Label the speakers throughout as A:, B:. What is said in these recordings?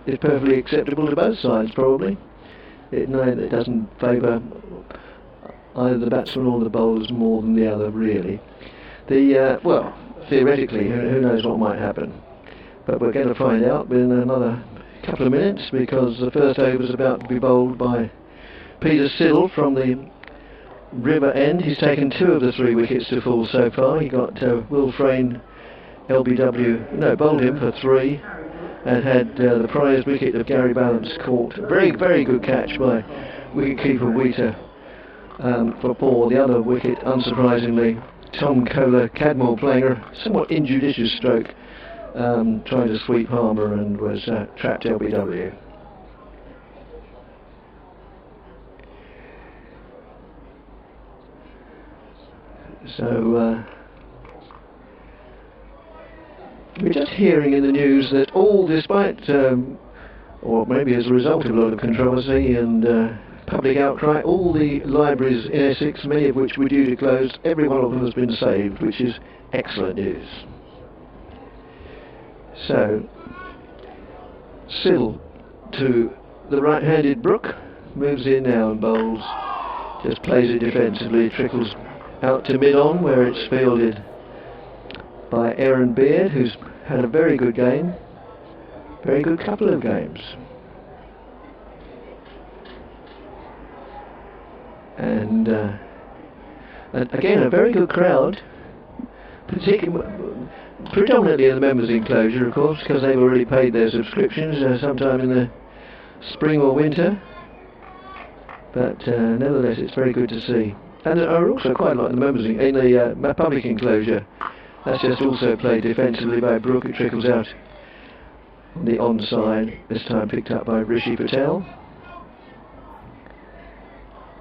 A: is perfectly acceptable to both sides, probably. It doesn't favour either the batsman or the bowlers more than the other, really. Well, theoretically, who knows what might happen. But we're going to find out within another couple of minutes, because the first over is about to be bowled by Peter Siddle from the River End. He's taken 2 of the 3 wickets to fall so far. He got Will Frayne bowled him for 3, and had the prize wicket of Gary Ballance caught. Very, very good catch by wicketkeeper Wheater for 4. The other wicket, unsurprisingly, Tom Kohler-Cadmore playing a somewhat injudicious stroke, trying to sweep Harmer, and was trapped LBW. So we're just hearing in the news that despite, or maybe as a result of a lot of controversy and public outcry, all the libraries in Essex, many of which were due to close, every one of them has been saved, which is excellent news. So, Siddle to the right-handed Brook, moves in now and bowls, just plays it defensively, trickles out to mid-on where it's fielded by Aaron Beard, who's had a very good game, very good couple of games. And again, a very good crowd, predominantly in the members' enclosure, of course, because they've already paid their subscriptions sometime in the spring or winter. But nevertheless, it's very good to see. And I also quite like the members in the public enclosure. That's just also played defensively by Brook. It trickles out on the onside, this time picked up by Rishi Patel.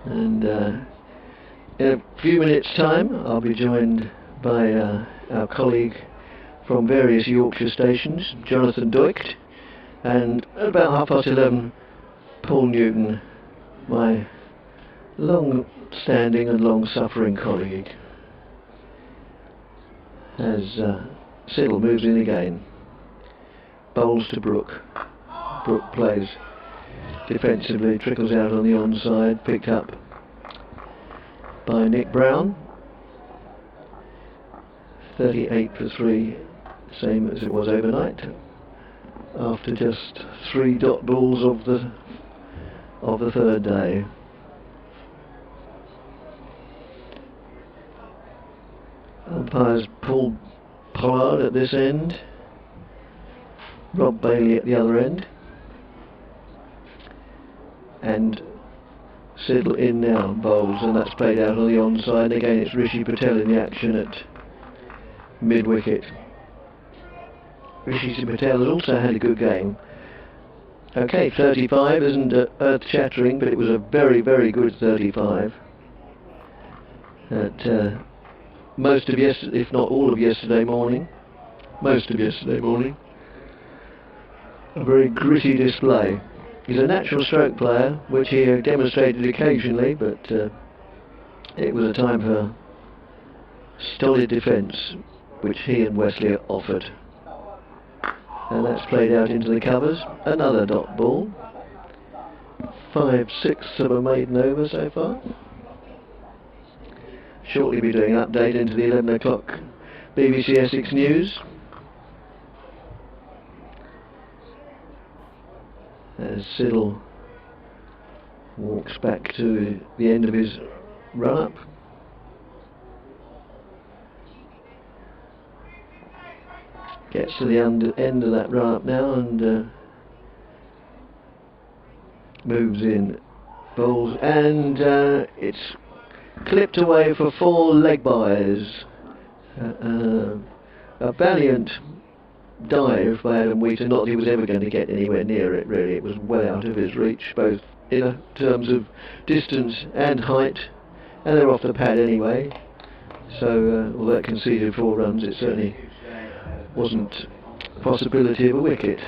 A: And in a few minutes' time, I'll be joined by our colleague from various Yorkshire stations, Jonathan Doicht, and at about 11:30, Paul Newton, my long-standing and long-suffering colleague, as Siddle moves in again, bowls to Brook. Brook plays defensively, trickles out on the onside, picked up by Nick Brown. 38 for 3, same as it was overnight, after just 3 dot balls of the third day. Umpires Paul Pollard at this end, Rob Bailey at the other end, and Siddle in now, bowls, and that's played out on the onside. Again, it's Rishi Patel in the action at mid-wicket. Rishi Patel has also had a good game. Okay, 35 isn't earth-shattering, but it was a very, very good 35. At most of yesterday, if not all of yesterday morning, a very gritty display. He's a natural stroke player, which he demonstrated occasionally, but it was a time for stolid defence, which he and Wesley offered. And that's played out into the covers. Another dot ball. 5/6 of a maiden over so far. Shortly be doing an update into the 11 o'clock BBC Essex News. As Siddle walks back to the end of his run-up. Gets to the end of that run-up now and moves in, bowls, and it's clipped away for 4 leg byes. A valiant dive by Adam Wheater, not that he was ever going to get anywhere near it really. It was well out of his reach, both in terms of distance and height, and they're off the pad anyway, so although it conceded 4 runs, it certainly wasn't a possibility of a wicket.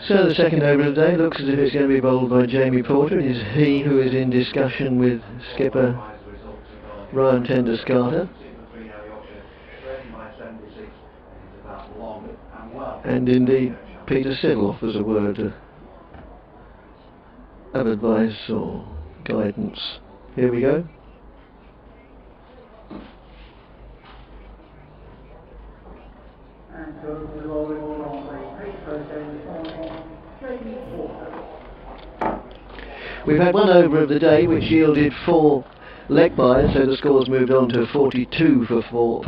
A: So the second over of the day looks as if it's going to be bowled by Jamie Porter. It is he who is in discussion with skipper Ryan Tender-Scarter. And indeed, Peter Siddle offers a word of advice or guidance. Here we go. We've had one over of the day which yielded 4 leg byes, so the score's moved on to 42 for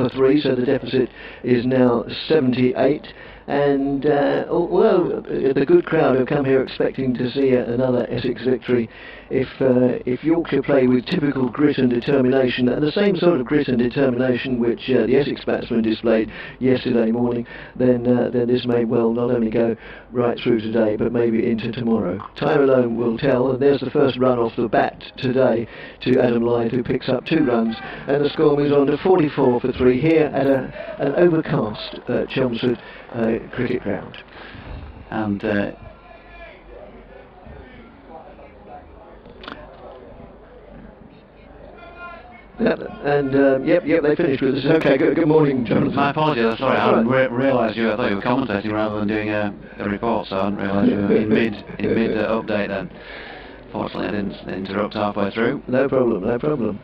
A: 3, so the deficit is now 78. And although the good crowd have come here expecting to see another Essex victory, if Yorkshire play with typical grit and determination, and the same sort of grit and determination which the Essex batsmen displayed yesterday morning, then this may well not only go right through today, but maybe into tomorrow. Time alone will tell, and there's the first run off the bat today to Adam Lyth, who picks up 2 runs, and the score moves on to 44 for 3 here at an overcast Chelmsford cricket ground.
B: And
A: yep, they finished with us. Okay, good morning, Jonathan.
B: my apologies, sorry, I hadn't realised I thought you were commentating rather than doing a report, so I hadn't realised you were in mid update then. Fortunately I didn't interrupt halfway through.
A: No problem.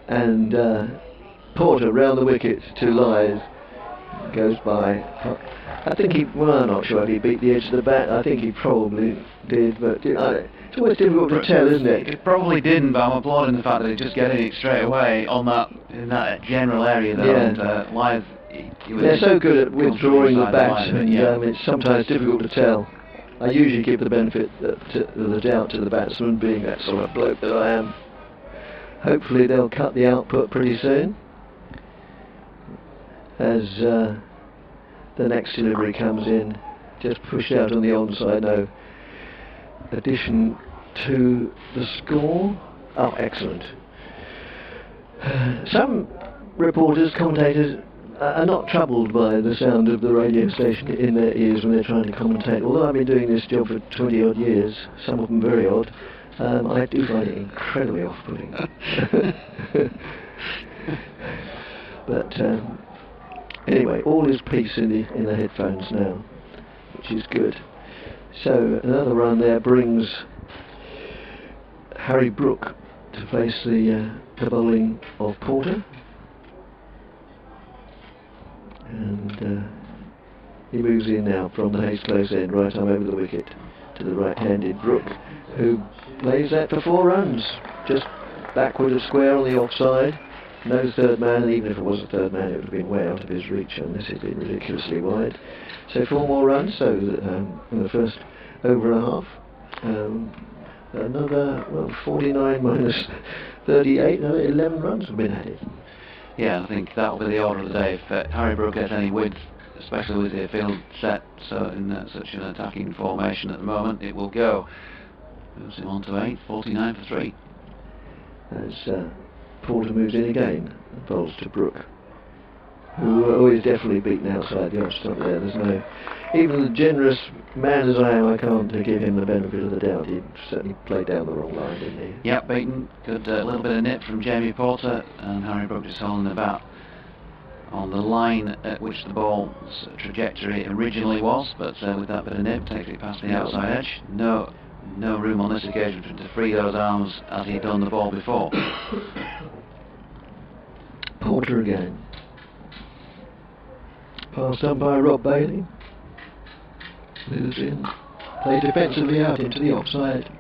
A: And Porter round the wicket to Lyth, goes by. I think I'm not sure if he beat the edge of the bat. I think he probably did, but it's always difficult to tell, isn't it?
B: It probably didn't, but I'm applauding the fact that he's just getting it straight away in that general area though.
A: Yeah.
B: And Lyth,
A: they're so good at withdrawing the bat, and it's sometimes difficult to tell. I usually give the benefit of the doubt to the batsman, being that sort of bloke that I am. Hopefully they'll cut the output pretty soon, as the next delivery comes in, just pushed out on the onside. No addition to the score. Oh, excellent. Some reporters, commentators, are not troubled by the sound of the radio station in their ears when they're trying to commentate. Although I've been doing this job for 20 odd years, some of them very odd, I do find it incredibly off-putting. But anyway, all is peace in the headphones now, which is good. So another run there brings Harry Brook to face the bowling of Porter, and he moves in now from the Hayes close end, right arm over the wicket to the right-handed Brook, who plays that for 4 runs, just backward of square on the offside. No third man, and even if it was a third man, it would have been way out of his reach unless it had been ridiculously wide. So 4 more runs, so in the first over and a half. Another 49 minus 38, another 11 runs have been added.
B: Yeah, I think that will be the order of the day. If Harry Brook gets any width, especially with the field set so in such an attacking formation at the moment, it will go. Moves him on to 8, 49 for 3.
A: As Porter moves in again and bowls to Brook, who is definitely beaten outside the off stump there. There's no, even the generous man as I am, I can't give him the benefit of the doubt. He certainly played down the wrong line, didn't he?
B: Yep, beaten. Good little bit of nip from Jamie Porter, and Harry Brook just holding the bat on the line at which the ball's trajectory originally was, but with that bit of nip, takes it past the outside edge. No room on this occasion for him to free those arms as he'd done the ball before.
A: Porter again. Passed on by Rob Bailey. Moves in. Played defensively out into the offside.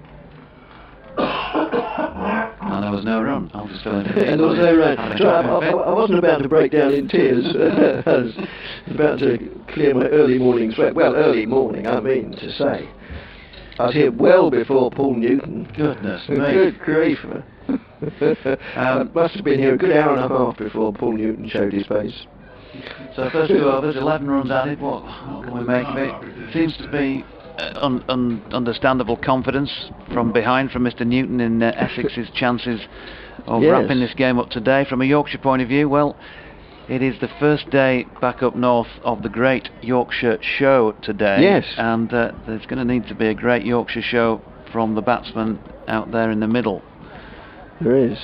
B: And there was no run. I'll just fill in.
A: And there was no run. I wasn't about to break down in tears. I was about to clear my early morning sweat. Well, early morning, I mean to say. I was here well before Paul Newton.
B: Goodness me.
A: Good grief. Must have been here a good hour and a half before Paul Newton showed his face.
B: So first 2 overs, 11 runs added. What can we make of it? Seems to be understandable confidence from behind from Mr. Newton in Essex's chances of wrapping this game up today. From a Yorkshire point of view, well, it is the first day back up north of the Great Yorkshire Show today.
A: Yes.
B: And there's going to need to be a Great Yorkshire Show from the batsman out there in the middle.
A: There is.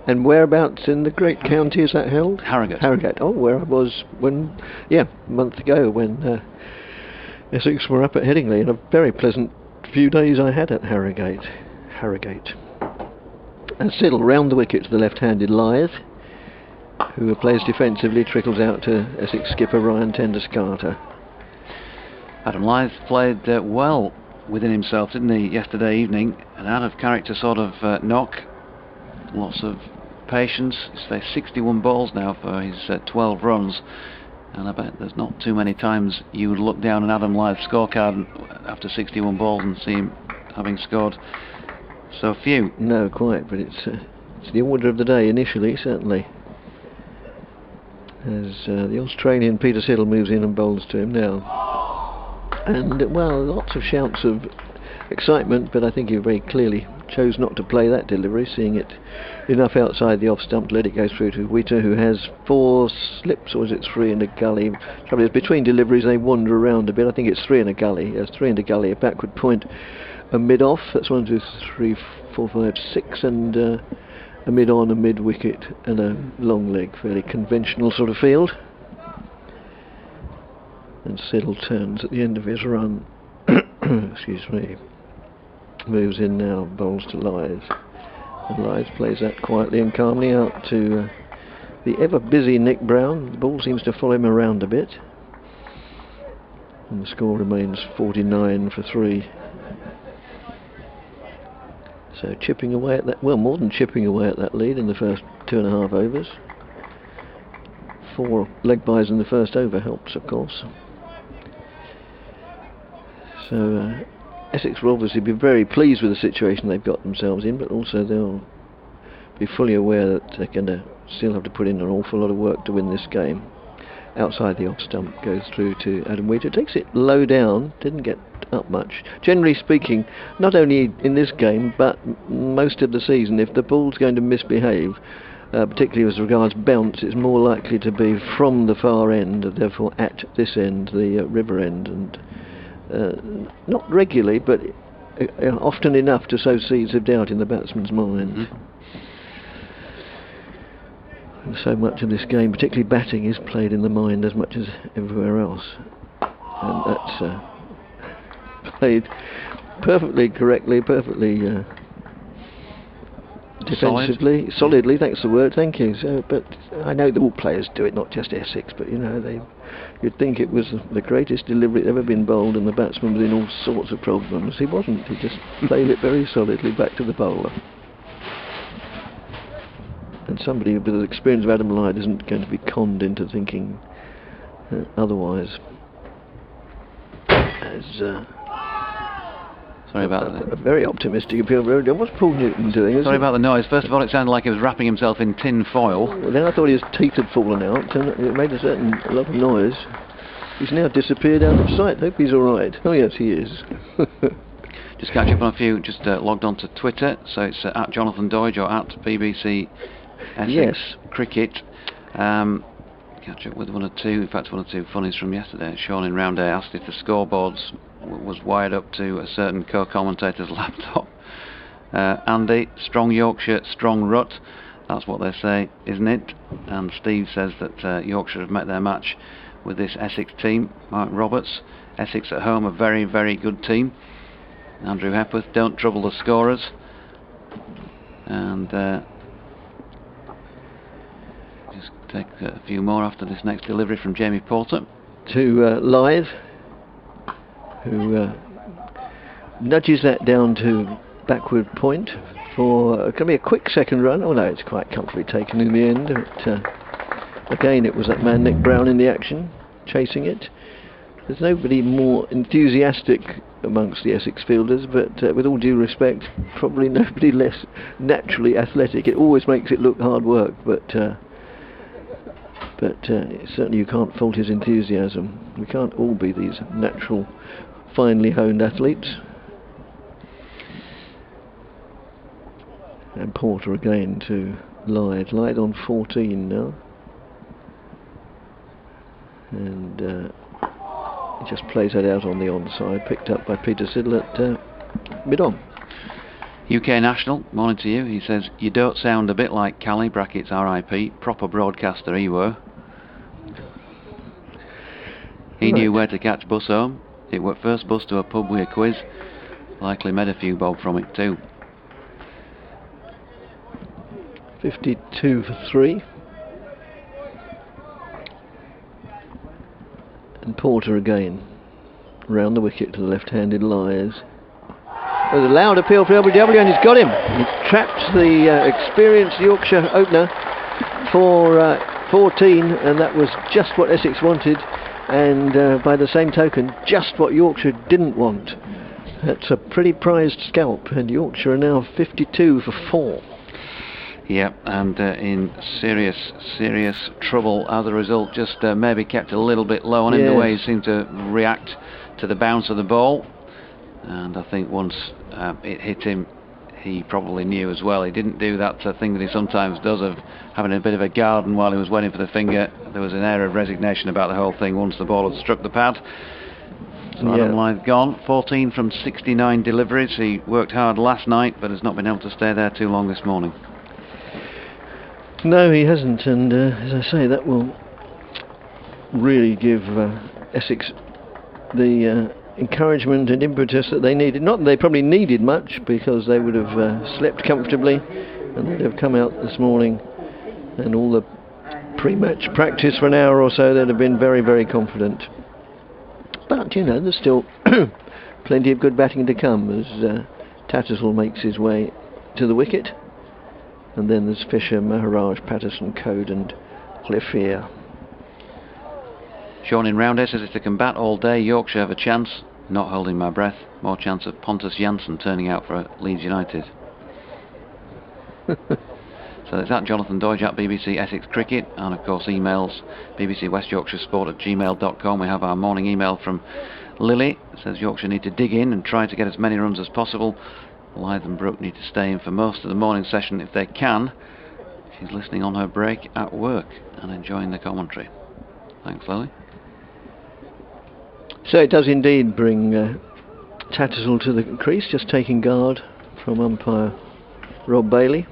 A: And whereabouts in the great county is that held?
B: Harrogate.
A: Harrogate. Oh, where I was a month ago when Essex were up at Headingley, and a very pleasant few days I had at Harrogate. And Siddle round the wicket to the left-handed Lythe, who plays defensively, trickles out to Essex skipper Ryan Tenders-Carter.
B: Adam Lythe played well within himself, didn't he, yesterday evening? An out-of-character sort of knock. Lots of patience. He's faced 61 balls now for his 12 runs, and I bet there's not too many times you would look down an Adam Lythe scorecard after 61 balls and see him having scored so few.
A: No, quite, but it's the order of the day initially, certainly. As the Australian Peter Siddle moves in and bowls to him now. And, well, lots of shouts of excitement, but I think he very clearly chose not to play that delivery, seeing it enough outside the off stump to let it go through to Witter, who has 4 slips, or is it 3 in a gully? Trouble is, between deliveries they wander around a bit. I think it's 3 in a gully. There's 3 in a gully, a backward point, a mid off. That's 1, 2, 3, 4, 5, 6, and a mid on, a mid wicket, and a long leg. Fairly conventional sort of field. And Siddle turns at the end of his run. Excuse me. Moves in now, bowls to Lythe. And Lythe plays that quietly and calmly out to the ever busy Nick Brown. The ball seems to follow him around a bit. And the score remains 49 for 3. So chipping away at that, well, more than chipping away at that lead in the first 2.5 overs. 4 leg byes in the first over helps, of course. So Essex will obviously be very pleased with the situation they've got themselves in, but also they'll be fully aware that they're going to still have to put in an awful lot of work to win this game. Outside the off stump, goes through to Adam Witter. Takes it low down, didn't get up much. Generally speaking, not only in this game, but most of the season, if the ball's going to misbehave, particularly as regards bounce, it's more likely to be from the far end, therefore at this end, the river end, and not regularly, but often enough to sow seeds of doubt in the batsman's mind.
B: Mm-hmm.
A: And so much of this game, particularly batting, is played in the mind as much as everywhere else, and that's played perfectly correctly, perfectly defensively, solidly. That's the word. Thank you. So, but I know that all players do it, not just Essex. But you know, you'd think it was the greatest delivery ever been bowled, and the batsman was in all sorts of problems. He wasn't. He just played it very solidly back to the bowler. And somebody with the experience of Adam Lythe isn't going to be conned into thinking otherwise. As
B: sorry about that.
A: A very optimistic appeal. What's Paul Newton doing?
B: Sorry about the noise. First of all, it sounded like he was wrapping himself in tin foil.
A: Well, then I thought his teeth had fallen out, and it made a lot of noise. He's now disappeared out of sight. Hope he's all right. Oh yes, he is.
B: Just catch up on a few. Just logged on to Twitter, so it's at Jonathan Doidge or at BBC Essex
A: yes.
B: Cricket. Catch up with one or two funnies from yesterday. Sean in Round A asked if the scoreboards was wired up to a certain co-commentator's laptop. Andy, strong Yorkshire, strong rut. That's what they say, isn't it? And Steve says that Yorkshire have met their match with this Essex team. Mark Roberts, Essex at home, a very, very good team. Andrew Hepworth, don't trouble the scorers. And just take a few more after this next delivery from Jamie Porter.
A: To Lythe, who nudges that down to backward point for can be a quick second run. Oh no, it's quite comfortably taken in the end. But, again, it was that man Nick Brown in the action, chasing it. There's nobody more enthusiastic amongst the Essex fielders, but with all due respect, probably nobody less naturally athletic. It always makes it look hard work, but certainly you can't fault his enthusiasm. We can't all be these natural, finely honed athletes. And Porter again to Lythe. Lythe on 14 now. And he just plays that out on the onside, picked up by Peter Siddle at mid-on.
B: UK National, morning to you. He says, you don't sound a bit like Cally, brackets RIP, proper broadcaster he were. He knew where to catch bus home. It were first bus to a pub with a quiz. Likely made a few bob from it too.
A: 52 for 3. And Porter again. Round the wicket to the left-handed lies. There's a loud appeal for LBW and he's got him. He trapped the experienced Yorkshire opener for 14, and that was just what Essex wanted, and by the same token, just what Yorkshire didn't want. That's a pretty prized scalp, and Yorkshire are now 52 for 4.
B: Yeah, and in serious trouble as a result. Just maybe kept a little bit low on him, the way he seemed to react to the bounce of the ball. And I think once it hit him, he probably knew as well. He didn't do that thing that he sometimes does of having a bit of a garden while he was waiting for the finger. There was an air of resignation about the whole thing once the ball had struck the pad. So Adam Lyth gone. 14 from 69 deliveries. He worked hard last night, but has not been able to stay there too long this morning.
A: No, he hasn't, and as I say, that will really give Essex the encouragement and impetus that they needed. Not that they probably needed much, because they would have slept comfortably, and they'd have come out this morning, and all the pre-match practice for an hour or so, they'd have been very, very confident. But, you know, there's still plenty of good batting to come as Tattersall makes his way to the wicket. And then there's Fisher, Maharaj, Patterson, Code and Clefier.
B: Sean in Roundhead says, if they can bat all day, Yorkshire have a chance. Not holding my breath. More chance of Pontus Jansson turning out for Leeds United. So it's at Jonathan Doidge at BBC Essex Cricket, and of course emails bbcwestyorkshiresport@gmail.com. We have our morning email from Lily. It says Yorkshire need to dig in and try to get as many runs as possible. Lyth and Brooke need to stay in for most of the morning session if they can. She's listening on her break at work and enjoying the commentary. Thanks, Lily.
A: So it does indeed bring Tattersall to the crease, just taking guard from umpire Rob Bailey.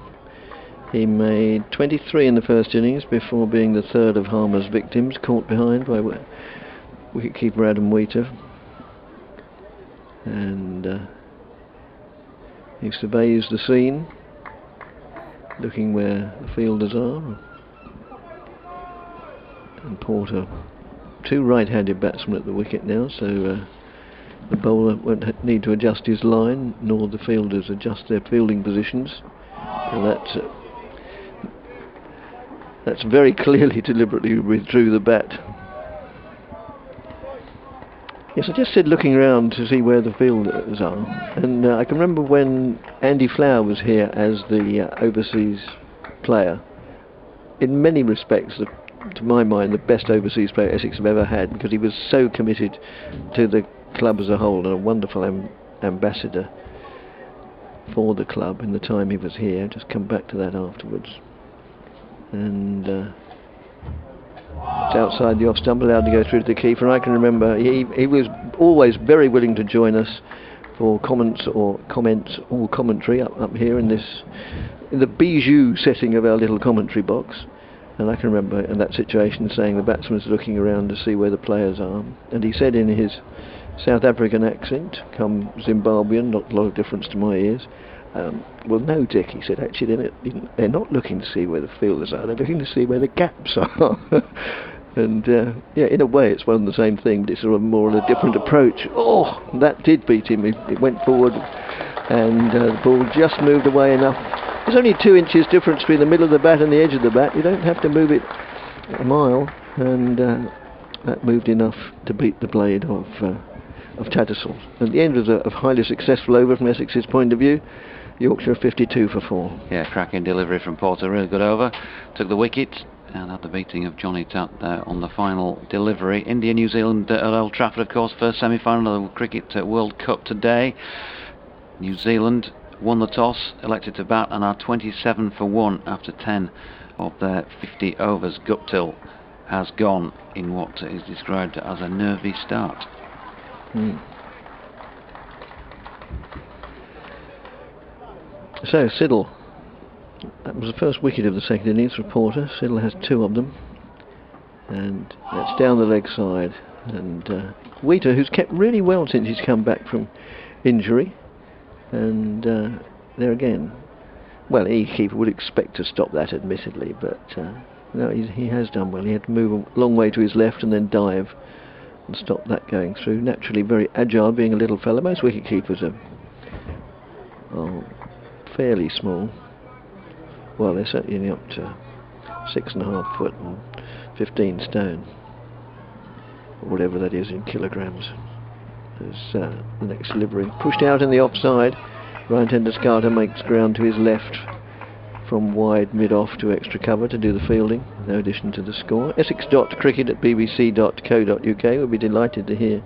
A: He made 23 in the first innings before being the third of Harmer's victims, caught behind by wicketkeeper Adam Wheater. And he surveys the scene, looking where the fielders are. And Porter, two right-handed batsmen at the wicket now, so the bowler won't need to adjust his line, nor the fielders adjust their fielding positions. And that's very clearly deliberately withdrew the bat. Yes, I just said looking around to see where the fielders are, and I can remember when Andy Flower was here as the overseas player. In many respects, to my mind, the best overseas player Essex have ever had, because he was so committed to the club as a whole and a wonderful ambassador for the club in the time he was here. Just come back to that afterwards. And it's outside the off stump, allowed to go through to the keeper. And I can remember he was always very willing to join us for comments or commentary up here in the bijou setting of our little commentary box. And I can remember in that situation saying the batsman's looking around to see where the players are, and he said in his South African accent, come Zimbabwean, not a lot of difference to my ears, well, no, Dick, he said, actually they're not looking to see where the fielders are, they're looking to see where the gaps are. And yeah, in a way it's one and the same thing, but it's sort of more of a different approach. Oh, that did beat him. It went forward, and the ball just moved away enough. There's only 2 inches difference between the middle of the bat and the edge of the bat. You don't have to move it a mile, and that moved enough to beat the blade of Tattersall. At the end of a highly successful over from Essex's point of view. Yorkshire 52 for 4.
B: Yeah, cracking delivery from Porter, really good over. Took the wicket and had the beating of Johnny Tatt there on the final delivery. India, New Zealand at Old Trafford, of course, first semi-final of the Cricket World Cup today. New Zealand won the toss, elected to bat, and are 27 for 1 after 10 of their 50 overs. Guptill has gone in what is described as a nervy start.
A: So Siddle, that was the first wicket of the second innings for Porter. Siddle has 2 of them, and that's down the leg side. And Wheater, who's kept really well since he's come back from injury, and there again, well, any keeper would expect to stop that, admittedly, but no, he has done well. He had to move a long way to his left and then dive and stop that going through. Naturally very agile, being a little fella. Most wicket keepers are fairly small. Well, they're certainly up to 6.5 foot and 15 stone, or whatever that is in kilograms. There's the next delivery. Pushed out in the offside. Right-hander Scarter makes ground to his left from wide mid-off to extra cover to do the fielding. No addition to the score. Essex.cricket@bbc.co.uk. We'll be delighted to hear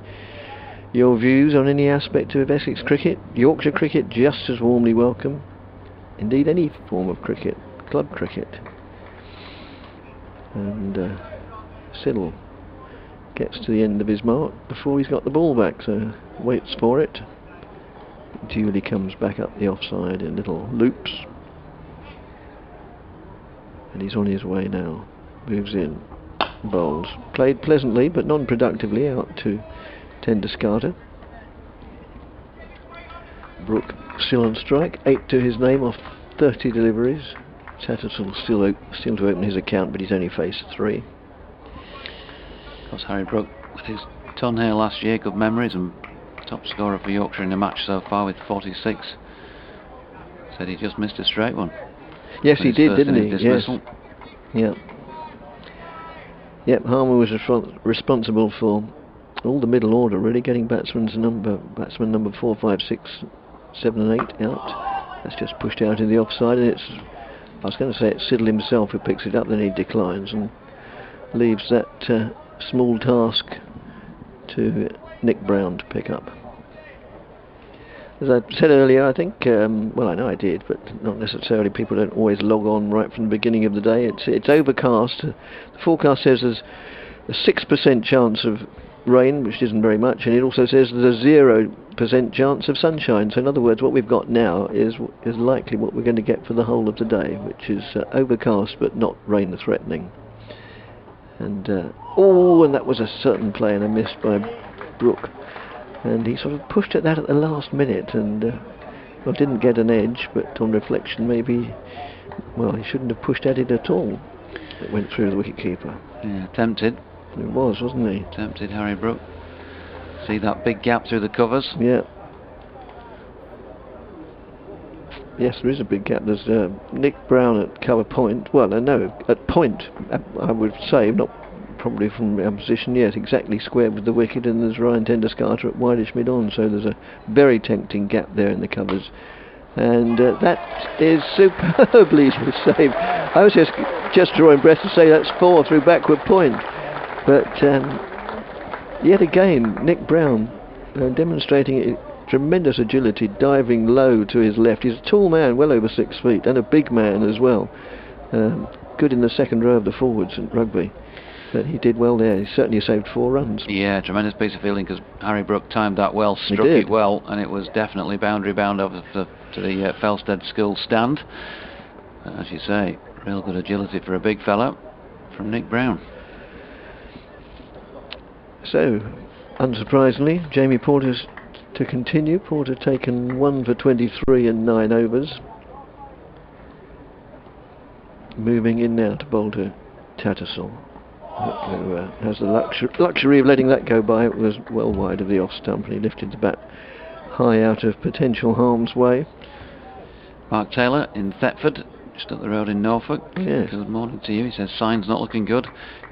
A: your views on any aspect of Essex cricket. Yorkshire cricket just as warmly welcome. Indeed, any form of cricket, club cricket. And Siddle gets to the end of his mark before he's got the ball back, so waits for it. Duly comes back up the offside in little loops, and he's on his way now. Moves in, bowls. Played pleasantly but non-productively out to tender Scarter. Brook still on strike, 8 to his name off 30 deliveries. Tattersall still to open his account, but he's only faced 3.
B: Of course, Harry Brook, with his ton here last year, good memories, and top scorer for Yorkshire in the match so far with 46. Said he just missed a straight one.
A: Yes, he did, didn't he? Yes. Yeah. Yep, Harmer was responsible for all the middle order, really, getting batsman number 4, 5, 6, 7 and 8 out. That's just pushed out in the offside, and I was going to say it's Siddle himself who picks it up, then he declines and leaves that small task to Nick Brown to pick up. As I said earlier, I think, well, I know I did, but not necessarily. People don't always log on right from the beginning of the day. It's overcast. The forecast says there's a 6% chance of rain, which isn't very much, and it also says there's a 0% chance of sunshine. So in other words, what we've got now is likely what we're going to get for the whole of the day, which is overcast but not rain threatening. And and that was a certain play and a miss by Brook, and he sort of pushed at that at the last minute and didn't get an edge, but on reflection maybe, well, he shouldn't have pushed at it at all. It went through the wicketkeeper.
B: Yeah, tempted.
A: It was, wasn't he?
B: Tempted Harry Brook. See that big gap through the covers?
A: Yeah. Yes, there is a big gap. There's Nick Brown at cover point. Well, no, at point, I would say, not probably from our position yet, exactly square with the wicket, and there's Ryan Tender-Scarter at wideish mid-on, so there's a very tempting gap there in the covers. And that is superbly saved. I was just drawing breath to say that's 4 through backward point. But yet again, Nick Brown demonstrating tremendous agility, diving low to his left. He's a tall man, well over 6 feet, and a big man as well. Good in the second row of the forwards at rugby. But he did well there. He certainly saved 4 runs. Yeah,
B: tremendous piece of fielding, because Harry Brook timed that well, struck it well, and it was definitely boundary bound over to the Felsted School stand. As you say, real good agility for a big fella from Nick Brown.
A: So, unsurprisingly, Jamie Porter's to continue. Porter taken 1 for 23 in 9 overs. Moving in now to bowl to Tattersall, who has the luxury of letting that go by. It was well wide of the off stump, and he lifted the bat high out of potential harm's way.
B: Mark Taylor in Thetford, just up the road in Norfolk.
A: Yes.
B: Good morning to you. He says signs not looking good.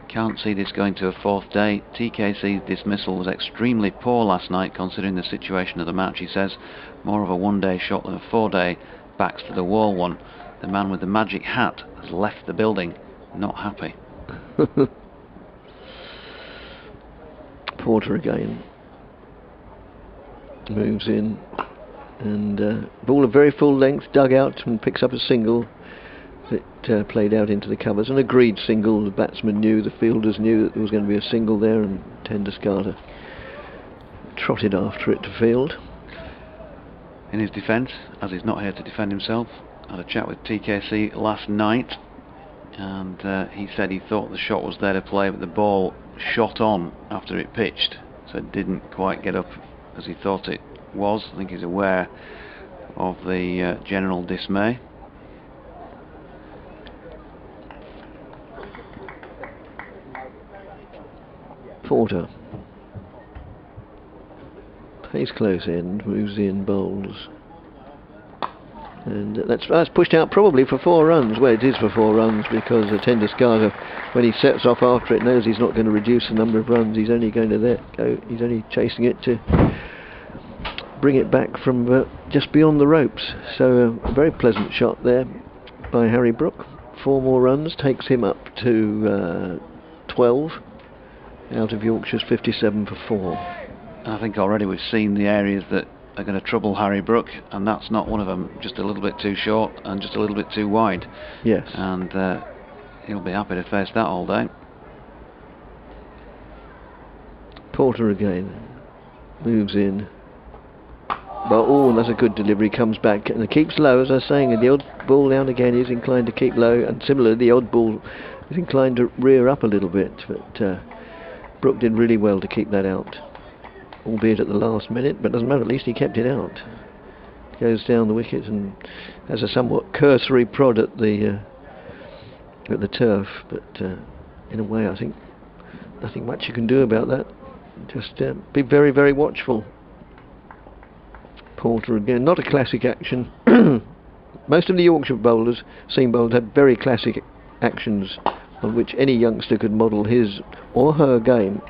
B: Can't see this going to a 4th day. TKC's dismissal was extremely poor last night, considering the situation of the match. He says more of a 1-day shot than a 4-day backs to the wall one. The man with the magic hat has left the building, not happy.
A: Porter again moves in, and ball of very full length, dug out and picks up a single that played out into the covers, an agreed single. The batsman knew, the fielders knew that there was going to be a single there, and Tender-Scarter trotted after it to field.
B: in his defence, as he's not here to defend himself. I had a chat with TKC last night, and he said he thought the shot was there to play, but the ball shot on after it pitched, so it didn't quite get up as he thought it was. I think he's aware of the general dismay.
A: Porter plays close end, moves in, bowls, and that's pushed out probably for 4 runs. Well, it is for 4 runs, because the Tenduscarter, when he sets off after it, knows he's not going to reduce the number of runs. He's only going to let go. He's only chasing it to bring it back from just beyond the ropes. So a very pleasant shot there by Harry Brook. 4 more runs takes him up to 12 out of Yorkshire's 57 for 4.
B: I think already we've seen the areas that are going to trouble Harry Brook, and that's not one of them. Just a little bit too short and just a little bit too wide.
A: Yes.
B: And he'll be happy to face that all day.
A: Porter again moves in. But that's a good delivery. Comes back and it keeps low, as I was saying. And the odd ball now and again is inclined to keep low, and similarly the odd ball is inclined to rear up a little bit. But Brook did really well to keep that out, albeit at the last minute, but doesn't matter, at least he kept it out. Goes down the wicket and has a somewhat cursory prod at the turf, but in a way I think nothing much you can do about that. Just be very, very watchful. Porter again, not a classic action. Most of the Yorkshire bowlers, seam bowlers, have very classic actions on which any youngster could model his or her game.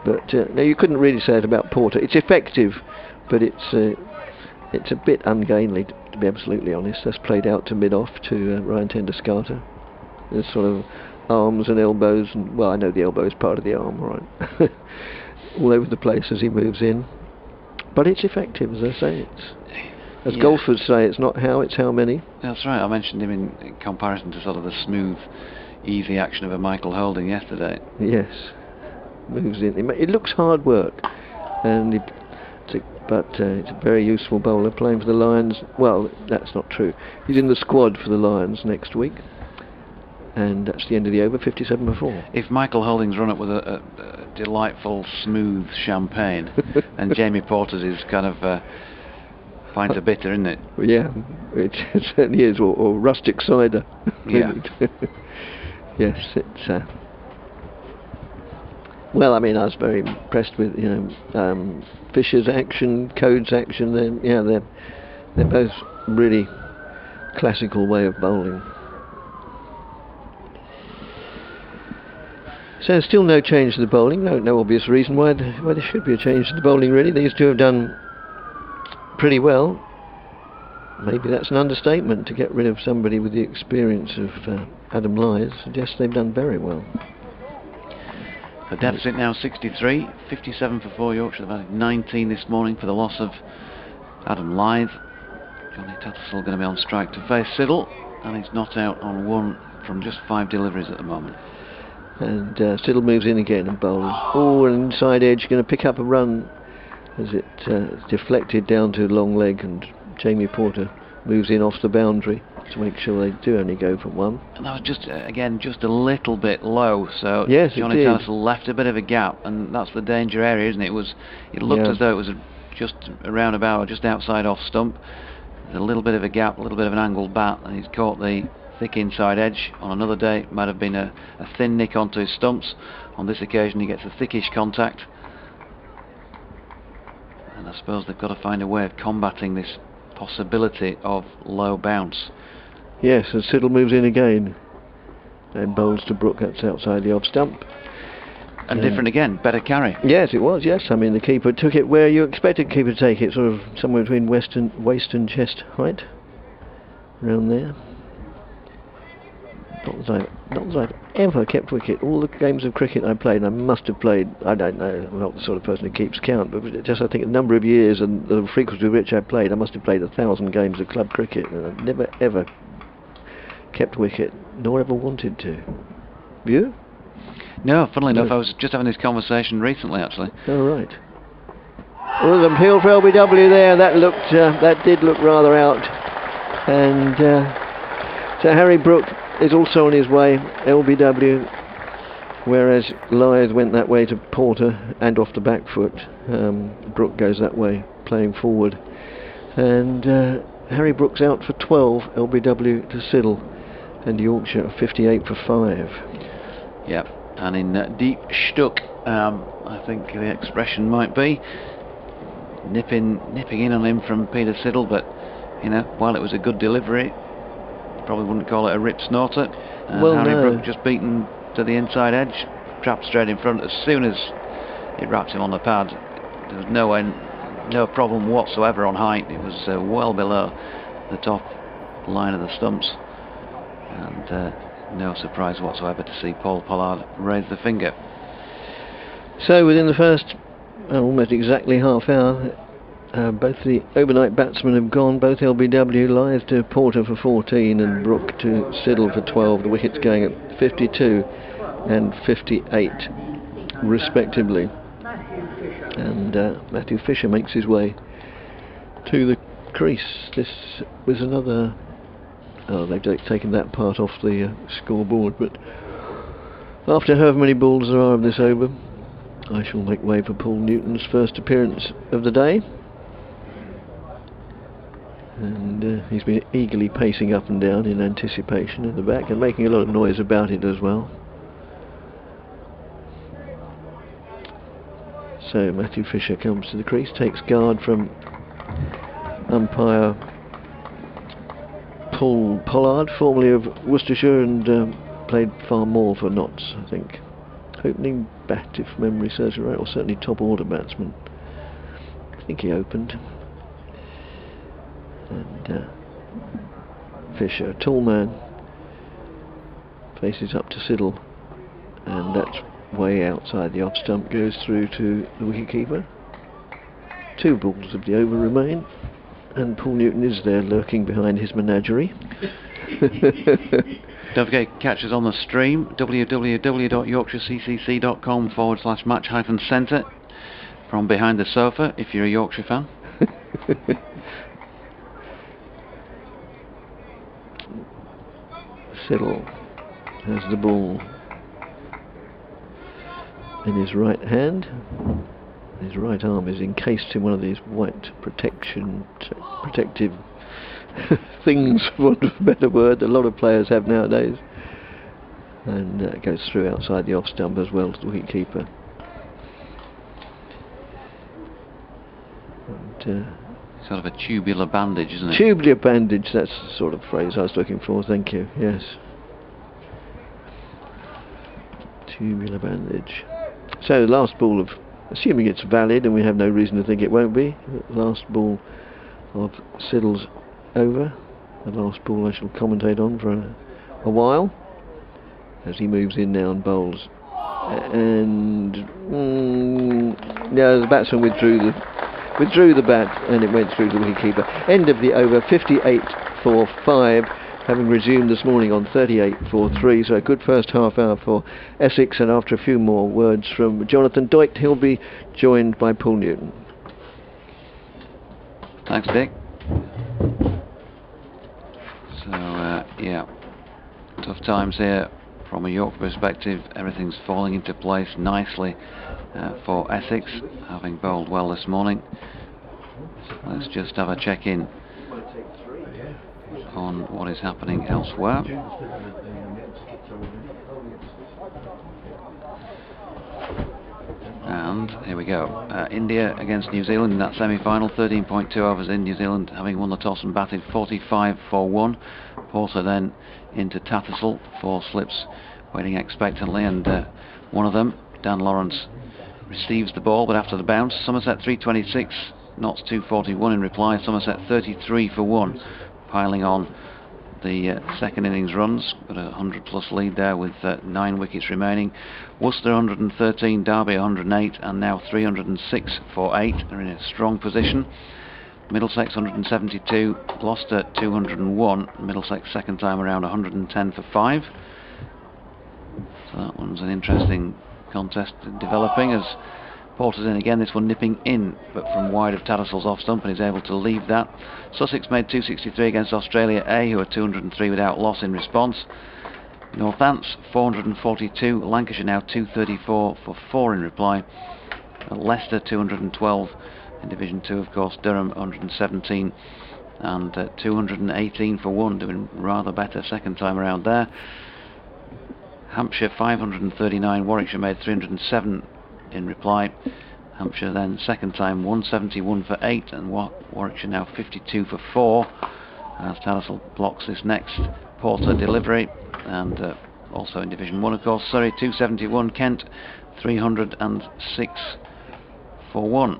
A: But no, you couldn't really say it about Porter. It's effective, but it's a bit ungainly, to be absolutely honest. That's played out to mid-off to Ryan Tenduscarter. There's sort of arms and elbows, and well, I know the elbow is part of the arm, right? All over the place as he moves in. But it's effective, as I say. As golfers say, it's not how, it's how many. That's
B: right. I mentioned him in comparison to sort of the smooth, easy action of a Michael Holding yesterday.
A: Yes. Moves in. It looks hard work, and it's a very useful bowler playing for the Lions. Well, that's not true. He's in the squad for the Lions next week, and that's the end of the over, 57 for 4.
B: If Michael Holding's run up with a delightful, smooth champagne, and Jamie Porter's is kind of pint of bitter, isn't it?
A: Well, yeah, it certainly is, or rustic cider.
B: Yeah.
A: Yes, it's. Well, I mean, I was very impressed with Fisher's action, Code's action. They're both really classical way of bowling. So still no change to the bowling. No obvious reason why there should be a change to the bowling. Really, these two have done pretty well. Maybe that's an understatement to get rid of somebody with the experience of Adam Lyth. Suggests they've done very well.
B: The deficit now 63, 57 for 4 Yorkshire. They've had 19 this morning for the loss of Adam Lyth. Johnny Tattersall going to be on strike to face Siddle, and he's not out on 1 from just 5 deliveries at the moment.
A: And Siddle moves in again and bowls. An inside edge, going to pick up a run as it's deflected down to long leg, and Jamie Porter moves in off the boundary to make sure they do only go for 1.
B: And that was just just a little bit low, so
A: yes,
B: Johnny Tattersall left a bit of a gap, and that's the danger area, isn't it? It looked as though it was just around about, just outside off stump. There's a little bit of a gap, a little bit of an angled bat, and he's caught the thick inside edge. On another day it might have been a thin nick onto his stumps. On this occasion he gets a thickish contact, and I suppose they've got to find a way of combating this possibility of low bounce.
A: Yes, and Siddle moves in again and bowls to Brook. That's outside the off stump.
B: And different again, better carry.
A: Yes, it was, yes. I mean, the keeper took it where you expected the keeper to take it, sort of somewhere between waist and chest height, around there. Not as I've ever kept wicket. All the games of cricket I played, and I must have played, I don't know, I'm not the sort of person who keeps count, but just I think the number of years and the frequency with which I played, I must have played 1,000 games of club cricket, and I've never ever kept wicket, nor ever wanted to. Have you?
B: No, funnily enough, I was just having this conversation recently, actually.
A: Oh, right. Well, an appeal for LBW there. That did look rather out. And so Harry Brook is also on his way, LBW, whereas Lythe went that way to Porter and off the back foot. Brook goes that way, playing forward. And Harry Brook's out for 12, LBW to Siddle, and Yorkshire 58 for 5.
B: Yep, and in deep stuck, I think the expression might be, nipping in on him from Peter Siddle, but you know, while it was a good delivery, probably wouldn't call it a rip snorter. Harry Brook just beaten to the inside edge, trapped straight in front. As soon as it wrapped him on the pad, there was no problem whatsoever on height. It was well below the top line of the stumps, and no surprise whatsoever to see Paul Pollard raise the finger.
A: So within the first almost exactly half hour, both the overnight batsmen have gone, both LBW, Lythe to Porter for 14 and Brook to Siddle for 12. The wickets going at 52 and 58 respectively. And Matthew Fisher makes his way to the crease. This was another... Oh, they've taken that part off the scoreboard, but after however many balls there are of this over, I shall make way for Paul Newton's first appearance of the day. And he's been eagerly pacing up and down in anticipation at the back and making a lot of noise about it as well. So Matthew Fisher comes to the crease, takes guard from umpire Paul Pollard, formerly of Worcestershire, and played far more for Notts, I think. Opening bat, if memory serves me right, or certainly top order batsman. I think he opened. And Fisher, a tall man, faces up to Siddle, and that's way outside the off stump, goes through to the wicketkeeper. 2 balls of the over remain, and Paul Newton is there lurking behind his menagerie.
B: Don't forget, catch us on the stream, www.yorkshirecc.com/match-centre, from behind the sofa if you're a Yorkshire fan.
A: Siddle has the ball in his right hand. His right arm is encased in one of these white protective things, for want of a better word, a lot of players have nowadays. And it goes through outside the off stump as well to the wicketkeeper.
B: Sort of a tubular bandage, isn't it?
A: Tubular bandage, that's the sort of phrase I was looking for, thank you, yes. Tubular bandage. So the last ball of, assuming it's valid, and we have no reason to think it won't be, the last ball of Siddle's over. The last ball I shall commentate on for a while, as he moves in now and bowls. And yeah, the batsman withdrew the bat, and it went through the wicketkeeper. End of the over, 58 for 5, having resumed this morning on 38 for 3. So a good first half hour for Essex, and after a few more words from Jonathan Doigt, he'll be joined by Paul Newton.
B: Thanks, Dick. So yeah, tough times here from a York perspective. Everything's falling into place nicely for Essex, having bowled well this morning. Let's just have a check-in on what is happening elsewhere. And here we go. India against New Zealand in that semi-final. 13.2 overs in. New Zealand having won the toss and batted 45 for 1. Porter then into Tattersall. 4 slips waiting expectantly, and one of them, Dan Lawrence, receives the ball, but after the bounce, Somerset 326, Notts 241 in reply. Somerset 33 for 1, piling on the second innings runs, got a 100 plus lead there with 9 wickets remaining. Worcester 113, Derby 108, and now 306 for 8. They're in a strong position. Middlesex 172, Gloucester 201, Middlesex second time around 110 for 5. So that one's an interesting contest developing, as Porter's in again, this one nipping in, but from wide of Tattersalls off stump, and is able to leave that. Sussex made 263 against Australia A, who are 203 without loss in response. Northants 442, Lancashire now 234 for 4 in reply. Leicester 212 in Division 2, of course. Durham 117 and 218 for 1, doing rather better second time around there. Hampshire 539, Warwickshire made 307 in reply. Hampshire then second time 171 for 8, and Warwickshire now 52 for 4 as Tattersall blocks this next Porter delivery. And also in Division 1, of course, Surrey 271, Kent 306 for 1.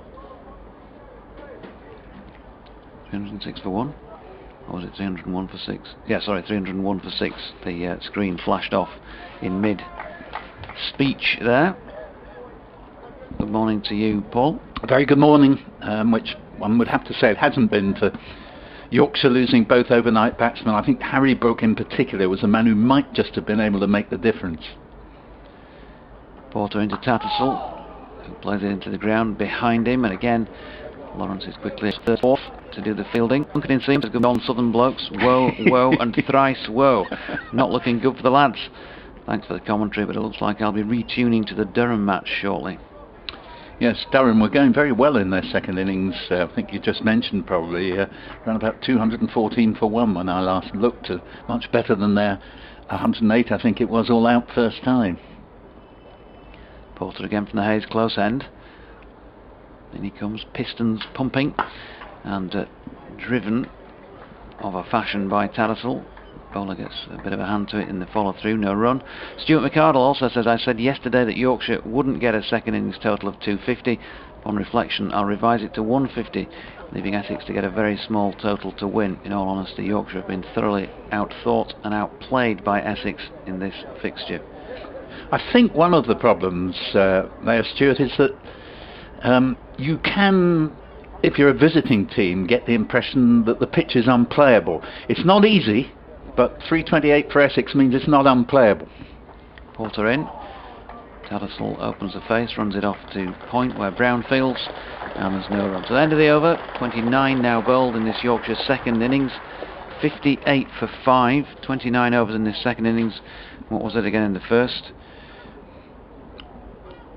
B: 306 for 1? Or was it 301 for 6? Yeah, sorry, 301 for 6. The screen flashed off in mid-speech there. Good morning to you, Paul.
C: A very good morning, which one would have to say it hasn't been for Yorkshire losing both overnight batsmen. I think Harry Brook in particular was a man who might just have been able to make the difference.
B: Porter into Tattersall, who plays it into the ground behind him, and again Lawrence is quickly fourth to do the fielding. Duncan seems to go on Southern blokes. Woe, woe and thrice woe. Not looking good for the lads. Thanks for the commentary, but it looks like I'll be retuning to the Durham match shortly.
C: Yes, Durham were going very well in their second innings. I think you just mentioned probably around about 214 for 1 when I last looked. Much better than their 108, I think it was, all out first time.
B: Porter again from the Hayes close end. In he comes, pistons pumping and driven of a fashion by Tattersall. Bowler gets a bit of a hand to it in the follow through, no run. Stuart McArdle also says, I said yesterday that Yorkshire wouldn't get a second innings total of 250. On reflection, I'll revise it to 150, leaving Essex to get a very small total to win. In all honesty, Yorkshire have been thoroughly outthought and outplayed by Essex in this fixture.
C: I think one of the problems there, Stuart, is that you can, if you're a visiting team, get the impression that the pitch is unplayable. It's not easy, but 328 for Essex means it's not unplayable.
B: Porter in. Tattersall opens the face, runs it off to point where Brown fields, and there's no run. So the end of the over, 29 now bowled in this Yorkshire second innings, 58 for 5, 29 overs in this second innings. What was it again in the first?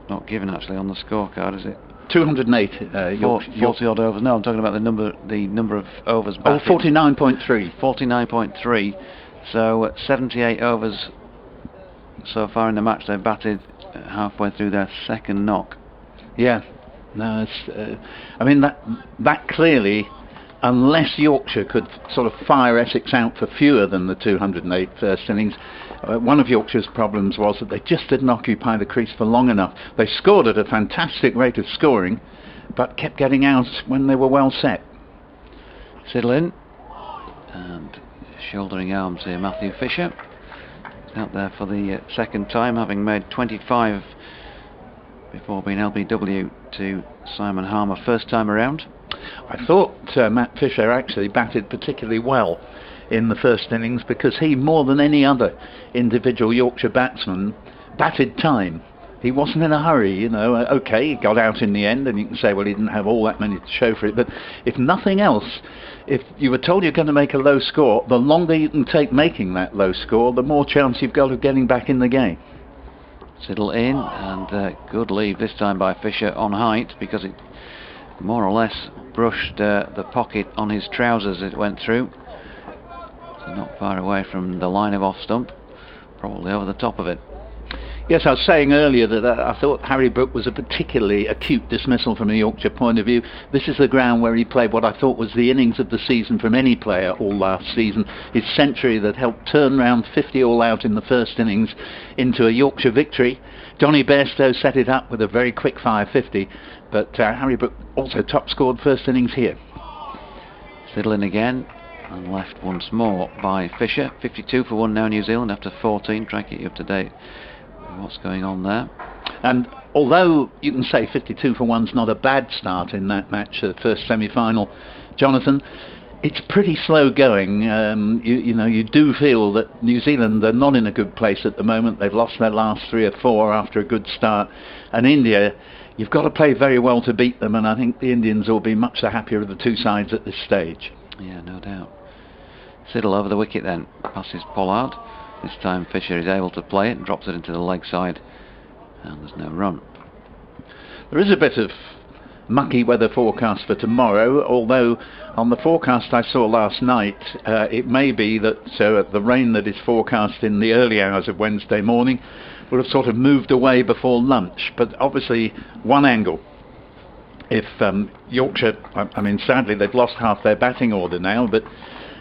B: Not given actually on the scorecard, is it?
C: 208.
B: 40 odd overs. No, I'm talking about the number of overs batted.
C: Oh, 49.3.
B: 49.3. So 78 overs so far in the match. They've batted halfway through their second knock.
C: Yeah. No, it's. I mean that clearly, unless Yorkshire could sort of fire Essex out for fewer than the 208 first innings. One of Yorkshire's problems was that they just didn't occupy the crease for long enough. They scored at a fantastic rate of scoring, but kept getting out when they were well set.
B: Siddle in, and shouldering arms here, Matthew Fisher. Out there for the second time, having made 25 before being LBW to Simon Harmer first time around.
C: I thought Matt Fisher actually batted particularly well in the first innings, because he, more than any other individual Yorkshire batsman, batted time. He wasn't in a hurry, you know. Okay, he got out in the end, and you can say, well, he didn't have all that many to show for it, but if nothing else, if you were told you're going to make a low score, the longer you can take making that low score, the more chance you've got of getting back in the game.
B: Siddle in, and good leave this time by Fisher on height, because it more or less brushed the pocket on his trousers as it went through. So not far away from the line of off stump, probably over the top of it.
C: Yes, I was saying earlier that I thought Harry Brook was a particularly acute dismissal from a Yorkshire point of view. This is the ground where he played what I thought was the innings of the season from any player all last season. His century that helped turn round 50 all out in the first innings into a Yorkshire victory. Johnny Bairstow set it up with a very quick 550, but Harry Brook also top scored first innings here.
B: Siddle in again, and left once more by Fisher. 52 for 1 now, New Zealand, after 14. Try to get you up to date with what's going on there.
C: And although you can say 52 for 1's not a bad start in that match, the first semi-final, Jonathan, it's pretty slow going. You do feel that New Zealand are not in a good place at the moment. They've lost their last 3 or 4 after a good start. And India, you've got to play very well to beat them, and I think the Indians will be much the happier of the two sides at this stage.
B: Yeah, no doubt. Siddle over the wicket then, passes Pollard. This time Fisher is able to play it and drops it into the leg side, and there's no run.
C: There is a bit of mucky weather forecast for tomorrow, although on the forecast I saw last night, it may be that the rain that is forecast in the early hours of Wednesday morning will have sort of moved away before lunch. But obviously one angle, if Yorkshire, I mean sadly they've lost half their batting order now, but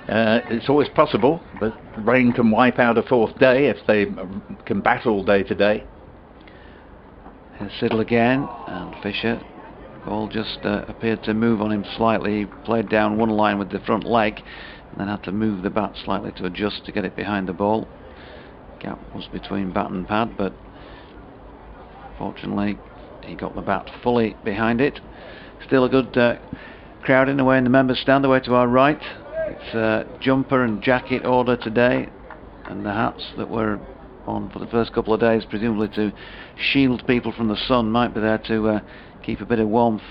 C: it's always possible that rain can wipe out a 4th day if they can bat all day today.
B: Here's Siddle again, and Fisher. Ball just appeared to move on him slightly. He played down one line with the front leg and then had to move the bat slightly to adjust to get it behind the ball. Gap was between bat and pad, but fortunately he got the bat fully behind it. Still a good crowding away in the members' stand away to our right. It's jumper and jacket order today, and the hats that were on for the first couple of days, presumably to shield people from the sun, might be there to keep a bit of warmth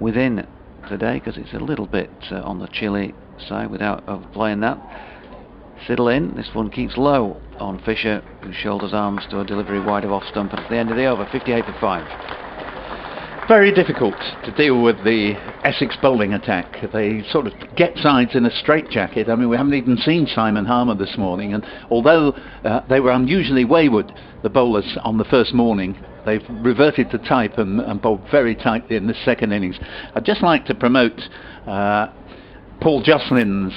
B: within today, because it's a little bit on the chilly side without overplaying that. Siddle in, this one keeps low on Fisher, who shoulders arms to a delivery wide of off stump, and at the end of the over, 58 for 5.
C: Very difficult to deal with the Essex bowling attack. They sort of get sides in a straitjacket. I mean, we haven't even seen Simon Harmer this morning, and although they were unusually wayward, the bowlers, on the first morning, they've reverted to type and bowled very tightly in the second innings. I'd just like to promote Paul Jocelyn's,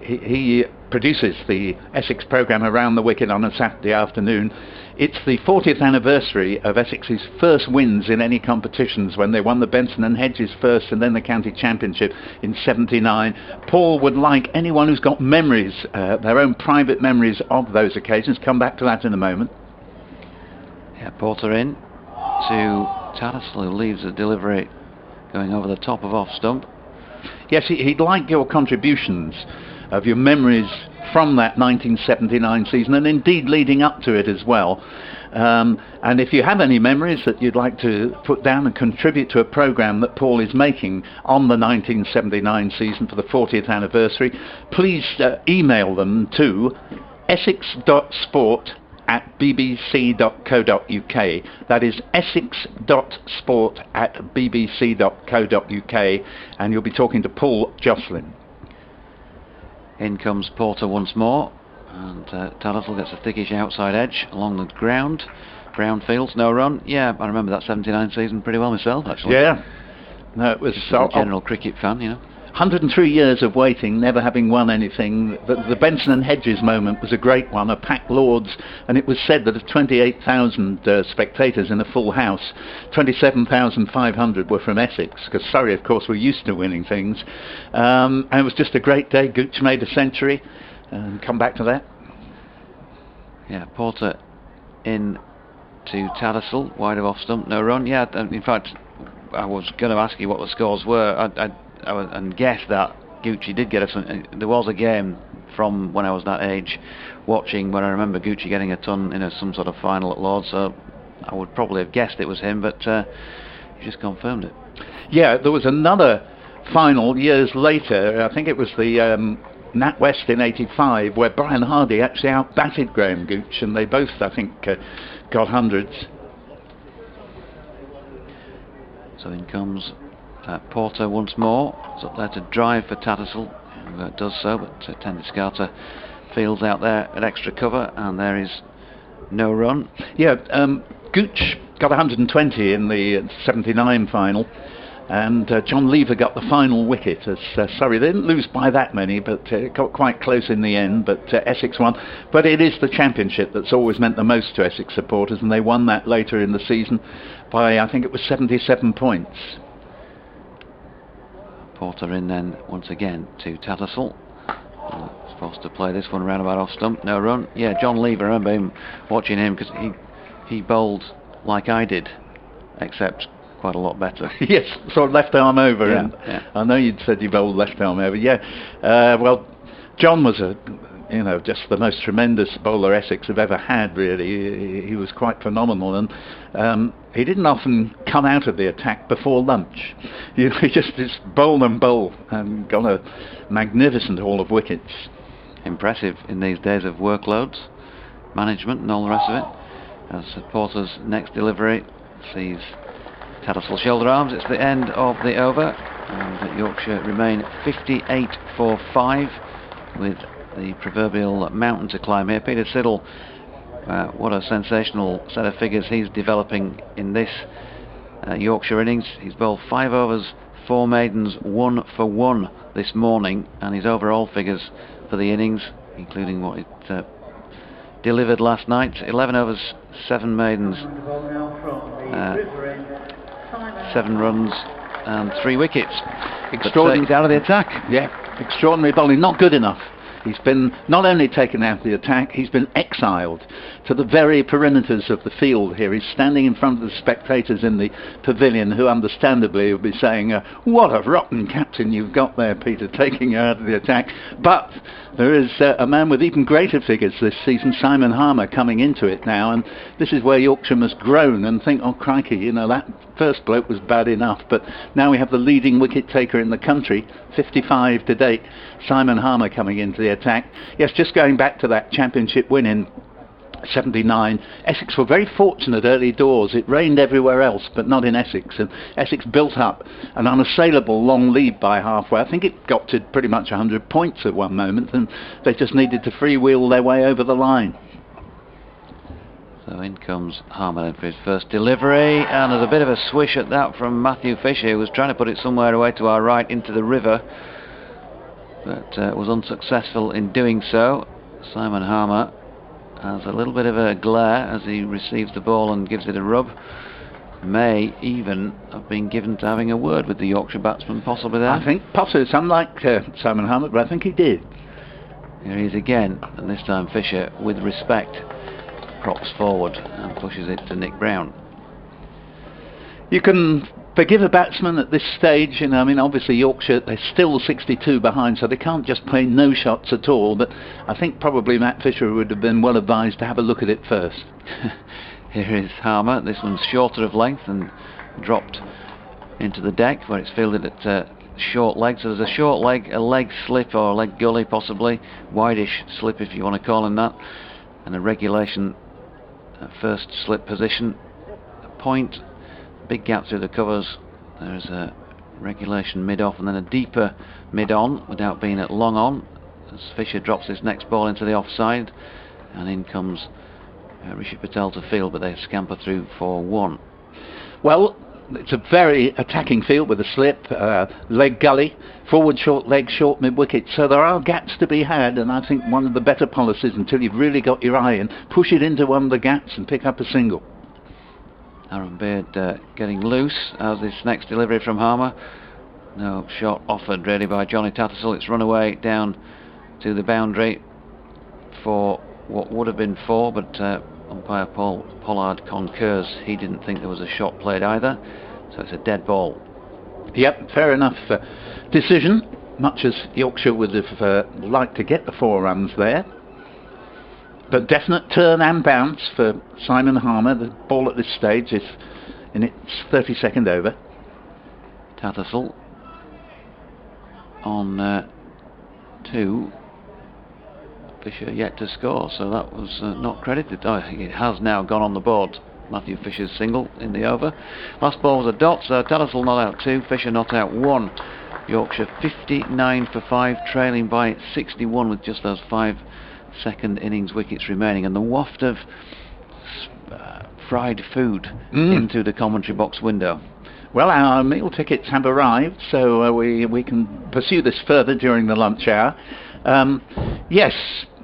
C: he produces the Essex programme Around the Wicket on a Saturday afternoon. It's the 40th anniversary of Essex's first wins in any competitions, when they won the Benson and Hedges first and then the County Championship in '79. Paul would like anyone who's got memories, their own private memories of those occasions. Come back to that in a moment.
B: Yeah, Porter in to Tattersall, who leaves the delivery going over the top of off stump.
C: Yes, he'd like your contributions of your memories from that 1979 season, and indeed leading up to it as well. And if you have any memories that you'd like to put down and contribute to a programme that Paul is making on the 1979 season for the 40th anniversary, please email them to essex.sport@bbc.co.uk. That is essex.sport@bbc.co.uk, and you'll be talking to Paul Jocelyn.
B: In comes Porter once more, and Tattersall gets a thickish outside edge along the ground. Brownfields, no run. Yeah, I remember that 79 season pretty well myself, actually.
C: Yeah. No, it was
B: a general cricket fan, you know.
C: 103 years of waiting, never having won anything. The Benson and Hedges moment was a great one, a packed Lords, and it was said that of 28,000 spectators in a full house, 27,500 were from Essex, because Surrey, of course, were used to winning things. And it was just a great day. Gooch made a century, and come back to that.
B: Yeah, Porter in to Tattersall, wide of off stump, no run. Yeah, in fact, I was going to ask you what the scores were. I and guess that Gucci did get there was a game from when I was that age watching when I remember Gucci getting a ton in some sort of final at Lords, so I would probably have guessed it was him, but you just confirmed it.
C: Yeah, there was another final years later. I think it was the Nat West in '85, where Brian Hardy actually outbatted Graham Gooch, and they both, I think, got hundreds.
B: So in comes Porter once more. It's up there to drive for Tattersall, who does so, but Tendis Carter fields out there at extra cover, and there is no run.
C: Yeah, Gooch got 120 in the '79 final, and John Lever got the final wicket as Surrey. They didn't lose by that many, but it got quite close in the end, but Essex won. But it is the championship that's always meant the most to Essex supporters, and they won that later in the season by, I think it was 77 points.
B: Porter in then once again to Tattersall. Supposed to play this one round about off stump, no run. Yeah, John Lever, I remember him watching him, because he bowled like I did, except quite a lot better.
C: Yes, sort of left arm over.
B: Yeah,
C: And
B: yeah.
C: I know you'd said you bowled left arm over. Yeah. Well, John was just the most tremendous bowler Essex have ever had, really. He was quite phenomenal, and he didn't often come out of the attack before lunch. He just bowl and bowl, and got a magnificent haul of wickets.
B: Impressive in these days of workloads, management and all the rest of it. As Porter's next delivery sees Tattersall shoulder arms, it's the end of the over, and Yorkshire remain 58 for 5 with the proverbial mountain to climb here. Peter Siddle, what a sensational set of figures he's developing in this Yorkshire innings. He's bowled 5 overs, 4 maidens, 1 for 1 this morning, and his overall figures for the innings, including what it delivered last night: 11 overs, 7 maidens, 7 runs and 3 wickets.
C: Extraordinary.
B: He's out of the attack.
C: Yeah, extraordinary bowling. Not good enough. He's been not only taken out of the attack, he's been exiled to the very perimeters of the field here. He's standing in front of the spectators in the pavilion, who understandably will be saying, what a rotten captain you've got there, Peter, taking you out of the attack. But there is a man with even greater figures this season, Simon Harmer, coming into it now, and this is where Yorkshire must groan and think, oh crikey, that first bloke was bad enough, but now we have the leading wicket taker in the country, 55 to date, Simon Harmer, coming into the attack. Yes, just going back to that championship win in 79, Essex were very fortunate early doors. It rained everywhere else but not in Essex, and Essex built up an unassailable long lead by halfway. I think it got to pretty much 100 points at one moment, and they just needed to freewheel their way over the line.
B: So in comes Harmer for his first delivery, and there's a bit of a swish at that from Matthew Fisher, who was trying to put it somewhere away to our right into the river, but was unsuccessful in doing so. Simon Harmer has a little bit of a glare as he receives the ball and gives it a rub. May even have been given to having a word with the Yorkshire batsman, possibly there.
C: I think possibly, unlike Simon Harmer, but I think he did.
B: Here he is again, and this time Fisher, with respect, props forward and pushes it to Nick Brown.
C: You can forgive a batsman at this stage, obviously Yorkshire, they're still 62 behind, so they can't just play no shots at all, but I think probably Matt Fisher would have been well advised to have a look at it first.
B: Here is Harmer. This one's shorter of length and dropped into the deck, where it's fielded at short leg. So there's a short leg, a leg slip or a leg gully possibly, wideish slip if you want to call him that, and a regulation first slip position, a point, big gap through the covers. There's a regulation mid-off and then a deeper mid-on without being at long-on, as Fisher drops his next ball into the offside, and in comes Rishi Patel to field, but they scamper through for 1.
C: Well, it's a very attacking field with a slip, leg gully, forward short leg, short mid-wicket, so there are gaps to be had, and I think one of the better policies, until you've really got your eye in, push it into one of the gaps and pick up a single.
B: Aaron Beard getting loose as this next delivery from Harmer. No shot offered really by Johnny Tattersall. It's run away down to the boundary for what would have been 4, but umpire Paul Pollard concurs. He didn't think there was a shot played either, so it's a dead ball.
C: Yep, fair enough decision, much as Yorkshire would have liked to get the 4 runs there. But definite turn and bounce for Simon Harmer. The ball at this stage is in its 32nd over.
B: Tattersall on 2. Fisher yet to score, so that was not credited. It has now gone on the board. Matthew Fisher's single in the over. Last ball was a dot, so Tattersall not out 2, Fisher not out 1. Yorkshire 59 for 5, trailing by 61 with just those 5 second innings wickets remaining, and the waft of fried food into the commentary box window.
C: Well, our meal tickets have arrived, so we can pursue this further during the lunch hour. Yes,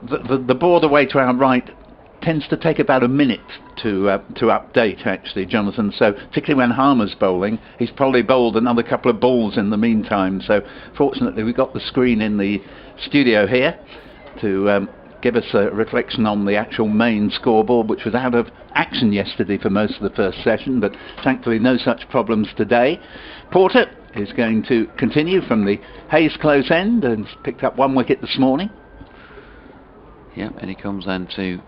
C: the board away to our right tends to take about a minute to update, actually, Jonathan, so particularly when Harmer's bowling, he's probably bowled another couple of balls in the meantime, so fortunately we've got the screen in the studio here to give us a reflection on the actual main scoreboard, which was out of action yesterday for most of the first session, but thankfully no such problems today. Porter is going to continue from the Hayes close end and has picked up 1 wicket this morning.
B: Yep, and he comes then to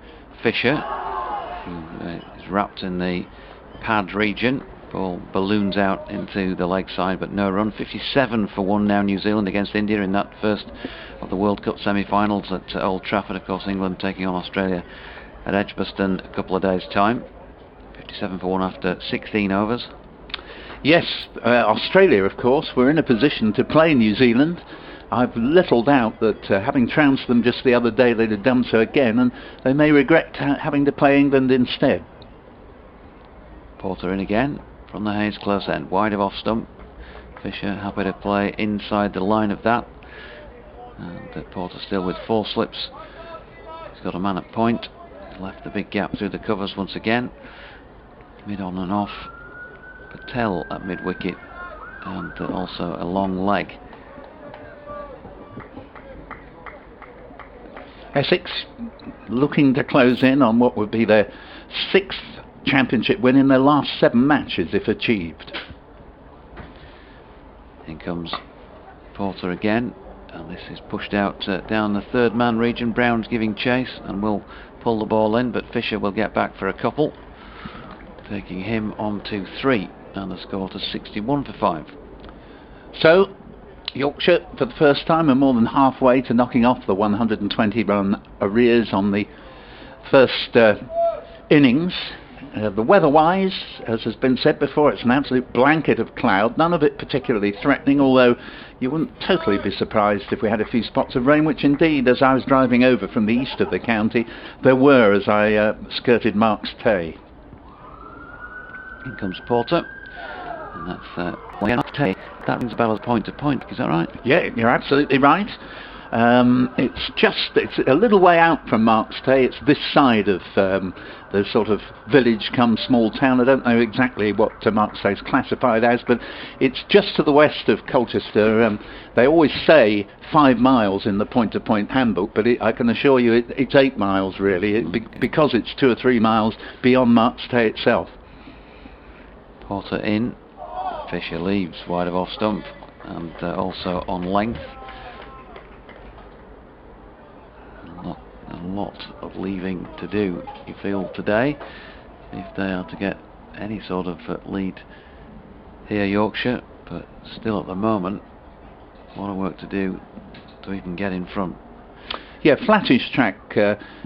B: Fisher, who is wrapped in the pad region. Ball balloons out into the leg side, but no run. 57 for 1 now, New Zealand against India in that first of the World Cup semi-finals at Old Trafford. Of course, England taking on Australia at Edgbaston a couple of days' time. 57 for 1 after 16 overs.
C: Yes, Australia, of course, were in a position to play New Zealand. I've little doubt that having trounced them just the other day, they'd have done so again, and they may regret having to play England instead.
B: Porter in again from the Hayes close end, wide of off stump. Fisher happy to play inside the line of that, and Porter still with 4 slips. He's got a man at point. He's left the big gap through the covers once again. Mid on and off. Patel at mid wicket, and also a long leg.
C: Essex looking to close in on what would be their 6th championship win in their last 7 matches if achieved.
B: In comes Porter again, and this is pushed out down the 3rd man region. Brown's giving chase and will pull the ball in, but Fisher will get back for a couple, taking him on to 3, and the score to 61 for 5.
C: So Yorkshire for the first time are more than halfway to knocking off the 120 run arrears on the first innings. The weather-wise, as has been said before, it's an absolute blanket of cloud, none of it particularly threatening, although you wouldn't totally be surprised if we had a few spots of rain, which indeed, as I was driving over from the east of the county, there were as I skirted Marks Tay.
B: In comes Porter, and that's Tay. That rings a bell as point to point, is that right?
C: Yeah, you're absolutely right. It's a little way out from Marks Tay. It's this side of the sort of village come small town. I don't know exactly what Marks Tay is classified as, but it's just to the west of Colchester. They always say 5 miles in the point-to-point handbook, but I can assure you it's 8 miles really, because it's 2 or 3 miles beyond Marks Tay itself.
B: Porter in, Fisher leaves wide of off stump, and also on length. A lot of leaving to do, you feel, today, if they are to get any sort of lead here, Yorkshire. But still, at the moment, a lot of work to do to even get in front.
C: Yeah, flattish track,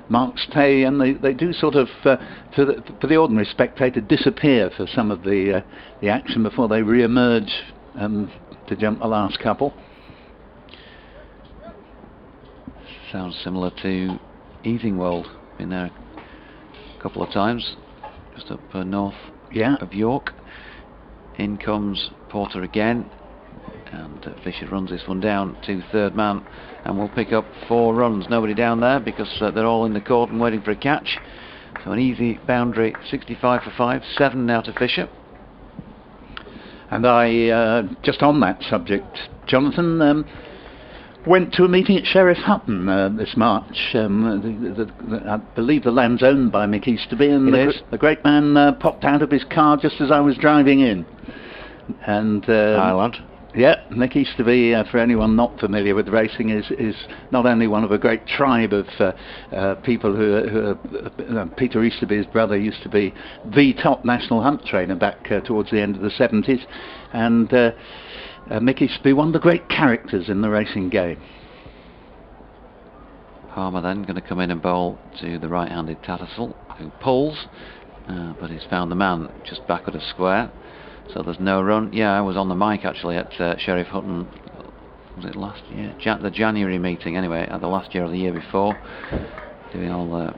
C: Marks Tay, and they do sort of, for the ordinary spectator, disappear for some of the action before they re-emerge to jump the last couple.
B: Sounds similar to Easingwold. Been there a couple of times, just up north of York. In comes Porter again, and Fisher runs this one down to 3rd man, and will pick up 4 runs. Nobody down there because they're all in the cordon waiting for a catch. So an easy boundary, 65 for 5, 7 now to Fisher.
C: And I, just on that subject, Jonathan, went to a meeting at Sheriff Hutton this March. I believe the land's owned by Mick Easterby, and the great man popped out of his car just as I was driving in. And
B: Ireland.
C: Yeah, Mick Easterby, for anyone not familiar with racing, is not only one of a great tribe of people who Peter Easterby's brother used to be the top national hunt trainer back towards the end of the 70s, and Mick Easterby, one of the great characters in the racing game.
B: Palmer then going to come in and bowl to the right-handed Tattersall, who pulls, but he's found the man just backward of square. So there's no run. Yeah, I was on the mic actually at Sheriff Hutton, was it last year? The January meeting anyway, the last year or the year before, doing all the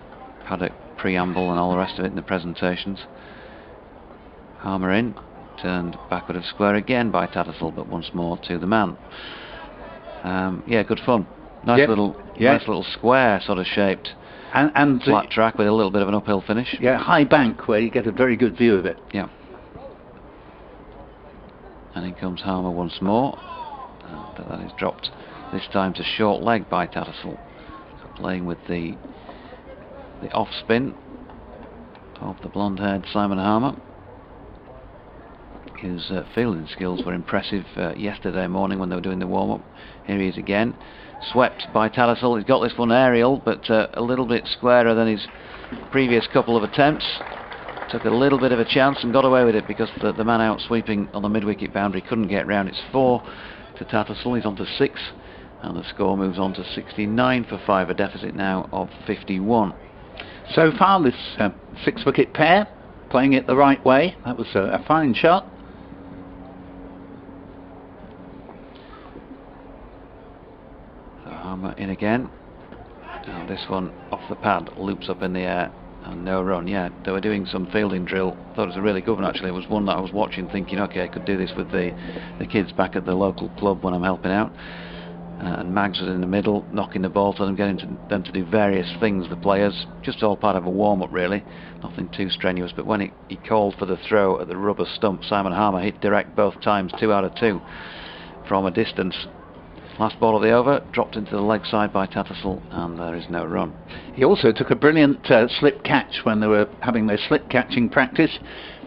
B: paddock preamble and all the rest of it in the presentations. Harmer in, turned backward of square again by Tattersall, but once more to the man. Yeah, good fun. Nice little square sort of shaped and flat track with a little bit of an uphill finish.
C: Yeah, high bank where you get a very good view of it.
B: Yeah. And in comes Harmer once more, but that is dropped this time to short leg by Tattersall. So playing with the off spin of the blonde-haired Simon Harmer, whose fielding skills were impressive yesterday morning when they were doing the warm-up. Here he is again, swept by Tattersall. He's got this one aerial, but a little bit squarer than his previous couple of attempts. Took a little bit of a chance and got away with it because the man out sweeping on the mid-wicket boundary couldn't get round. It's 4 to Tattersall. He's on to 6, and the score moves on to 69 for 5, a deficit now of 51.
C: So far, this 6-wicket pair playing it the right way. That was a fine shot.
B: So Harmer in again. And this one off the pad, loops up in the air. And no run. Yeah, they were doing some fielding drill. Thought it was a really good one actually. It was one that I was watching thinking, okay, I could do this with the kids back at the local club when I'm helping out. And Mags was in the middle, knocking the ball to them, getting them to do various things, the players. Just all part of a warm-up really. Nothing too strenuous. But when he called for the throw at the rubber stump, Simon Harmer hit direct both times, 2 out of 2 from a distance. Last ball of the over, dropped into the leg side by Tattersall, and there is no run.
C: He also took a brilliant slip catch when they were having their slip catching practice,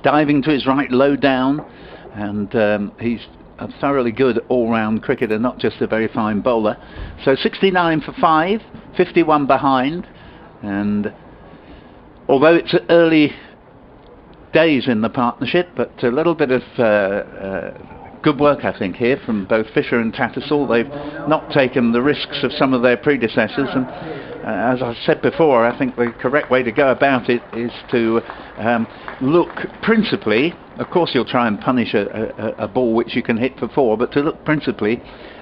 C: diving to his right low down, and he's a thoroughly good all-round cricketer, not just a very fine bowler. So 69 for 5, 51 behind, and although it's early days in the partnership, but a little bit of good work, I think, here from both Fisher and Tattersall. They've not taken the risks of some of their predecessors, and as I said before, I think the correct way to go about it is to look principally, of course you'll try and punish a ball which you can hit for 4, but to look principally,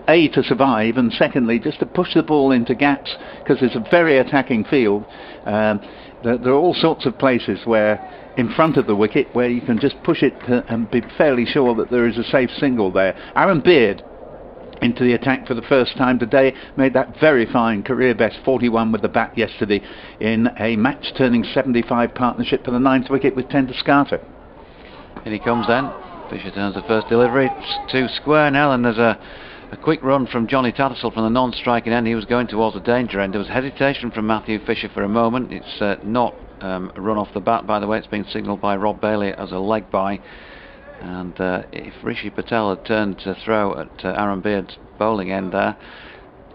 C: A, to survive, and secondly, just to push the ball into gaps, because it's a very attacking field. There are all sorts of places where in front of the wicket where you can just push it and be fairly sure that there is a safe single there. Aaron Beard into the attack for the first time today, made that very fine career best 41 with the bat yesterday in a match turning 75 partnership for the 9th wicket with 10 to scatter.
B: In he comes then. Fisher turns the first delivery. It's 2 square now, and there's a quick run from Johnny Tattersall from the non-striking end. He was going towards the danger end. There was hesitation from Matthew Fisher for a moment. It's not a run off the bat, by the way. It's been signalled by Rob Bailey as a leg by. And if Rishi Patel had turned to throw at Aaron Beard's bowling end there,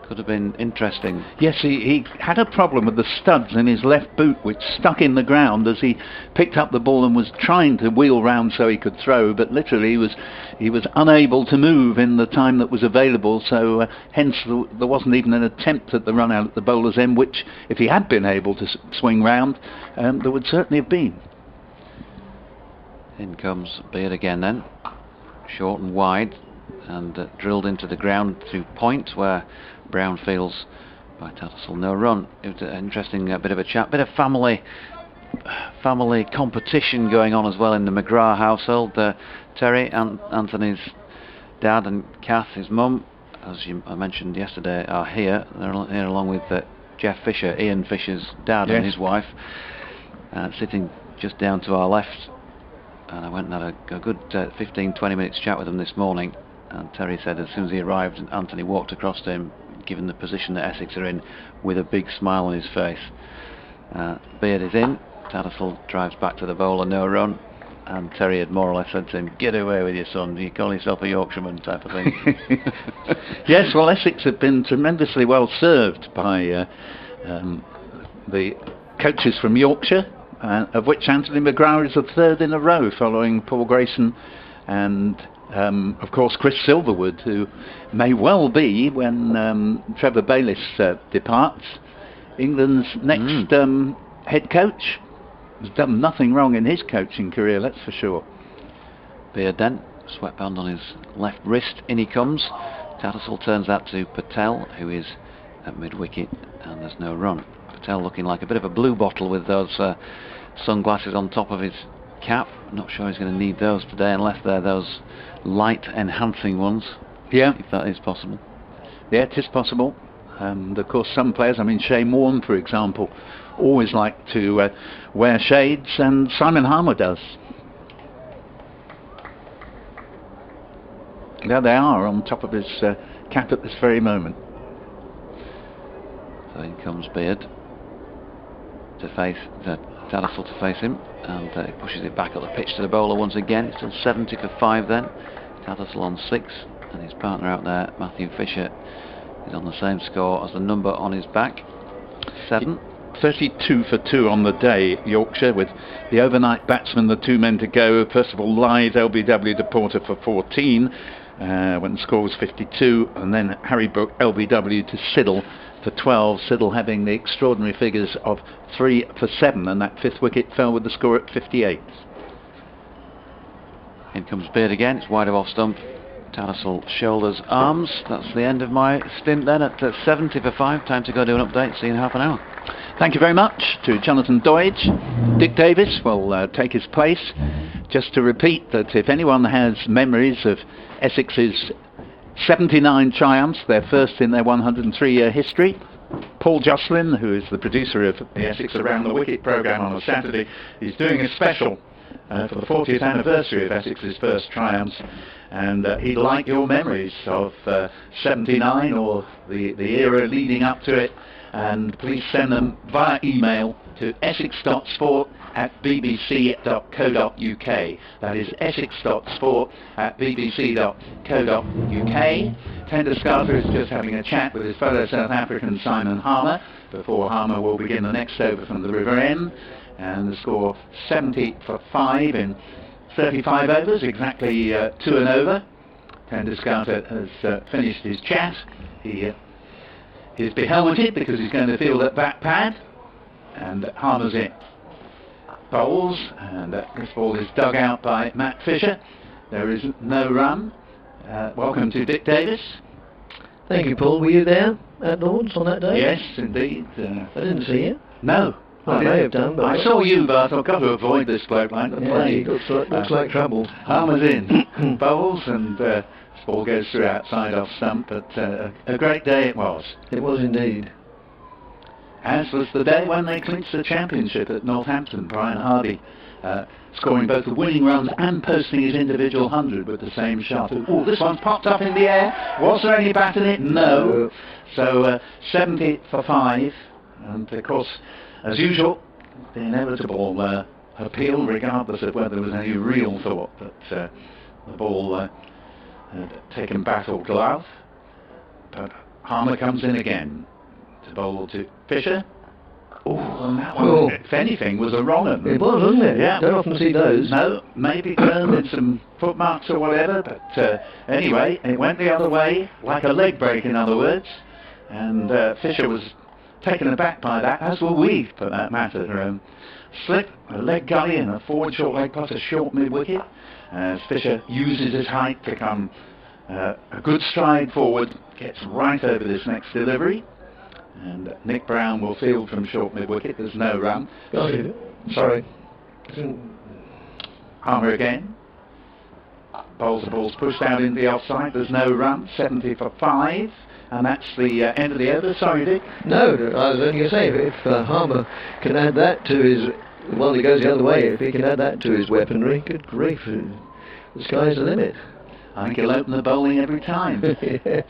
B: could have been interesting.
C: Yes, he had a problem with the studs in his left boot, which stuck in the ground as he picked up the ball and was trying to wheel round so he could throw, but literally he was unable to move in the time that was available, so hence there wasn't even an attempt at the run out at the bowler's end, which if he had been able to swing round, there would certainly have been.
B: In comes Beard again then, short and wide, and drilled into the ground through point where Brown feels by Tattersall. No run. It was an interesting bit of a chat, bit of family competition going on as well in the McGrath household. Terry and Anthony's dad and Kath, his mum, as I mentioned yesterday, are here. They're here along with Jeff Fisher, Ian Fisher's dad, yes, and his wife, sitting just down to our left. And I went and had a good 15-20 minutes chat with them this morning, and Terry said as soon as he arrived, Anthony walked across to him, given the position that Essex are in, with a big smile on his face. Beard is in. Tattersall drives back to the bowler, no run, and Terry had more or less said to him, "Get away with your son, you call yourself a Yorkshireman," type of thing.
C: Yes, well, Essex have been tremendously well served by the coaches from Yorkshire, of which Anthony McGrath is the 3rd in a row, following Paul Grayson and of course Chris Silverwood, who may well be, when Trevor Bayliss departs, England's next head coach. Has done nothing wrong in his coaching career, that's for sure.
B: Beard then, swept band on his left wrist, in he comes. Tattersall turns that to Patel, who is at mid-wicket, and there's no run. Patel looking like a bit of a blue bottle with those sunglasses on top of his cap. I'm not sure he's going to need those today unless they're those light enhancing ones.
C: Yeah,
B: if that is possible.
C: Yeah, it is possible. And of course some players, I mean Shane Warne for example, always like to wear shades, and Simon Harmer does. There they are on top of his cap at this very moment.
B: So in comes Beard to face Tattersall to face him, and he pushes it back up the pitch to the bowler once again. It's still 70 for 5 then. Tattersall on 6, and his partner out there, Matthew Fisher, is on the same score as the number on his back, 7.
C: 32 for 2 on the day, Yorkshire, with the overnight batsmen, the 2 men to go. First of all, Lyth, LBW to Porter for 14, when the score was 52, and then Harry Brook, LBW to Siddle for 12, Siddle having the extraordinary figures of 3 for 7, and that 5th wicket fell with the score at 58.
B: In comes Beard again, it's wide of off stump. Tattersall shoulders arms. That's the end of my stint then at 70 for 5. Time to go do an update. See you in half an hour.
C: Thank you very much to Jonathan Doidge. Dick Davis will take his place. Just to repeat that if anyone has memories of Essex's 79 triumphs, their first in their 103-year history, Paul Jocelyn, who is the producer of the Essex Around the Wicket programme on a Saturday, is doing a special for the 40th anniversary of Essex's first triumphs, and he'd like your memories of 79 or the era leading up to it, and please send them via email to essex.sport@bbc.co.uk. That is essex.sport@bbc.co.uk. Tender Scarter is just having a chat with his fellow South African Simon Harmer before Harmer will begin the next over from the River End, and the score 70 for 5 in 35 overs, exactly 2 and over. Tender Scarter has finished his chat. He is behelmeted because he's going to field at bat pad, and Harmer's it. Bowls, and this ball is dug out by Matt Fisher. There is no run. Welcome to Dick Davis.
A: Thank you, Paul. Were you there at Lord's on that day?
C: Yes, indeed.
A: I didn't see you.
C: No.
A: I may have done, but
C: I saw you, but I've got to avoid this bloke like the plague.
A: Looks like trouble.
C: Harmer's in. Bowls, and this ball goes through outside off stump, but a great day it was.
A: It was indeed.
C: As was the day when they clinched the championship at Northampton. Brian Hardy scoring both the winning runs and posting his individual 100 with the same shot. Oh, this one's popped up in the air. Was there any bat in it? No. So 70 for 5, and of course, as usual, the inevitable appeal, regardless of whether there was any real thought that the ball had taken bat or glove. But Harmer comes in again to bowl to Fisher. Oh, and that one, if anything, was a wrong one.
A: It was, wasn't it?
C: Yeah.
A: Don't often see those.
C: No, maybe turned in some footmarks or whatever, but anyway, it went the other way, like a leg break, in other words, and Fisher was taken aback by that, as were we, for that matter. Slip, a leg gully, and a forward short leg putt, a short mid-wicket, as Fisher uses his height to come a good stride forward, gets right over this next delivery, and Nick Brown will field from short mid-wicket. There's no run.
A: Sorry.
C: Harmer again. Bowls the ball's pushed out into the offside. There's no run. 70 for 5. And that's the end of the over. Sorry, Dick.
A: No, I was only going to say, if Harmer can add that to his... Well, he goes the other way. If he can add that to his weaponry, good grief, the sky's the limit.
C: I think he'll open the bowling every time.
A: Yes.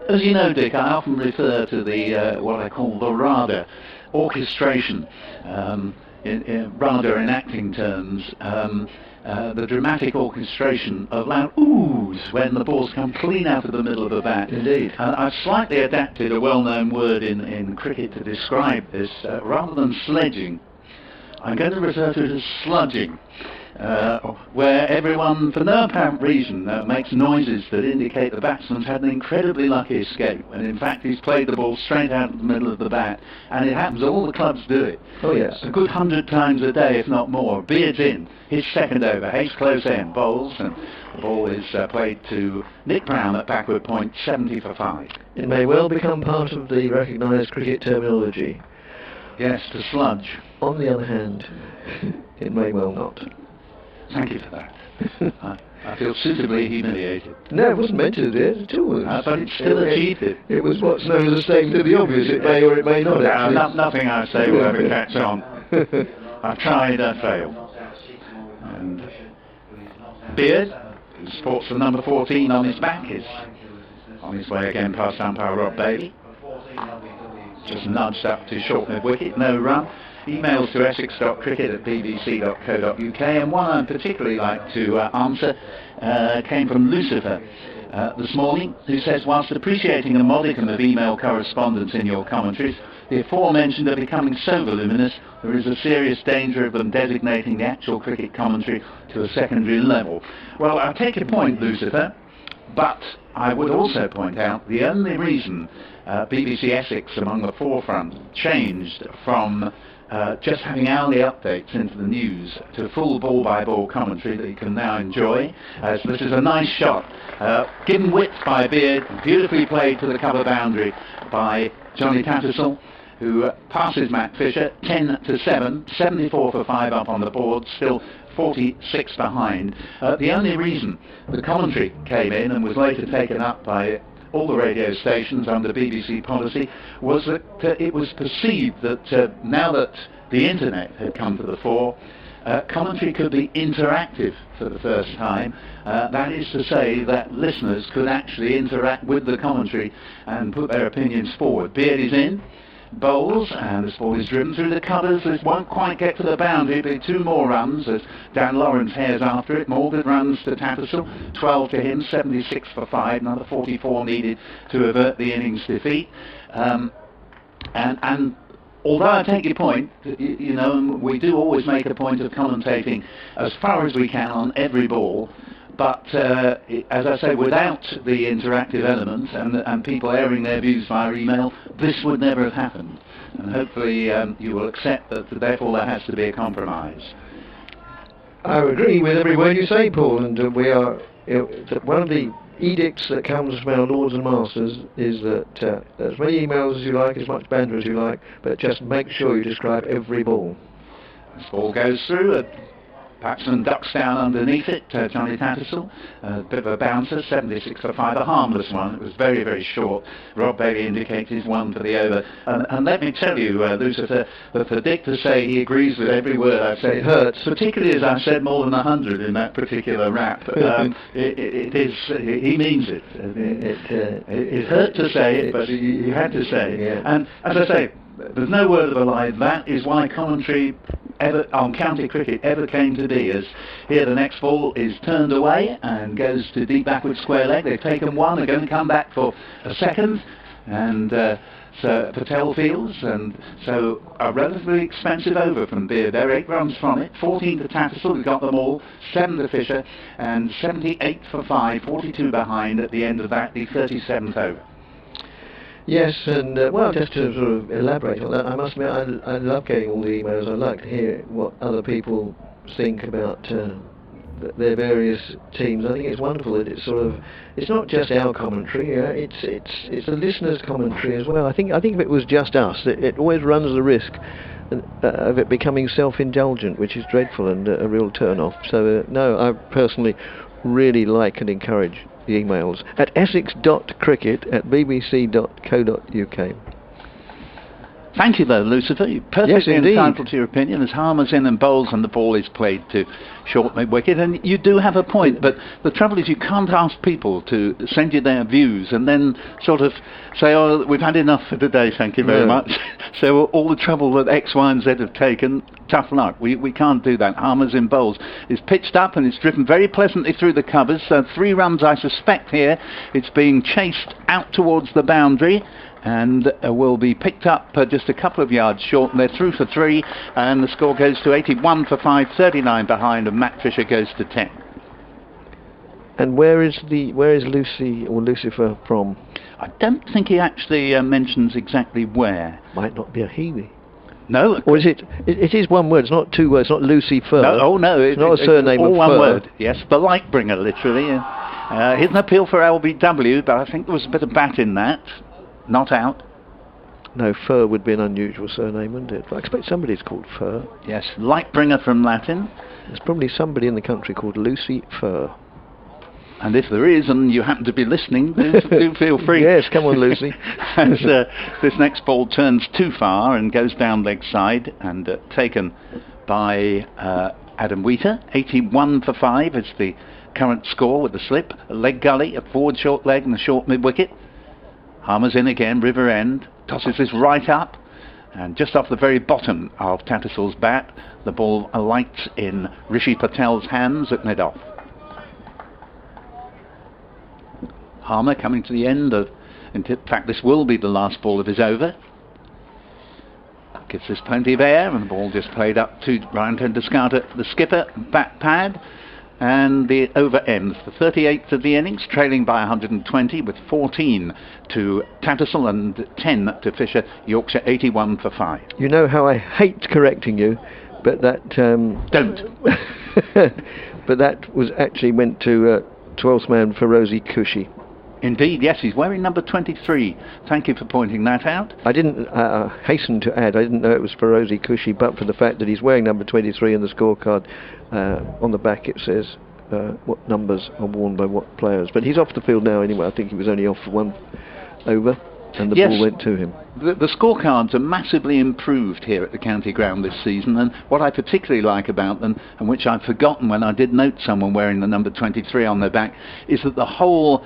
C: As you know, Dick, I often refer to the what I call the RADA orchestration. RADA in acting terms, the dramatic orchestration of loud oohs when the balls come clean out of the middle of the bat.
A: Indeed.
C: I've slightly adapted a well-known word in cricket to describe this. Rather than sledging, I'm going to refer to it as sludging. Where everyone, for no apparent reason, makes noises that indicate the batsman's had an incredibly lucky escape, and in fact he's played the ball straight out of the middle of the bat, and it happens, all the clubs do it.
A: Oh yes.
C: A good 100 times a day, if not more. Beard's in, his second over, Hayes close end, bowls, and the ball is played to Nick Brown at backward point, 70 for 5.
A: It may well become part of the recognised cricket terminology.
C: Yes, to sludge.
A: On the other hand, it may well not.
C: Thank you for that. I feel suitably humiliated.
A: No, it wasn't meant to do it at all.
C: But it still achieved it.
A: It was what's known as a statement of the obvious. It may or it may not, actually.
C: Nothing I say will ever catch on. I've tried, I failed. And Beard, who sports the number 14 on his back, is on his way again past umpire Rob Bailey. just nudged up to short mid-wicket, no run. Emails to essex.cricket@bbc.co.uk, and one I'd particularly like to answer came from Lucifer this morning, who says, whilst appreciating a modicum of email correspondence in your commentaries, the aforementioned are becoming so voluminous, there is a serious danger of them designating the actual cricket commentary to a secondary level. Well, I take your point, Lucifer, but I would also point out the only reason BBC Essex among the forefront changed from just having hourly updates into the news to full ball-by-ball commentary that you can now enjoy. As this is a nice shot, given width by Beard, beautifully played to the cover boundary by Johnny Tattersall, who passes Matt Fisher 10-7, 74 for 5 up on the board, still 46 behind. The only reason the commentary came in and was later taken up by all the radio stations under BBC policy was that it was perceived that now that the internet had come to the fore, commentary could be interactive for the first time. That is to say that listeners could actually interact with the commentary and put their opinions forward. Beard is in, bowls, and this ball is driven through the covers. This won't quite get to the boundary. It'll be 2 more runs as Dan Lawrence hares after it. More good runs to Tattersall, 12 to him, 76 for 5, another 44 needed to avert the innings defeat. And although I take your point, you know, we do always make a point of commentating as far as we can on every ball, but as I say, without the interactive element and people airing their views via email, this would never have happened. And hopefully you will accept that therefore there has to be a compromise.
A: I agree with every word you say, Paul, and we are one of the edicts that comes from our lords and masters is that as many emails as you like, as much banter as you like, but just make sure you describe every ball.
C: This ball goes through. Batsman ducks down underneath it, Johnny Tattersall, a bit of a bouncer, 76 for 5, a harmless one. It was very, very short. Rob Bailey indicates he's 1 for the over. And let me tell you, Lucifer, that for Dick to say he agrees with every word I say, it hurts, particularly as I've said more than 100 in that particular rap. It is, he means it. It hurt to say it, but he had to say it. Yeah. And as I say, there's no word of a lie. That is why commentary on county cricket ever came to be. As here the next ball is turned away and goes to deep backward square leg. They've taken 1, they're going to come back for a second, and so Patel fields, and so a relatively expensive over from Beard. They're 8 runs from it, 14 to Tattersall, who got them all, 7 to Fisher, and 78 for 5, 42 behind at the end of that, the 37th over.
A: Yes, and well, just to sort of elaborate on that, I must admit I love getting all the emails. I like to hear what other people think about their various teams. I think it's wonderful that it's sort of, it's not just our commentary, it's the listeners' commentary as well. I think if it was just us, it always runs the risk of it becoming self-indulgent, which is dreadful and a real turn-off. So no, I personally really like and encourage the emails at essex.cricket@bbc.co.uk.
C: Thank you though, Lucifer. You're perfectly entitled to your opinion. As Harmer's in and bowls and the ball is played to short mid-wicket, and you do have a point, but the trouble is you can't ask people to send you their views and then sort of say, oh, we've had enough for today, thank you very much. So all the trouble that X, Y and Z have taken, tough luck. We can't do that. Harmer's in bowls is pitched up and it's driven very pleasantly through the covers. So 3 runs I suspect here. It's being chased out towards the boundary and will be picked up just a couple of yards short, and they're through for 3, and the score goes to 81 for 5, 39 behind, and Matt Fisher goes to 10.
A: And where is Lucy or Lucifer from?
C: I don't think he actually mentions exactly where.
A: Might not be a Healy.
C: No.
A: Or is it? It is one word. It's not 2 words. It's not Lucy Fur.
C: No. Oh no.
A: It's not a surname
C: all
A: of
C: one
A: Fur.
C: word. Yes, the light bringer, literally. Here's an appeal for LBW, but I think there was a bit of bat in that. Not out.
A: No, Fur would be an unusual surname, wouldn't it? I expect somebody's called Fur.
C: Yes, light bringer from Latin.
A: There's probably somebody in the country called Lucy Fur.
C: And if there is, and you happen to be listening, do feel free.
A: Yes, come on, Lucy.
C: As this next ball turns too far and goes down leg side, and taken by Adam Wheater. 81 for 5 is the current score with the slip. A leg gully, a forward short leg and a short mid-wicket. Harmer's in again, river end. tosses this right up, and just off the very bottom of Tattersalls' bat, the ball alights in Rishi Patel's hands at mid-off. Harmer coming to the end of, in fact this will be the last ball of his over. Gives this plenty of air, and the ball just played up to Ryan Tenderscout at the skipper bat pad, and the over ends. The 38th of the innings, trailing by 120 with 14 to Tattersall and 10 to Fisher. Yorkshire 81 for 5.
A: You know how I hate correcting you, but that
C: Don't.
A: but that was actually went to 12th man Ferozi Kushi.
C: Indeed, yes, he's wearing number 23. Thank you for pointing that out.
A: I didn't hasten to add, I didn't know it was Ferozi Kushi, but for the fact that he's wearing number 23 in the scorecard. On the back it says what numbers are worn by what players. But he's off the field now anyway. I think he was only off for one over, and the ball went to him.
C: The scorecards are massively improved here at the county ground this season, and what I particularly like about them, and which I'd forgotten when I did note someone wearing the number 23 on their back, is that the whole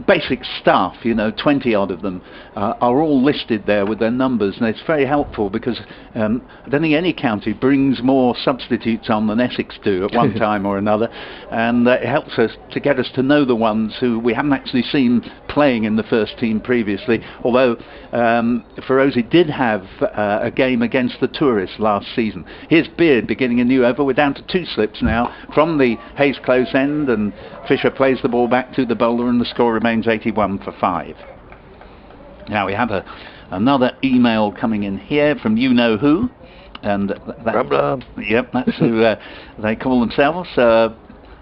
C: basic staff, 20 odd of them, are all listed there with their numbers, and it's very helpful because I don't think any county brings more substitutes on than Essex do at one time or another, and it helps us to get us to know the ones who we haven't actually seen playing in the first team previously, although Ferozi did have a game against the Tourists last season. Here's Beard beginning a new over. We're down to 2 slips now from the Hayes close end, and Fisher plays the ball back to the bowler, and the score remains 81 for 5. Now we have another email coming in here from you know who, and yep, that's who they call themselves.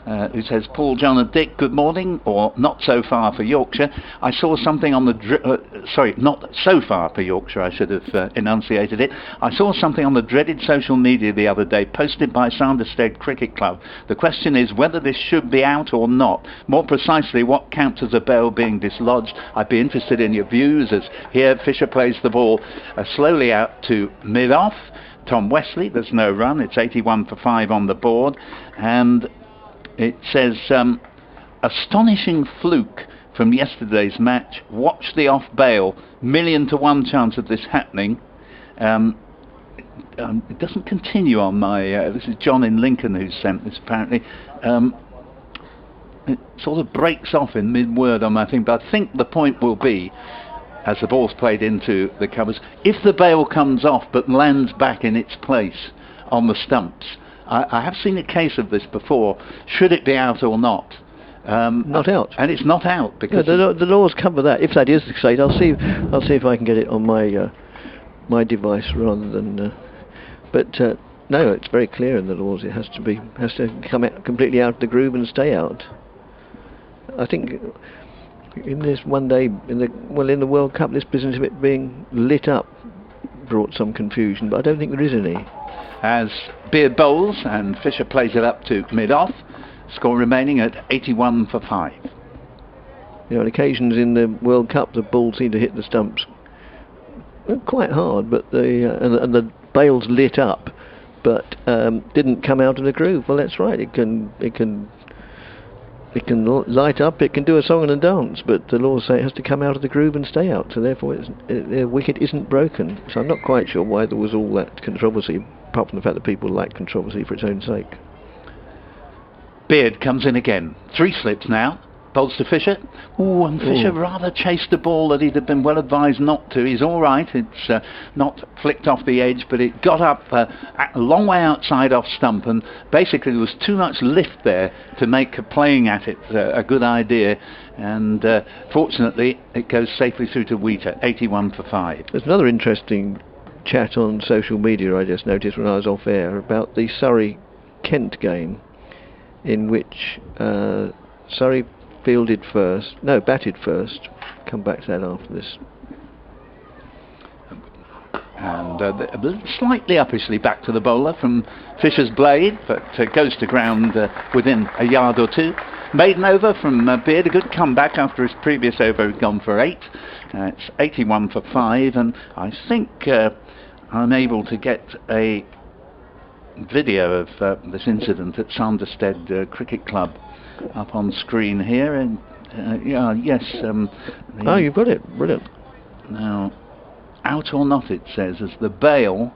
C: Who says, Paul, John and Dick, good morning, or not so far for Yorkshire. I saw something on the not so far for Yorkshire, I should have enunciated it. I saw something on the dreaded social media the other day, posted by Sanderstead Cricket Club. The question is whether this should be out or not. More precisely, what counts as a bail being dislodged. I'd be interested in your views, as here Fisher plays the ball slowly out to mid-off. Tom Wesley, there's no run, it's 81 for 5 on the board, and it says, astonishing fluke from yesterday's match. Watch the off bail. 1,000,000 to 1 chance of this happening. It doesn't continue on my... this is John in Lincoln who sent this, apparently. It sort of breaks off in mid-word on my thing, but I think the point will be, as the ball's played into the covers, if the bail comes off but lands back in its place on the stumps, I have seen a case of this before. Should it be out or not?
A: Not out.
C: And it's not out because
A: the laws cover that. If that is the case, I'll see if I can get it on my my device rather than. No, it's very clear in the laws. It has to come out completely out of the groove and stay out. I think in this one day in the World Cup, this business of it being lit up brought some confusion, but I don't think there is any.
C: As Beard bowls and Fisher plays it up to mid-off, score remaining at 81 for 5.
A: On occasions in the World Cup, the ball seemed to hit the stumps quite hard, but the bails lit up, but didn't come out of the groove. Well, that's right. It can light up. It can do a song and a dance, but the laws say it has to come out of the groove and stay out. So therefore, the wicket isn't broken. So I'm not quite sure why there was all that controversy, apart from the fact that people like controversy for its own sake.
C: Beard comes in again. 3 slips now. Bowls to Fisher. And Fisher rather chased the ball that he'd have been well advised not to. He's all right. It's not flicked off the edge, but it got up a long way outside off stump, and basically there was too much lift there to make playing at it a good idea. And fortunately, it goes safely through to Wheater, 81 for 5.
A: There's another interesting chat on social media I just noticed when I was off air about the Surrey-Kent game, in which Surrey batted first. Come back to that after this.
C: And slightly uppishly back to the bowler from Fisher's blade, but goes to ground within a yard or two. Maiden over from Beard, a good comeback after his previous over had gone for 8. It's 81 for 5, and I think I'm able to get a video of this incident at Sanderstead Cricket Club up on screen here, and yes.
A: You've got it. Brilliant.
C: Now, out or not, it says, as the bail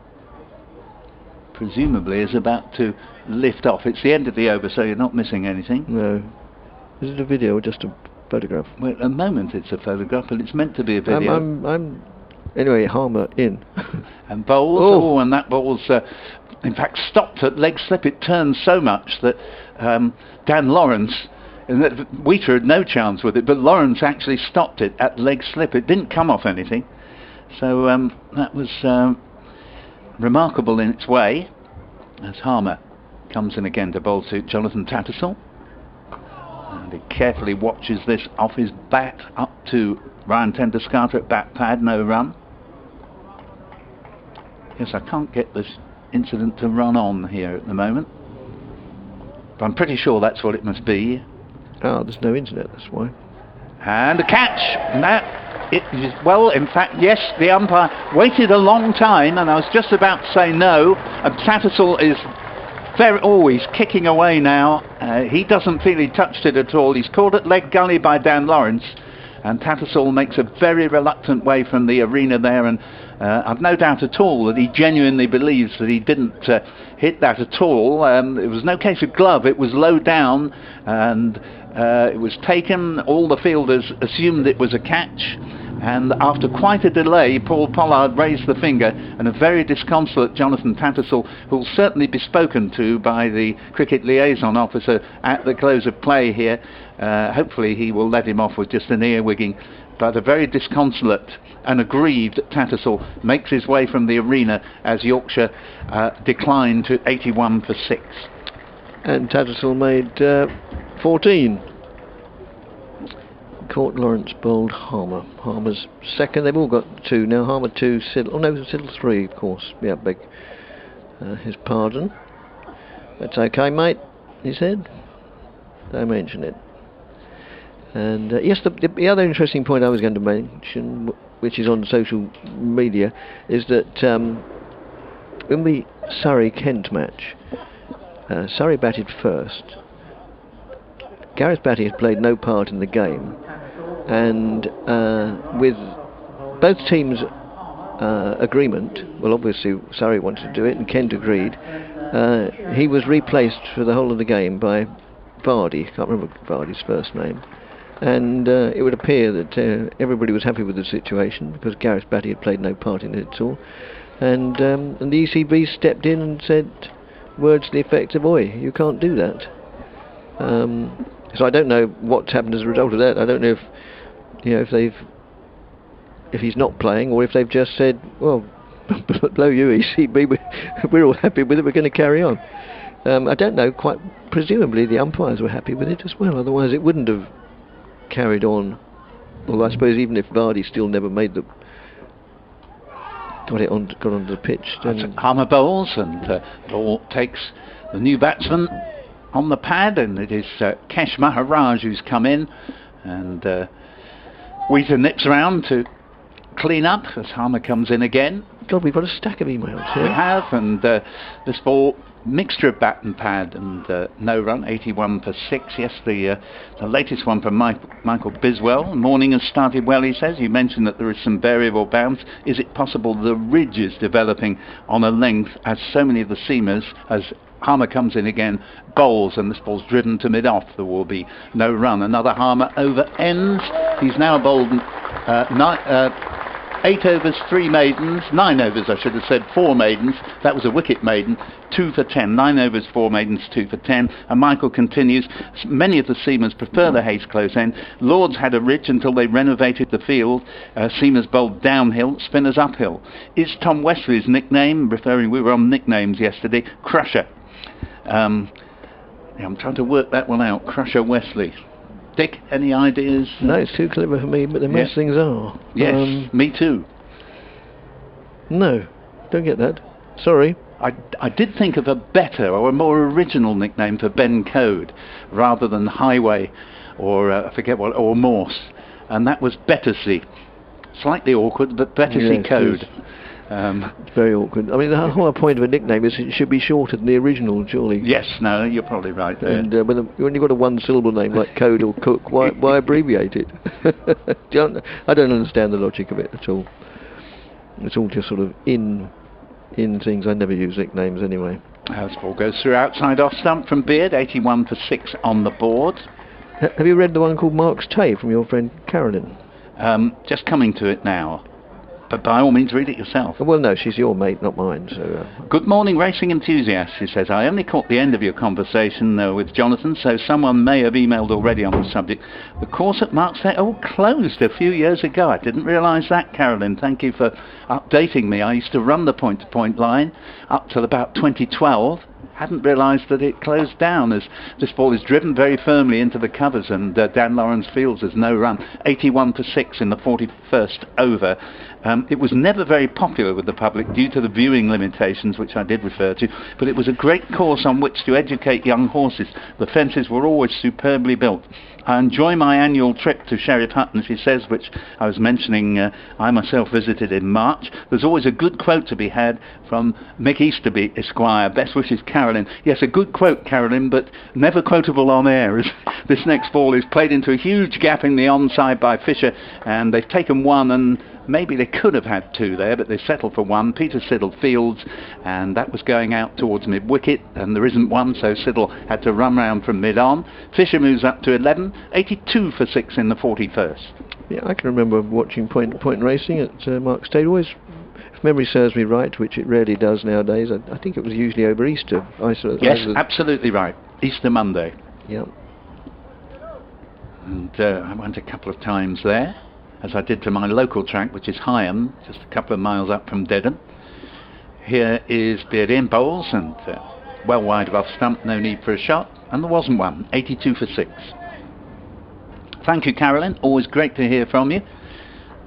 C: presumably is about to lift off. It's the end of the over, so you're not missing anything.
A: No. Is it a video or just a photograph?
C: Well, at the moment it's a photograph, but it's meant to be a video.
A: Anyway, Harmer in.
C: And bowls, and that ball's in fact stopped at leg slip. It turned so much that Dan Lawrence, and that Wheater had no chance with it, but Lawrence actually stopped it at leg slip. It didn't come off anything, so that was remarkable in its way, as Harmer comes in again to bowl to Jonathan Tattersall. And he carefully watches this off his bat up to Ryan Tenderskater at bat pad, no run. Yes, I can't get this incident to run on here at the moment, but I'm pretty sure that's what it must be.
A: Oh, there's no internet, that's why.
C: And a catch! Well, in fact, yes, the umpire waited a long time, and I was just about to say no, and Tattersall is always kicking away now. He doesn't feel he touched it at all. He's caught at leg gully by Dan Lawrence, and Tattersall makes a very reluctant way from the arena there, and I've no doubt at all that he genuinely believes that he didn't hit that at all. It was no case of glove, it was low down, and it was taken. All the fielders assumed it was a catch, and after quite a delay, Paul Pollard raised the finger, and a very disconsolate Jonathan Tattersall, who'll certainly be spoken to by the cricket liaison officer at the close of play here. Hopefully he will let him off with just an earwigging, but a very disconsolate and aggrieved Tattersall makes his way from the arena as Yorkshire declined to 81 for 6.
A: And Tattersall made 14. Court Lawrence bowled Harmer. Harmer's second. They've all got 2 now. Harmer 2, Siddle. Oh no, Siddle 3, of course. Yeah, beg his pardon. That's okay, mate, he said. Don't mention it. And yes, the other interesting point I was going to mention, which is on social media, is that in the Surrey-Kent match, Surrey batted first. Gareth Batty had played no part in the game, and with both teams' agreement, well, obviously Surrey wanted to do it and Kent agreed, he was replaced for the whole of the game by Vardy. I can't remember Vardy's first name. And it would appear that everybody was happy with the situation because Gareth Batty had played no part in it at all. And the ECB stepped in and said words to the effect of, "Oi, you can't do that." So I don't know what's happened as a result of that. I don't know if he's not playing, or if they've just said, "Well, blow you ECB, we're all happy with it. We're going to carry on." I don't know. Quite presumably the umpires were happy with it as well. Otherwise it wouldn't have carried on. Although I suppose even if Vardy still never made got onto the pitch.
C: Harmer bowls, and ball takes the new batsman on the pad, and it is Kesh Maharaj who's come in, and Wheater nips round to clean up as Harmer comes in again.
A: God, we've got a stack of emails here.
C: We have, and this ball, mixture of bat and pad, and no run, 81 for 6. Yes, the latest one from Michael Biswell. Morning has started well, he says. You mentioned that there is some variable bounce. Is it possible the ridge is developing on a length as so many of the seamers, as Harmer comes in again, bowls, and this ball's driven to mid-off. There will be no run. Another Harmer over ends. He's now bowled 8 overs, 3 maidens, 9 overs I should have said, 4 maidens. That was a wicket maiden, 2 for 10. 9 overs, 4 maidens, 2 for 10. And Michael continues, many of the seamers prefer the Hayes close end. Lords had a ridge until they renovated the field. Seamers bowled downhill, spinners uphill. Is Tom Wesley's nickname, we were on nicknames yesterday, Crusher? I'm trying to work that one out, Crusher Wesley. Dick, any ideas?
A: No, it's too clever for me, but most things are.
C: Yes, me too.
A: No, don't get that. Sorry.
C: I did think of a better or a more original nickname for Ben Code, rather than Highway or I forget what, or Morse, and that was Battersea. Slightly awkward, but Battersea Code.
A: It's very awkward. I mean, the whole point of a nickname is it should be shorter than the original, surely.
C: Yes, no, you're probably right there.
A: And when you've got a one-syllable name like Code or Cook, why abbreviate it? I don't understand the logic of it at all. It's all just sort of in things. I never use nicknames anyway.
C: As ball goes through outside off stump from Beard, 81 for 6 on the board.
A: Have you read the one called Mark's Tay from your friend Carolyn?
C: Just coming to it now. But by all means, read it yourself.
A: Well, no, she's your mate, not mine. So.
C: Good morning, racing enthusiasts, she says. I only caught the end of your conversation with Jonathan, so someone may have emailed already on the subject. The course at Mark's Day, closed a few years ago. I didn't realise that, Carolyn. Thank you for updating me. I used to run the point-to-point line up till about 2012. Hadn't realised that it closed down, as this ball is driven very firmly into the covers, and Dan Lawrence Fields has no run. 81 for 6 in the 41st over. It was never very popular with the public due to the viewing limitations, which I did refer to, but it was a great course on which to educate young horses. The fences were always superbly built. I enjoy my annual trip to Sheriff Hutton, she says, which I was mentioning I myself visited in March. There's always a good quote to be had from Mick Easterby, Esquire. Best wishes, Carolyn. Yes, a good quote, Carolyn, but never quotable on air, as this next ball is played into a huge gap in the onside by Fisher, and they've taken one, and maybe they could have had two there, but they settled for one. Peter Siddle fields, and that was going out towards mid-wicket, and there isn't one, so Siddle had to run round from mid-on. Fisher moves up to 11, 82 for 6 in the 41st.
A: Yeah, I can remember watching point racing at Mark's Day. Always, if memory serves me right, which it rarely does nowadays, I think it was usually over Easter.
C: Yes, absolutely right. Easter Monday.
A: Yeah.
C: And I went a couple of times there, as I did to my local track, which is Higham, just a couple of miles up from Dedham. Here is Beard in bowls, and well wide of off stump, no need for a shot, and there wasn't one. 82 for 6. Thank you, Carolyn. Always great to hear from you,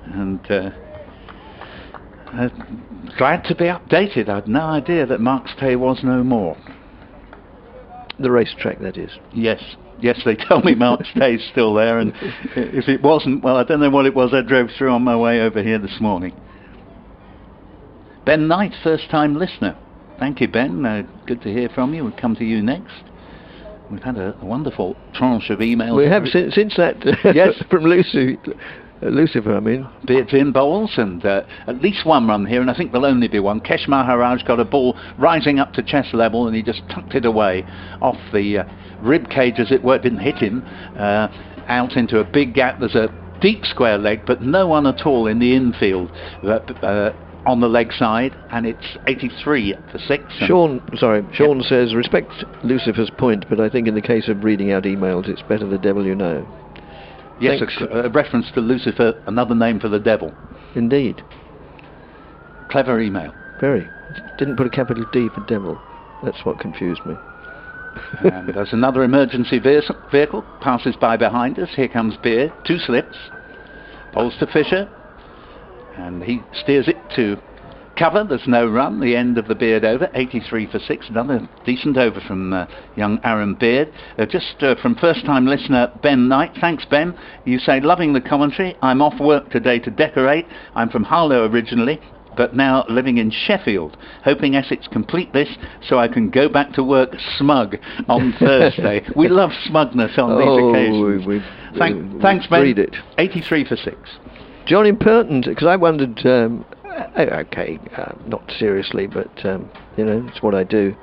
C: and glad to be updated. I had no idea that Mark's Day was no more.
A: The racetrack, that is.
C: Yes, they tell me Mark's Day is still there, and if it wasn't, well, I don't know what it was I drove through on my way over here this morning. Ben Knight, first-time listener. Thank you, Ben. Good to hear from you. We'll come to you next. We've had a wonderful tranche of emails.
A: We have since that.
C: Yes.
A: From Lucifer, I mean.
C: Beards in bowls, and at least one run here, and I think there'll only be one. Kesh Maharaj got a ball rising up to chest level, and he just tucked it away off the rib cage, as it were. It didn't hit him, out into a big gap. There's a deep square leg, but no one at all in the infield on the leg side, and it's 83 for 6.
A: Sean says, respect Lucifer's point, but I think in the case of reading out emails, it's better the devil you know.
C: Yes, a reference to Lucifer, another name for the devil.
A: Indeed.
C: Clever email.
A: Very. Didn't put a capital D for devil. That's what confused me.
C: And there's another emergency vehicle, passes by behind us. Here comes Beard, 2 slips, bowls to Fisher, and he steers it to cover. There's no run. The end of the Beard over, 83 for 6. Another decent over from young Aaron Beard. Just from first-time listener Ben Knight. Thanks, Ben. You say, loving the commentary. I'm off work today to decorate. I'm from Harlow originally, but now living in Sheffield, hoping Essex complete this so I can go back to work smug on Thursday. We love smugness on these occasions. Thanks, Ben.
A: Read it.
C: 83 for 6.
A: John Impertinent, because I wondered, not seriously, but, it's what I do.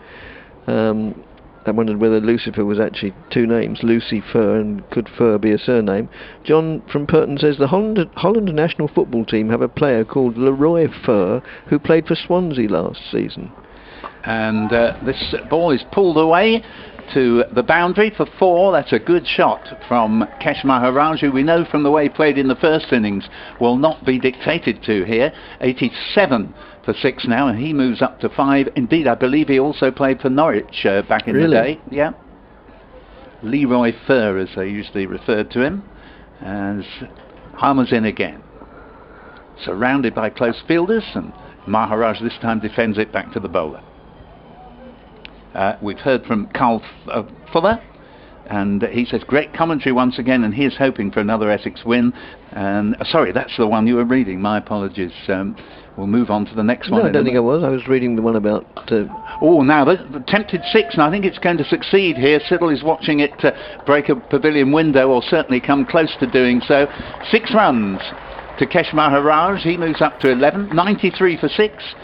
A: I wondered whether Lucifer was actually 2 names, Lucy Fur, and could Fur be a surname. John from Purton says the Holland national football team have a player called Leroy Fur who played for Swansea last season.
C: And this ball is pulled away to the boundary for 4. That's a good shot from Kesh Maharaj, who we know from the way he played in the first innings will not be dictated to here. 87 for 6 now, and he moves up to 5. Indeed, I believe he also played for Norwich back in the day. Yeah. Leroy Fur, as they usually referred to him, as Harmer's in again. Surrounded by close fielders, and Maharaj this time defends it back to the bowler. We've heard from Carl Fuller, and he says great commentary once again, and he is hoping for another Essex win. And sorry, that's the one you were reading. My apologies. We'll move on to the next one.
A: No, I don't think I was. I was reading the one about...
C: now the tempted 6, and I think it's going to succeed here. Siddle is watching it break a pavilion window, or certainly come close to doing so. 6 runs to Kesh Maharaj. He moves up to 11, 93 for 6.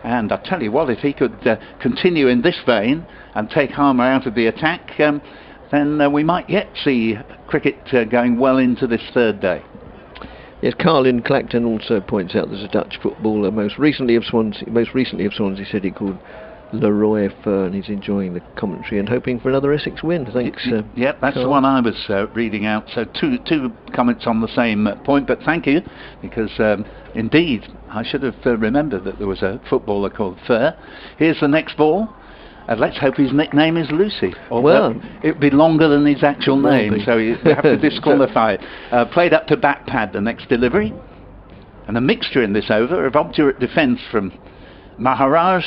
C: And I tell you what, if he could continue in this vein and take Harmer out of the attack, then we might yet see cricket going well into this third day.
A: Yes, Carlin Clacton also points out there's a Dutch footballer, most recently of Swansea, said he called Leroy Fern. He's enjoying the commentary and hoping for another Essex win. Thanks.
C: Yep, that's
A: Carl.
C: the one I was reading out. So two comments on the same point, but thank you, because indeed I should have remembered that there was a footballer called Fur. Here's the next ball. Let's hope his nickname is Lucy. Well, it would be longer than his actual name, so you have to disqualify it. Played up to bat pad, the next delivery. And a mixture in this over of obdurate defence from Maharaj,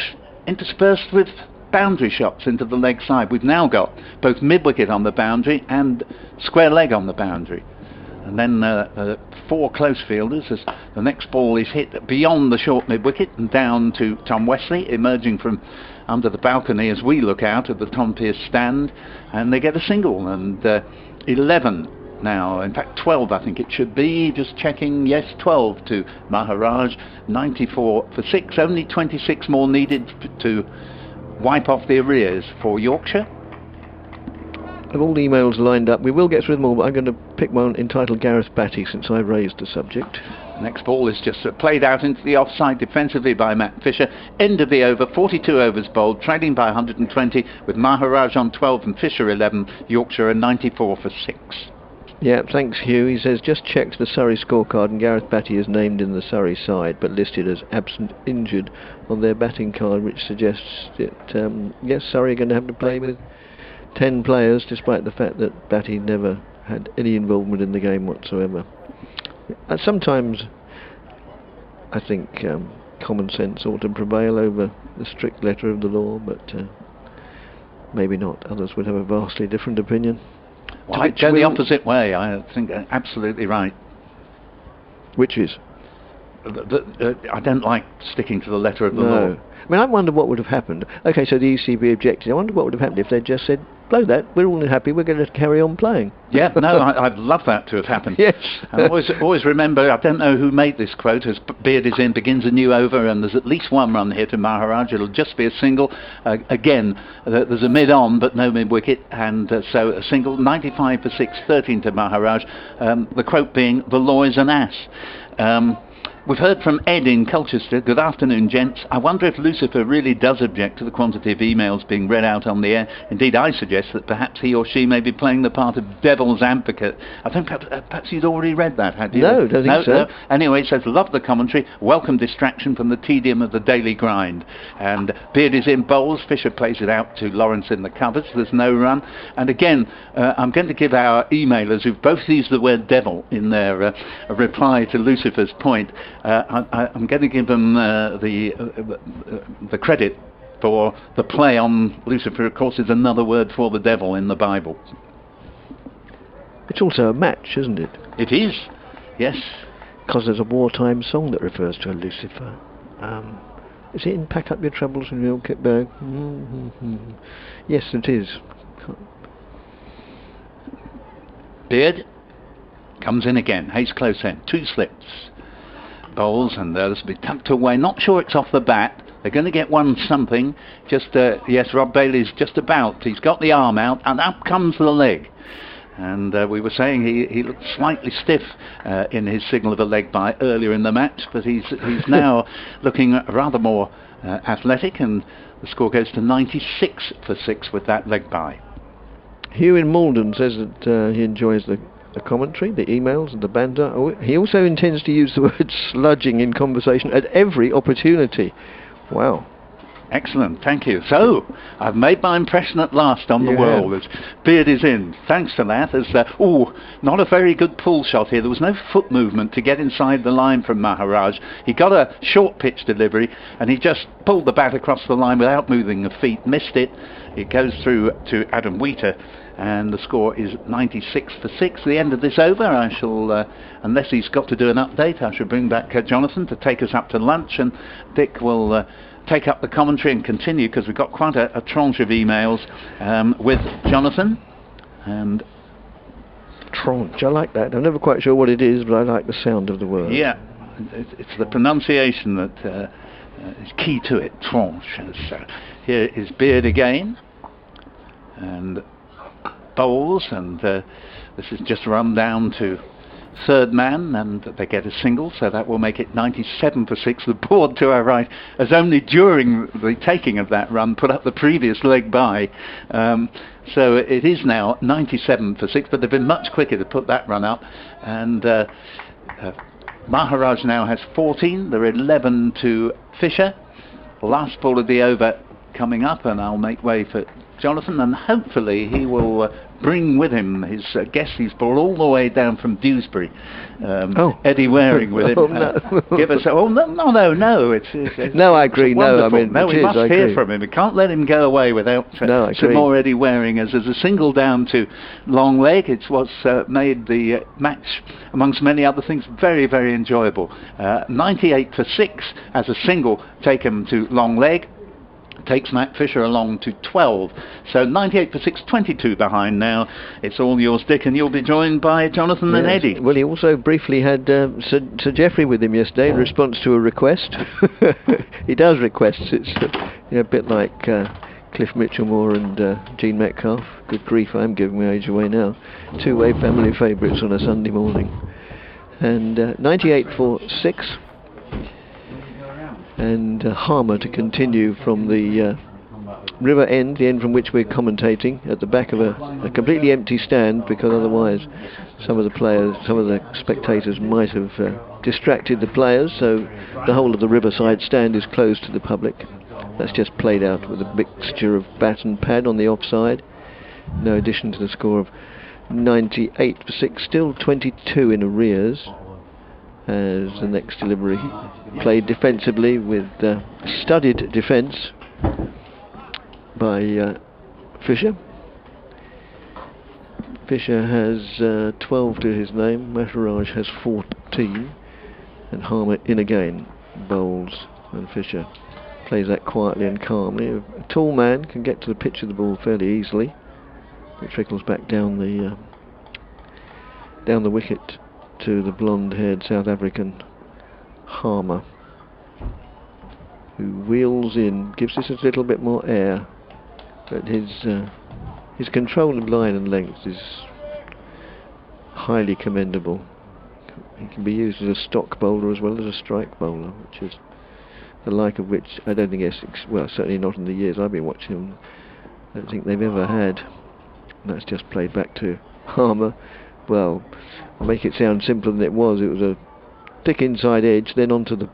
C: interspersed with boundary shots into the leg side. We've now got both mid-wicket on the boundary and square leg on the boundary. And then 4 close fielders as the next ball is hit beyond the short mid-wicket and down to Tom Wesley, emerging from under the balcony as we look out at the Tom Pearce stand, and they get a single. And 11 now, in fact 12 I think it should be, just checking, yes, 12 to Maharaj, 94 for 6, only 26 more needed to wipe off the arrears for Yorkshire.
A: Of all the emails lined up, we will get through them all, but I'm going to pick one entitled Gareth Batty since I raised the subject.
C: Next ball is just played out into the offside defensively by Matt Fisher. End of the over, 42 overs bowled, trailing by 120 with Maharaj on 12 and Fisher 11, Yorkshire a 94 for 6.
A: Yeah, thanks Hugh. He says, just checked the Surrey scorecard and Gareth Batty is named in the Surrey side but listed as absent injured on their batting card, which suggests that, yes, Surrey are going to have to play with 10 players despite the fact that Batty never had any involvement in the game whatsoever. Sometimes I think common sense ought to prevail over the strict letter of the law, but maybe not. Others would have a vastly different opinion.
C: Well, I go the opposite way. I think absolutely right.
A: Which is?
C: I don't like sticking to the letter of the law.
A: I mean, I wonder what would have happened. Okay, so the ECB objected. I wonder what would have happened if they'd just said, blow that, we're all happy, we're going to carry on playing.
C: Yeah, no, I'd love that to have happened.
A: Yes.
C: And always remember, I don't know who made this quote, as Beard is in, begins a new over, and there's at least one run here to Maharaj. It'll just be a single. Again, there's a mid-on, but no mid-wicket, and so a single, 95 for 6, 13 to Maharaj. The quote being, the law is an ass. We've heard from Ed in Colchester. Good afternoon, gents. I wonder if Lucifer really does object to the quantity of emails being read out on the air. Indeed, I suggest that perhaps he or she may be playing the part of devil's advocate. I think perhaps you'd already read that, had you?
A: No, don't think so.
C: No. Anyway, he says, love the commentary. Welcome distraction from the tedium of the daily grind. And Beard is in bowls. Fisher plays it out to Lawrence in the covers. There's no run. And again, I'm going to give our emailers who've both used the word devil in their reply to Lucifer's point, I'm going to give them the credit for the play on Lucifer. Of course, is another word for the devil in the Bible.
A: It's also a match, isn't it?
C: It is, yes.
A: Because there's a wartime song that refers to a Lucifer. Is it in Pack Up Your Troubles and You'll Get Back? Yes, it is.
C: Beard comes in again. Hayes close end. 2 slips. Bowls, and this will be tucked away. Not sure it's off the bat. They're going to get one something. Just yes, Rob Bailey's just about. He's got the arm out, and up comes the leg. And we were saying he looked slightly stiff in his signal of a leg bye earlier in the match, but he's now looking rather more athletic, and the score goes to 96 for 6 with that leg bye.
A: Hugh in Malden says that he enjoys the commentary, the emails and the banter. He also intends to use the word sludging in conversation at every opportunity. Wow.
C: Excellent, thank you. So, I've made my impression at last on the world as Beard is in. Thanks for that. As not a very good pull shot here. There was no foot movement to get inside the line from Maharaj. He got a short pitch delivery and he just pulled the bat across the line without moving the feet, missed it. It goes through to Adam Wheater, and the score is 96 for 6. The end of this over, I shall, unless he's got to do an update, I shall bring back Jonathan to take us up to lunch, and Dick will take up the commentary and continue, because we've got quite a tranche of emails with Jonathan. And
A: Tranche. I like that. I'm never quite sure what it is, but I like the sound of the word.
C: Yeah, it's the pronunciation that is key to it. Tranche. So here is Beard again, and bowls, and this is just run down to third man, and they get a single, so that will make it 97 for 6. The board to our right has only during the taking of that run put up the previous leg by, so it is now 97 for 6, but they've been much quicker to put that run up, and Maharaj now has 14. They're 11 to Fisher. Last ball of the over coming up, and I'll make way for Jonathan, and hopefully he will bring with him his guest. He's brought all the way down from Dewsbury. Eddie Waring with him. Give us. No. It's
A: no, I agree.
C: Wonderful.
A: No, I mean,
C: we must hear from him. We can't let him go away without some more Eddie Waring. As there's a single down to long leg. It's what's made the match, amongst many other things, very, very enjoyable. 98 for 6 as a single taken to long leg. Takes Matt Fisher along to 12. So 98 for 6, 22 behind now. It's all yours, Dick, and you'll be joined by Jonathan and Eddie.
A: Well, he also briefly had Sir Geoffrey with him yesterday in response to a request. He does requests. It's a bit like Cliff Mitchellmore and Gene Metcalf. Good grief, I'm giving my age away now. Two-way family favourites on a Sunday morning. And 98 for 6. And Harmer to continue from the river end, the end from which we're commentating, at the back of a completely empty stand, because otherwise some of the spectators might have distracted the players, so the whole of the riverside stand is closed to the public. That's just played out with a mixture of bat and pad on the offside. No addition to the score of 98 for 6, still 22 in arrears, as the next delivery played defensively with studied defence by Fisher. Fisher has 12 to his name, Maharaj has 14, and Harmer in again, bowls, and Fisher plays that quietly and calmly. A tall man can get to the pitch of the ball fairly easily. It trickles back down the wicket to the blonde-haired South African Harmer, who wheels in, gives us a little bit more air, but his control of line and length is highly commendable. He can be used as a stock bowler as well as a strike bowler, which is the like of which I don't think Essex, well, certainly not in the years I've been watching them, I don't think they've ever had. And that's just played back to Harmer. Well, I'll make it sound simpler than it was. It was a thick inside edge, then onto the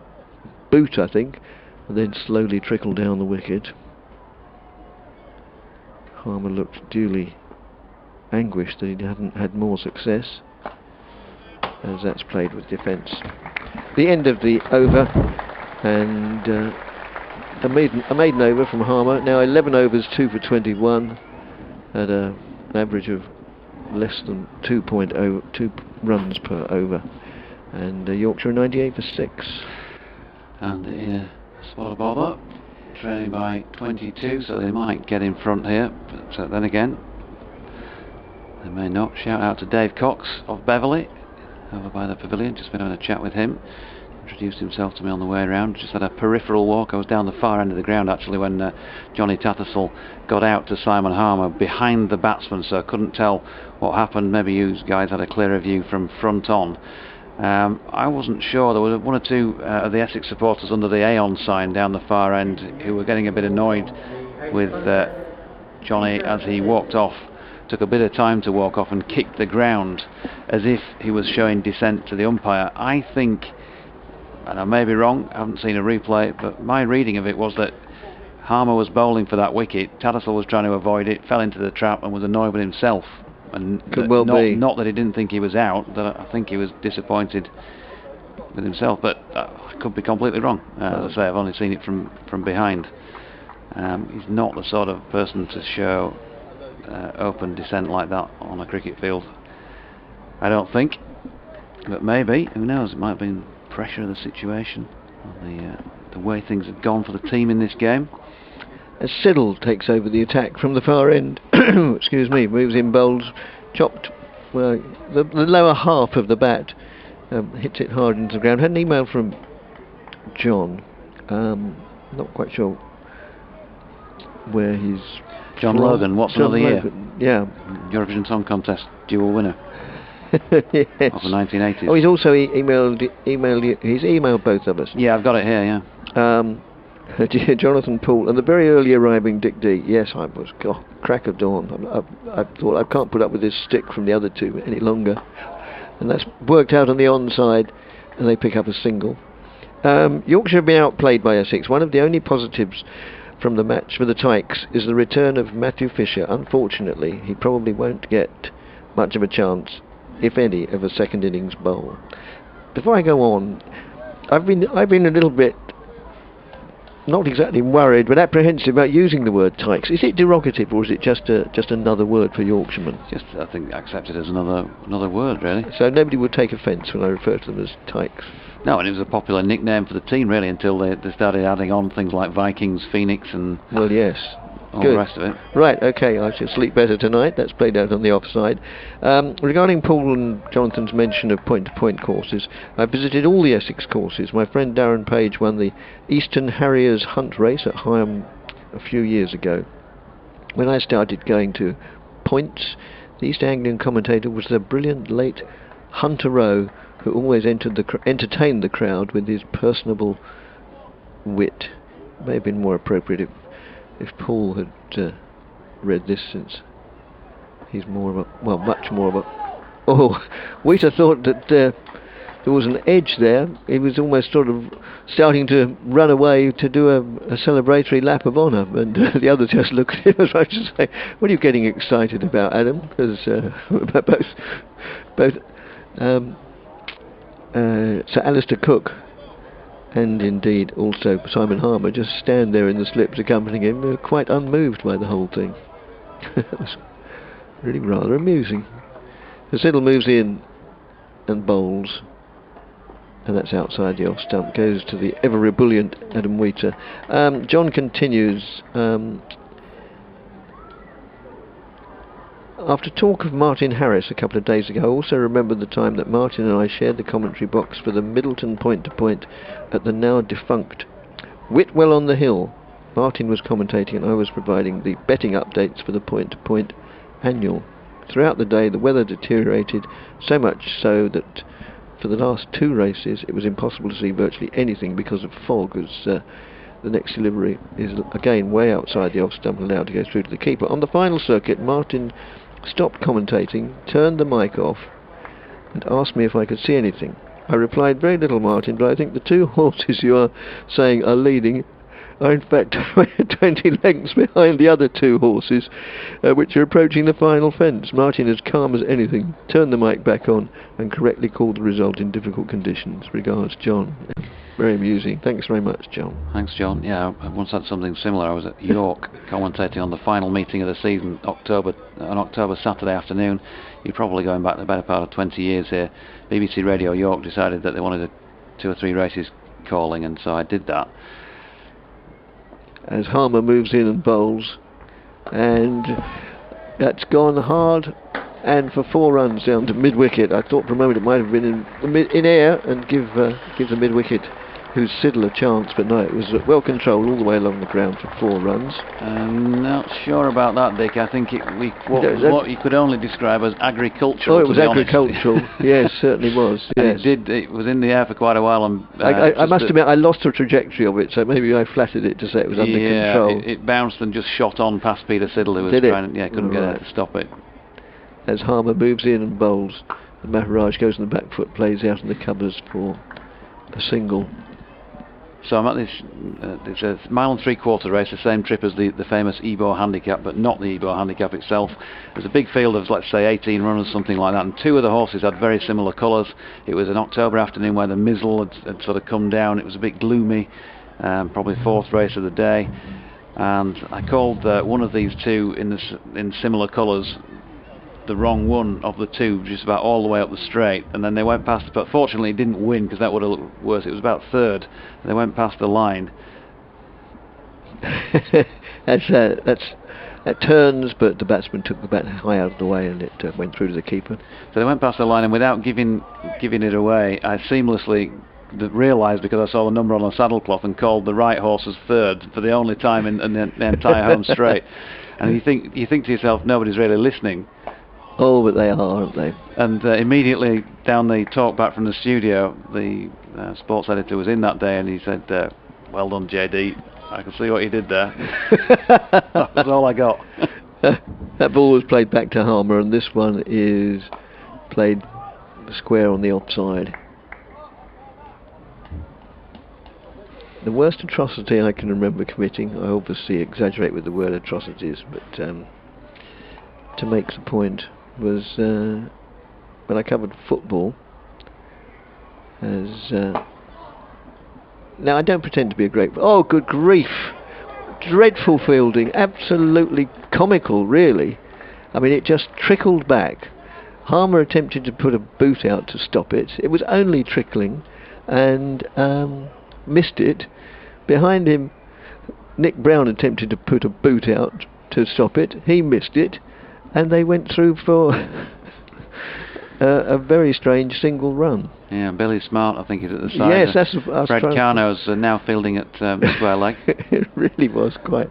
A: boot, I think, and then slowly trickled down the wicket. Harmer looked duly anguished that he hadn't had more success, as that's played with defence. The end of the over, and a maiden over from Harmer. Now 11 overs, 2 for 21, at an average of less than 2 runs per over, and Yorkshire 98 for 6.
B: And in a spot of bother, trailing by 22, so they might get in front here, but then again they may not. Shout out to Dave Cox of Beverley over by the pavilion, just been having a chat with him. Introduced himself to me on the way around. Just had a peripheral walk. I was down the far end of the ground actually when Johnny Tattersall got out to Simon Harmer behind the batsman, so I couldn't tell what happened. Maybe you guys had a clearer view from front on. I wasn't sure. There were one or two of the Essex supporters under the Aon sign down the far end who were getting a bit annoyed with Johnny as he walked off. Took a bit of time to walk off and kicked the ground as if he was showing dissent to the umpire. I think, and I may be wrong, I haven't seen a replay, but my reading of it was that Harmer was bowling for that wicket. Tattersall was trying to avoid it, fell into the trap and was annoyed with himself. And
A: could well be.
B: Not that he didn't think he was out, that I think he was disappointed with himself, but I could be completely wrong. As I say, I've only seen it from behind. He's not the sort of person to show open dissent like that on a cricket field, I don't think, but maybe, who knows, it might have been pressure of the situation, the way things have gone for the team in this game.
A: As Siddle takes over the attack from the far end, excuse me, moves in bowls, chopped well, the lower half of the bat hits it hard into the ground. Had an email from John. Not quite sure where he's
B: John
A: from.
B: Logan, What's
A: John
B: Another
A: Logan,
B: Year?
A: Yeah.
B: Eurovision Song Contest dual winner
A: Yes.
B: of the 1980s.
A: Oh, he's also emailed you. He's emailed both of us.
B: Yeah, I've got it here, yeah.
A: Jonathan Poole and the very early arriving Dick D. Yes, I was crack of dawn. I thought I can't put up with this stick from the other two any longer, and that's worked out on the onside, and they pick up a single. Yorkshire have been outplayed by Essex. One of the only positives from the match for the Tykes is the return of Matthew Fisher. Unfortunately, he probably won't get much of a chance, if any, of a second innings bowl. Before I go on, I've been a little bit, not exactly worried, but apprehensive about using the word Tykes. Is it derogative, or is it just another word for Yorkshiremen?
B: Just, I think, accepted as another word, really.
A: So nobody would take offence when I refer to them as Tykes.
B: No, and it was a popular nickname for the team, really, until they started adding on things like Vikings, Phoenix, and
A: well, yes,
B: all
A: good.
B: the rest of it.
A: Right, okay, I shall sleep better tonight. That's played out on the offside. Regarding Paul and Jonathan's mention of point-to-point courses, I visited all the Essex courses. My friend Darren Page won the Eastern Harriers Hunt race at Higham a few years ago. When I started going to points, the East Anglian commentator was the brilliant late Hunter Rowe, who always entertained the crowd with his personable wit. It may have been more appropriate if Paul had read this, since he's more of a, well, much more of a... Oh, Wheater thought that there was an edge there. He was almost sort of starting to run away to do a celebratory lap of honour, and the others just looked at him as much as say, "What are you getting excited about, Adam?" Because both Sir Alistair Cook and indeed also Simon Harmer just stand there in the slips accompanying him. They're quite unmoved by the whole thing. It was really rather amusing. The Siddle moves in and bowls, and that's outside the off stump. Goes to the ever ebullient Adam Wheater. John continues. After talk of Martin Harris a couple of days ago, I also remember the time that Martin and I shared the commentary box for the Middleton point-to-point at the now defunct Whitwell on the Hill. Martin was commentating and I was providing the betting updates for the point-to-point annual. Throughout the day the weather deteriorated, so much so that for the last two races it was impossible to see virtually anything because of fog, as the next delivery is again way outside the off stump and allowed to go through to the keeper. On the final circuit, Martin stopped commentating, turned the mic off and asked me if I could see anything. I replied, "Very little, Martin, but I think the two horses you are saying are leading are in fact 20 lengths behind the other two horses which are approaching the final fence." Martin, as calm as anything, turned the mic back on and correctly called the result in difficult conditions. Regards, John. Very amusing. Thanks very much, John.
B: Thanks, John. Yeah, I once had something similar. I was at York commentating on the final meeting of the season, on October Saturday afternoon. You're probably going back the better part of 20 years here. BBC Radio York decided that they wanted 2 or 3 races calling, and so I did that.
A: As Harmer moves in and bowls, and that's gone hard and for 4 runs down to mid-wicket. I thought for a moment it might have been in air and give the mid-wicket who's Siddle a chance, but no, it was well controlled all the way along the ground for 4 runs.
B: Not sure about that, Dick. I think what you could only describe as agricultural.
A: Oh, it was agricultural. Yes, certainly was. Yes.
B: It was in the air for quite a while. And
A: I must admit, I lost the trajectory of it, so maybe I flattered it to say it was under control.
B: It bounced and just shot on past Peter Siddle, who was couldn't get out to stop it.
A: As Harmer moves in and bowls, the Maharaj goes on the back foot, plays out in the covers for a single.
B: So I'm at this, it's a 1 3/4 mile race, the same trip as the famous Ebor handicap, but not the Ebor handicap itself. There's a big field of, let's say, 18 runners, something like that, and 2 of the horses had very similar colours. It was an October afternoon where the mizzle had sort of come down. It was a bit gloomy, probably 4th race of the day, and I called one of these 2 in similar colours the wrong one of the 2, just about all the way up the straight, and then they went past, but fortunately it didn't win because that would have looked worse. It was about 3rd. They went past the line.
A: That's at turns, but the batsman took the bat high out of the way and it went through to the keeper.
B: So they went past the line, and without giving it away, I seamlessly realised, because I saw the number on the saddlecloth, and called the right horse as third for the only time in the entire home straight. And you think to yourself, nobody's really listening.
A: Oh, but they are, aren't they?
B: And immediately down the talk back from the studio, the sports editor was in that day, and he said, "Well done, JD. I can see what you did there." That was all I got.
A: That ball was played back to Harmer, and this one is played square on the offside. The worst atrocity I can remember committing, I obviously exaggerate with the word atrocities, but to make the point, was when I covered football. Now I don't pretend to be a great... Oh, good grief! Dreadful fielding, absolutely comical, really. I mean, it just trickled back. Harmer attempted to put a boot out to stop it. It was only trickling, and missed it. Behind him, Nick Brown attempted to put a boot out to stop it. He missed it, and they went through for a very strange single run.
B: Yeah, Billy Smart, I think, is at the side.
A: Yes, that's...
B: Fred Carno's now fielding at square leg.
A: It really was quite...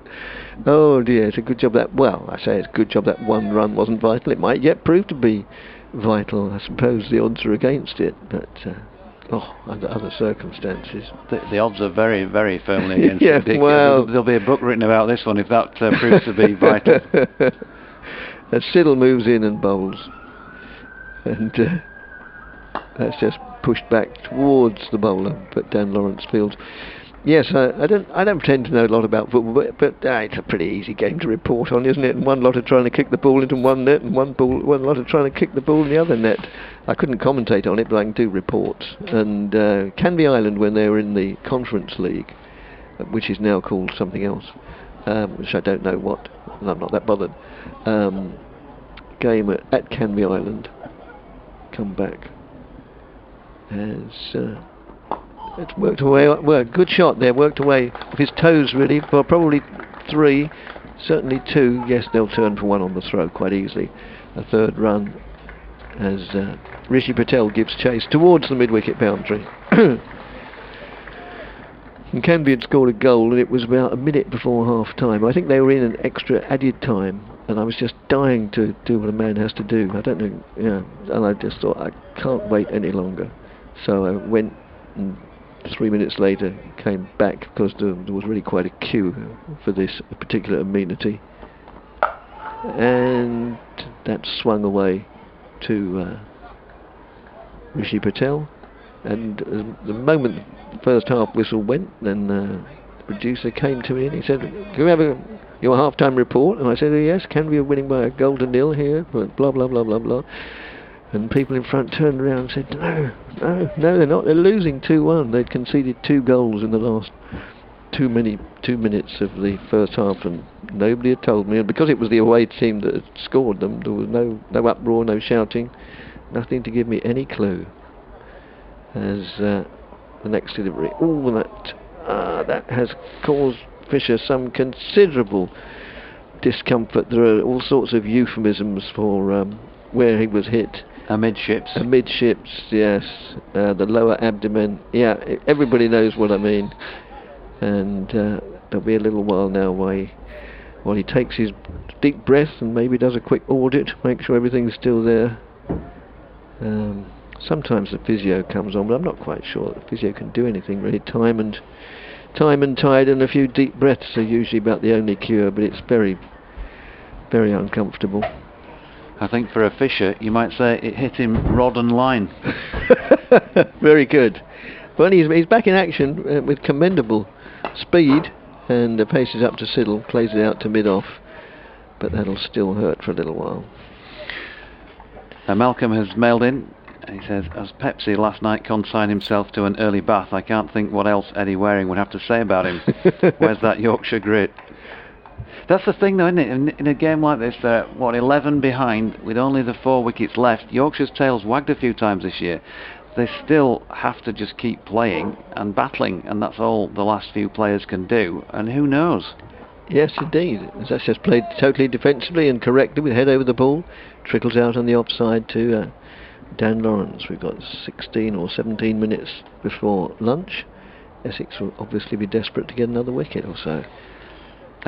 A: Oh dear, it's a good job that... Well, I say it's a good job that one run wasn't vital. It might yet prove to be vital. I suppose the odds are against it, but... under other circumstances.
B: The odds are very, very firmly against
A: yeah,
B: it, Dick.
A: Well...
B: There'll be a book written about this one if that proves to be vital.
A: And Siddle moves in and bowls. And that's just pushed back towards the bowler, but down Lawrence Field. Yes, I don't pretend to know a lot about football, but it's a pretty easy game to report on, isn't it? And one lot are trying to kick the ball into one net, and one lot are trying to kick the ball in the other net. I couldn't commentate on it, but I can do reports. And Canvey Island, when they were in the Conference League, which is now called something else, which I don't know what, and I'm not that bothered, game at Canvey Island, come back, has... it's worked away. Well, good shot there. Worked away with his toes, really, for probably 3, certainly 2. Yes, they'll turn for 1 on the throw quite easily. A third run as Rishi Patel gives chase towards the mid-wicket boundary. And Canvey had scored a goal, and it was about a minute before half-time. I think they were in an extra added time, and I was just dying to do what a man has to do. I don't know, and I just thought, I can't wait any longer. So I went and 3 minutes later came back, because there was really quite a queue for this particular amenity, and that swung away to Rishi Patel. And the moment the first half whistle went, then the producer came to me and he said, "Can you have your half-time report?" And I said, "Yes, can we are winning by a goal to 0 here, but blah blah blah blah blah." And people in front turned around and said, no, they're not. They're losing 2-1. They'd conceded 2 goals in the last 2 minutes of the first half, and nobody had told me. And because it was the away team that had scored them, there was no uproar, no shouting, nothing to give me any clue. As the next delivery, all that has caused Fisher some considerable discomfort. There are all sorts of euphemisms for where he was hit.
B: Amidships.
A: Amidships, yes. The lower abdomen. Yeah, everybody knows what I mean. And there'll be a little while now while he takes his deep breath and maybe does a quick audit, make sure everything's still there. Sometimes the physio comes on, but I'm not quite sure that the physio can do anything really. Time and tide and a few deep breaths are usually about the only cure, but it's very, very uncomfortable.
B: I think for a Fisher, you might say it hit him rod and line.
A: Very good. Well, he's back in action with commendable speed, and paces up to Siddle, plays it out to mid-off, but that'll still hurt for a little while.
B: Malcolm has mailed in. He says, as Pepsi last night consigned himself to an early bath, I can't think what else Eddie Waring would have to say about him. Where's that Yorkshire grit? That's the thing, though, isn't it? In a game like this, they're 11 behind with only the 4 wickets left. Yorkshire's tails wagged a few times this year. They still have to just keep playing and battling, and that's all the last few players can do. And who knows?
A: Yes, indeed. That's just played totally defensively and correctly with head over the ball. Trickles out on the offside to Dan Lawrence. We've got 16 or 17 minutes before lunch. Essex will obviously be desperate to get another wicket or so.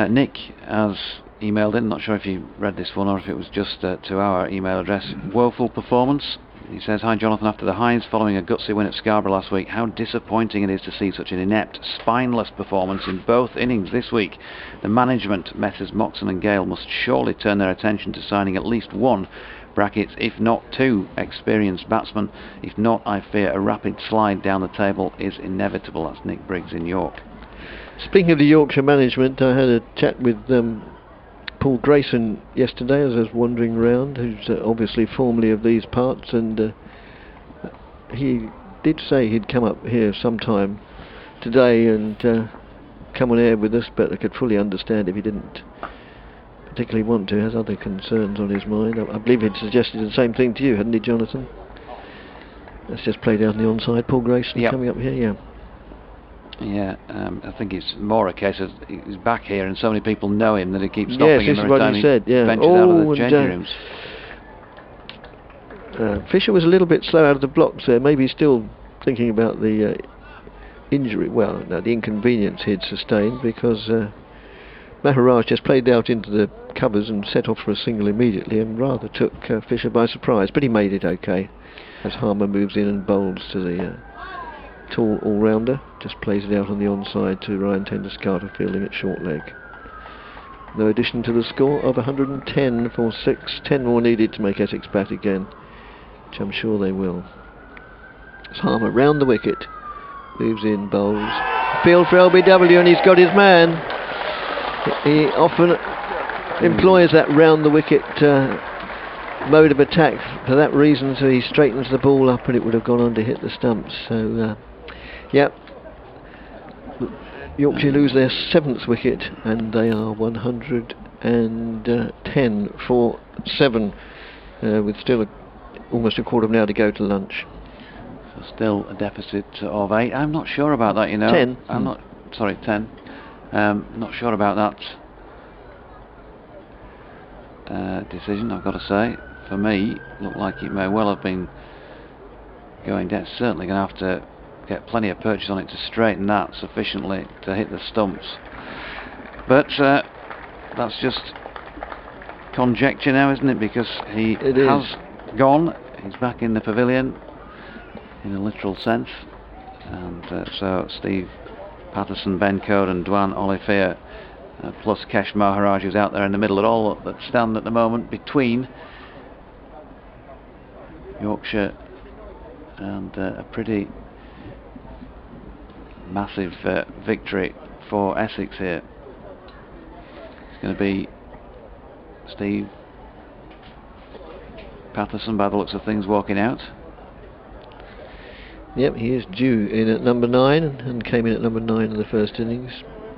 B: Nick has emailed in, not sure if you read this one or if it was just to our email address. Woeful performance. He says, "Hi Jonathan, after the highs following a gutsy win at Scarborough last week, how disappointing it is to see such an inept, spineless performance in both innings this week. The management, Messrs Moxon and Gale, must surely turn their attention to signing at least one, brackets, if not two, experienced batsmen. If not, I fear a rapid slide down the table is inevitable." That's Nick Briggs in York.
A: Speaking of the Yorkshire management, I had a chat with Paul Grayson yesterday as I was wandering around, who's obviously formerly of these parts, and he did say he'd come up here sometime today and come on air with us, but I could fully understand if he didn't particularly want to, has other concerns on his mind. I believe he'd suggested the same thing to you, hadn't he, Jonathan? That's just played out on the onside. Paul Grayson coming up here, yeah.
B: Yeah, I think it's more a case of he's back here and so many people know him that he keeps stopping him every time he ventures out of the changing rooms.
A: Fisher was a little bit slow out of the blocks there, maybe still thinking about the injury, well, no, the inconvenience he'd sustained, because Maharaj just played out into the covers and set off for a single immediately and rather took Fisher by surprise, but he made it okay as Harmer moves in and bowls to the tall all-rounder, just plays it out on the onside to Ryan Tender-Scarter fielding at short leg. No addition to the score of 110 for 6. 10 more needed to make Essex bat again, which I'm sure they will. As Harmer round the wicket, moves in, bowls, field for LBW, and he's got his man. He often employs that round the wicket mode of attack for that reason, so he straightens the ball up and it would have gone on to hit the stumps. So yep, Yorkshire lose their 7th wicket and they are 110 for 7 with still almost a quarter of an hour to go to lunch.
B: So still a deficit of 8. I'm not sure about that, you know.
A: 10.
B: I'm not, sorry, 10. Not sure about that decision, I've got to say. For me, looked like it may well have been going down. Certainly going to have to get plenty of purchase on it to straighten that sufficiently to hit the stumps. But that's just conjecture now, isn't it? Because he has gone. He's back in the pavilion in a literal sense. And so Steve Patterson, Ben Code and Dwan Olivier, plus Kesh Maharaj, who's out there in the middle, at all that stand at the moment between Yorkshire and a pretty massive victory for Essex here. It's going to be Steve Patterson, by the looks of things, walking out.
A: Yep, he is due in at number 9 and came in at number 9 in the first innings.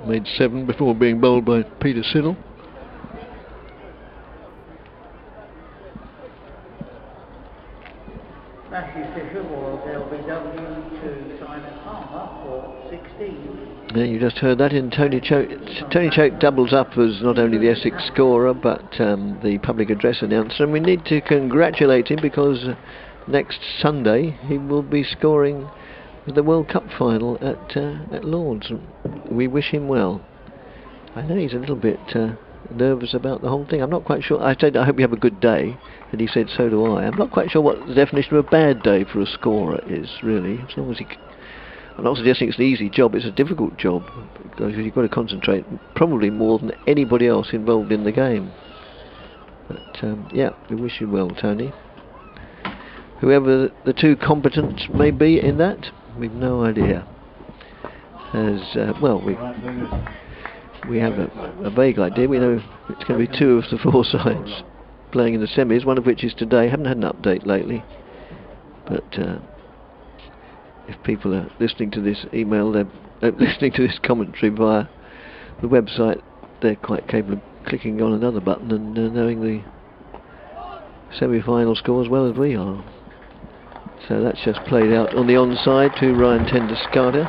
A: Made 7 before being bowled by Peter Siddle.
D: Matthew Fisher was LBW to Simon Harmer for 16.
A: Yeah, you just heard that in Tony Choate. Tony Choate doubles up as not only the Essex scorer but the public address announcer, and we need to congratulate him because next Sunday he will be scoring the World Cup final at Lord's. We wish him well. I know he's a little bit nervous about the whole thing. I'm not quite sure. I said I hope you have a good day, and he said so do I. I'm not quite sure what the definition of a bad day for a scorer is, really. As long as he, I'm not suggesting it's an easy job, it's a difficult job, because you've got to concentrate probably more than anybody else involved in the game. But yeah, we wish you well, Tony. Whoever the two combatants may be in that, we've no idea. As well, we have a vague idea. We know it's going to be 2 of the 4 sides playing in the semis, one of which is today. Haven't had an update lately, but if people are listening to this email, they're listening to this commentary via the website, they're quite capable of clicking on another button and knowing the semi-final score as well as we are. So that's just played out on the onside to Ryan Tender-Scarter.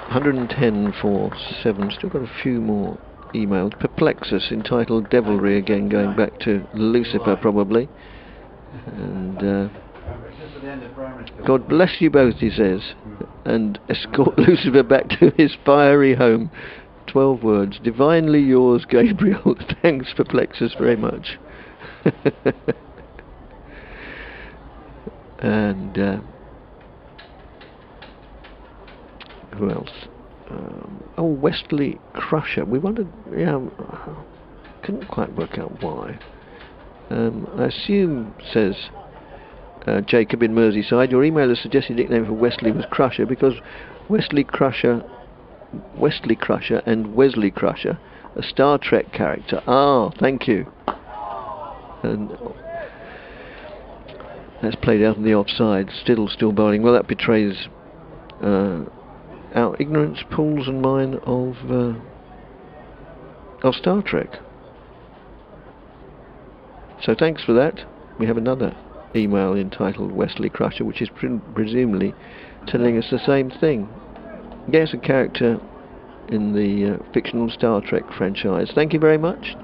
A: 110 for 7. Still got a few more emails. Perplexus entitled Devilry again, going back to Lucifer probably. And God bless you both, he says, and escort Lucifer back to his fiery home. 12 words. Divinely yours, Gabriel. Thanks, Perplexus, very much. And who else? Wesley Crusher. We wondered, couldn't quite work out why. I assume, says Jacob in Merseyside, your emailer suggested nickname for Wesley was Crusher because Wesley Crusher and Wesley Crusher, a Star Trek character. Ah, thank you. And that's played out on the offside. Still bowling. Well, that betrays our ignorance, Paul's and mine, of Star Trek. So thanks for that. We have another email entitled Wesley Crusher, which is presumably telling us the same thing. Yes, a character in the fictional Star Trek franchise. Thank you very much.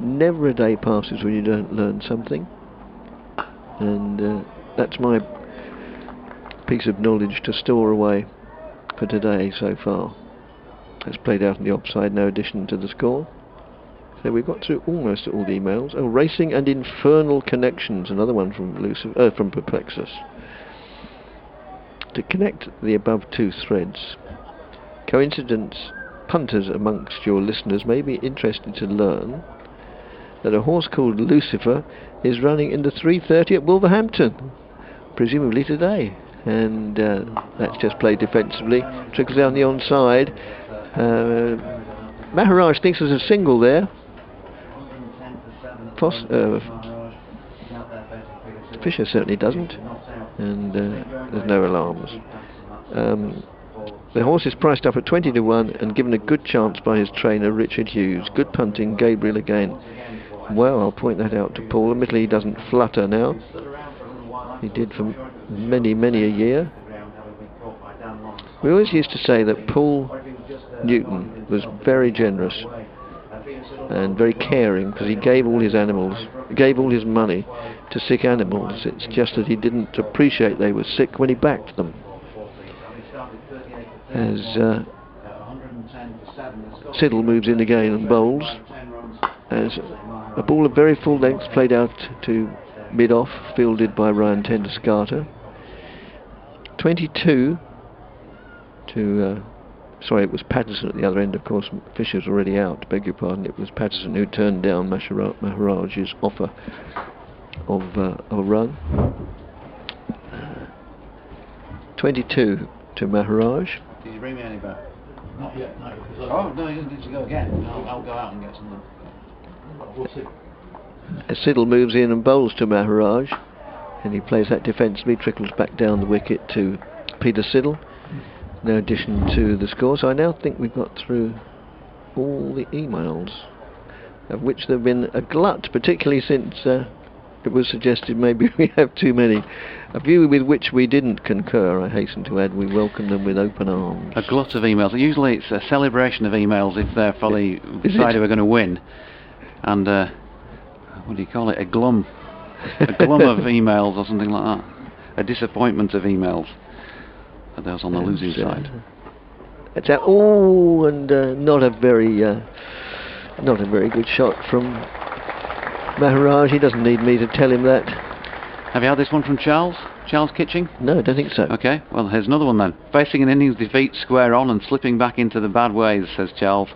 A: Never a day passes when you don't learn something. And that's my piece of knowledge to store away for today so far. It's played out in the offside, no addition to the score. So we've got through almost all the emails. Oh, Racing and Infernal Connections, another one from Perplexus. To connect the above two threads, coincidence punters amongst your listeners may be interested to learn that a horse called Lucifer is running in the 3:30 at Wolverhampton, presumably today. And that's just played defensively. Trickles down the onside. Maharaj thinks there's a single there. Fisher certainly doesn't, and there's no alarms. The horse is priced up at 20 to 1 and given a good chance by his trainer Richard Hughes. Good punting, Gabriel again. Well, I'll point that out to Paul. Admittedly, he doesn't flutter now. He did for many a year. We always used to say that Paul Newton was very generous and very caring because he gave all his money to sick animals. It's just that he didn't appreciate they were sick when he backed them. As Siddle moves in again and bowls, as a ball of very full length played out to mid-off, fielded by Ryan Tender-Scarter. 22 to sorry, it was Patterson at the other end, of course. Fisher's already out, beg your pardon. It was Patterson who turned down Maharaj's offer of a run. 22 to Maharaj.
B: Did you bring me any back? Not yet, no. Oh, no, he doesn't need to go again. I'll go out and get some. We'll see.
A: As Siddle moves in and bowls to Maharaj, and he plays that defensively, trickles back down the wicket to Peter Siddle. No addition to the score. So I now think we've got through all the emails, of which there have been a glut, particularly since it was suggested maybe we have too many. A view with which we didn't concur, I hasten to add. We welcome them with open arms.
B: A glut of emails. Usually it's a celebration of emails if they're for the side who are going to win. And what do you call it? A glum. A glum of emails or something like that. A disappointment of emails. For those on the losing side.
A: It's and not a very good shot from Maharaj. He doesn't need me to tell him that.
B: Have you had this one from Charles? Charles Kitching?
A: No, I don't think so.
B: Okay, well here's another one then. Facing an innings defeat square on and slipping back into the bad ways, says Charles.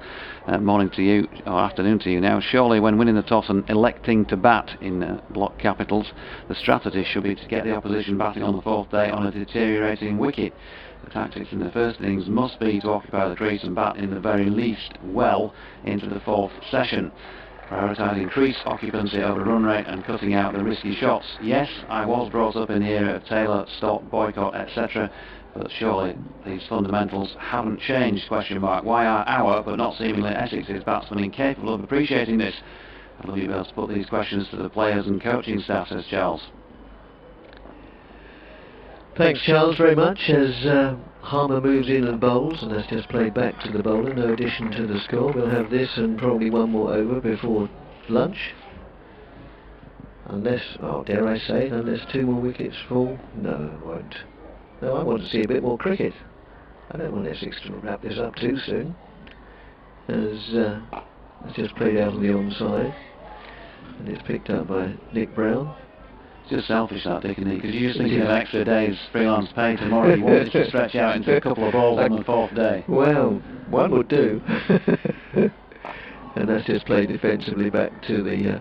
B: Morning to you, or afternoon to you now. Surely when winning the toss and electing to bat in block capitals, the strategy should be to get the opposition batting on the fourth day on a deteriorating wicket. The tactics in the first innings must be to occupy the crease and bat in the very least well into the fourth session. Prioritising increased occupancy over run rate and cutting out the risky shots. Yes, I was brought up in the era of Taylor, stop, boycott, etc. But surely these fundamentals haven't changed, ? Why are our, but not seemingly Essex's, batsmen incapable of appreciating this? I'd love you both to put these questions to the players and coaching staff, says Charles.
A: Thanks, Charles, very much. As Harmer moves in and bowls, and that's just played back to the bowler, no addition to the score. We'll have this and probably one more over before lunch. Unless, oh, dare I say it, unless 2 more wickets fall. No, it won't. No, I want to see a bit more cricket. I don't want Essex to wrap this up too soon. As it's just played out on the onside, and it's picked up by Nick Brown.
B: It's just selfish that, Dick, because you're just thinking of extra days freelance pay tomorrow. You want it to stretch out into a couple of balls on the 4th day.
A: Well, one would do. And that's just played defensively back to the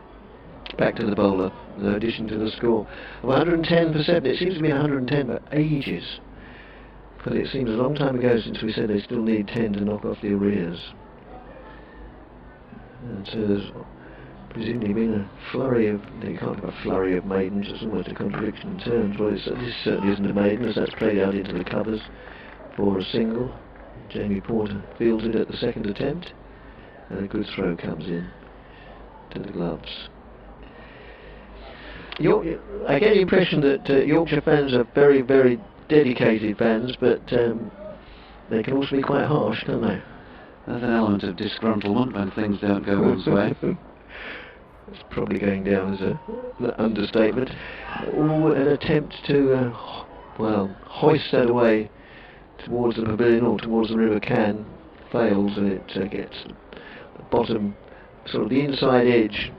A: bowler. No addition to the score. 110 for 7. It seems to be 110 for ages. But it seems a long time ago since we said they still need 10 to knock off the arrears. And so there's presumably been a flurry of, you can't have a flurry of maidens, it's almost a contradiction in terms. Well, this certainly isn't a maiden, as that's played out into the covers for a single. Jamie Porter fields it at the 2nd attempt, and a good throw comes in to the gloves. I get the impression that Yorkshire fans are very, very dedicated fans, but they can also be quite harsh, can't they?
B: There's an element of disgruntlement when things don't go one's way.
A: It's probably going down as an understatement. Or an attempt to, hoist that away towards the pavilion or towards the River Can fails, and it gets the bottom, sort of the inside edge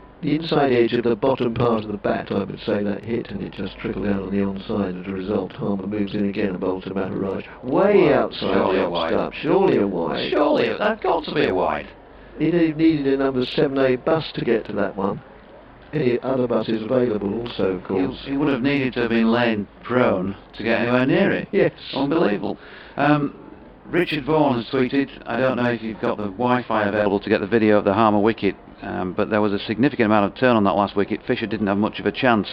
A: of the bottom part of the bat, I would say, that hit, and it just trickled out on the onside. As a result, Harmer moves in again and bowls to Maharaj. Way outside the off-stump. Surely a wide.
B: Surely, that's got to be a wide.
A: He needed a number 7-8 bus to get to that one. Any other buses available also, of course.
B: He would have needed to have been laid prone to get anywhere near it.
A: Yes.
B: Unbelievable. Richard Vaughan has tweeted, I don't know if you've got the Wi-Fi available to get the video of the Harmer wicket, but there was a significant amount of turn on that last wicket. Fisher didn't have much of a chance.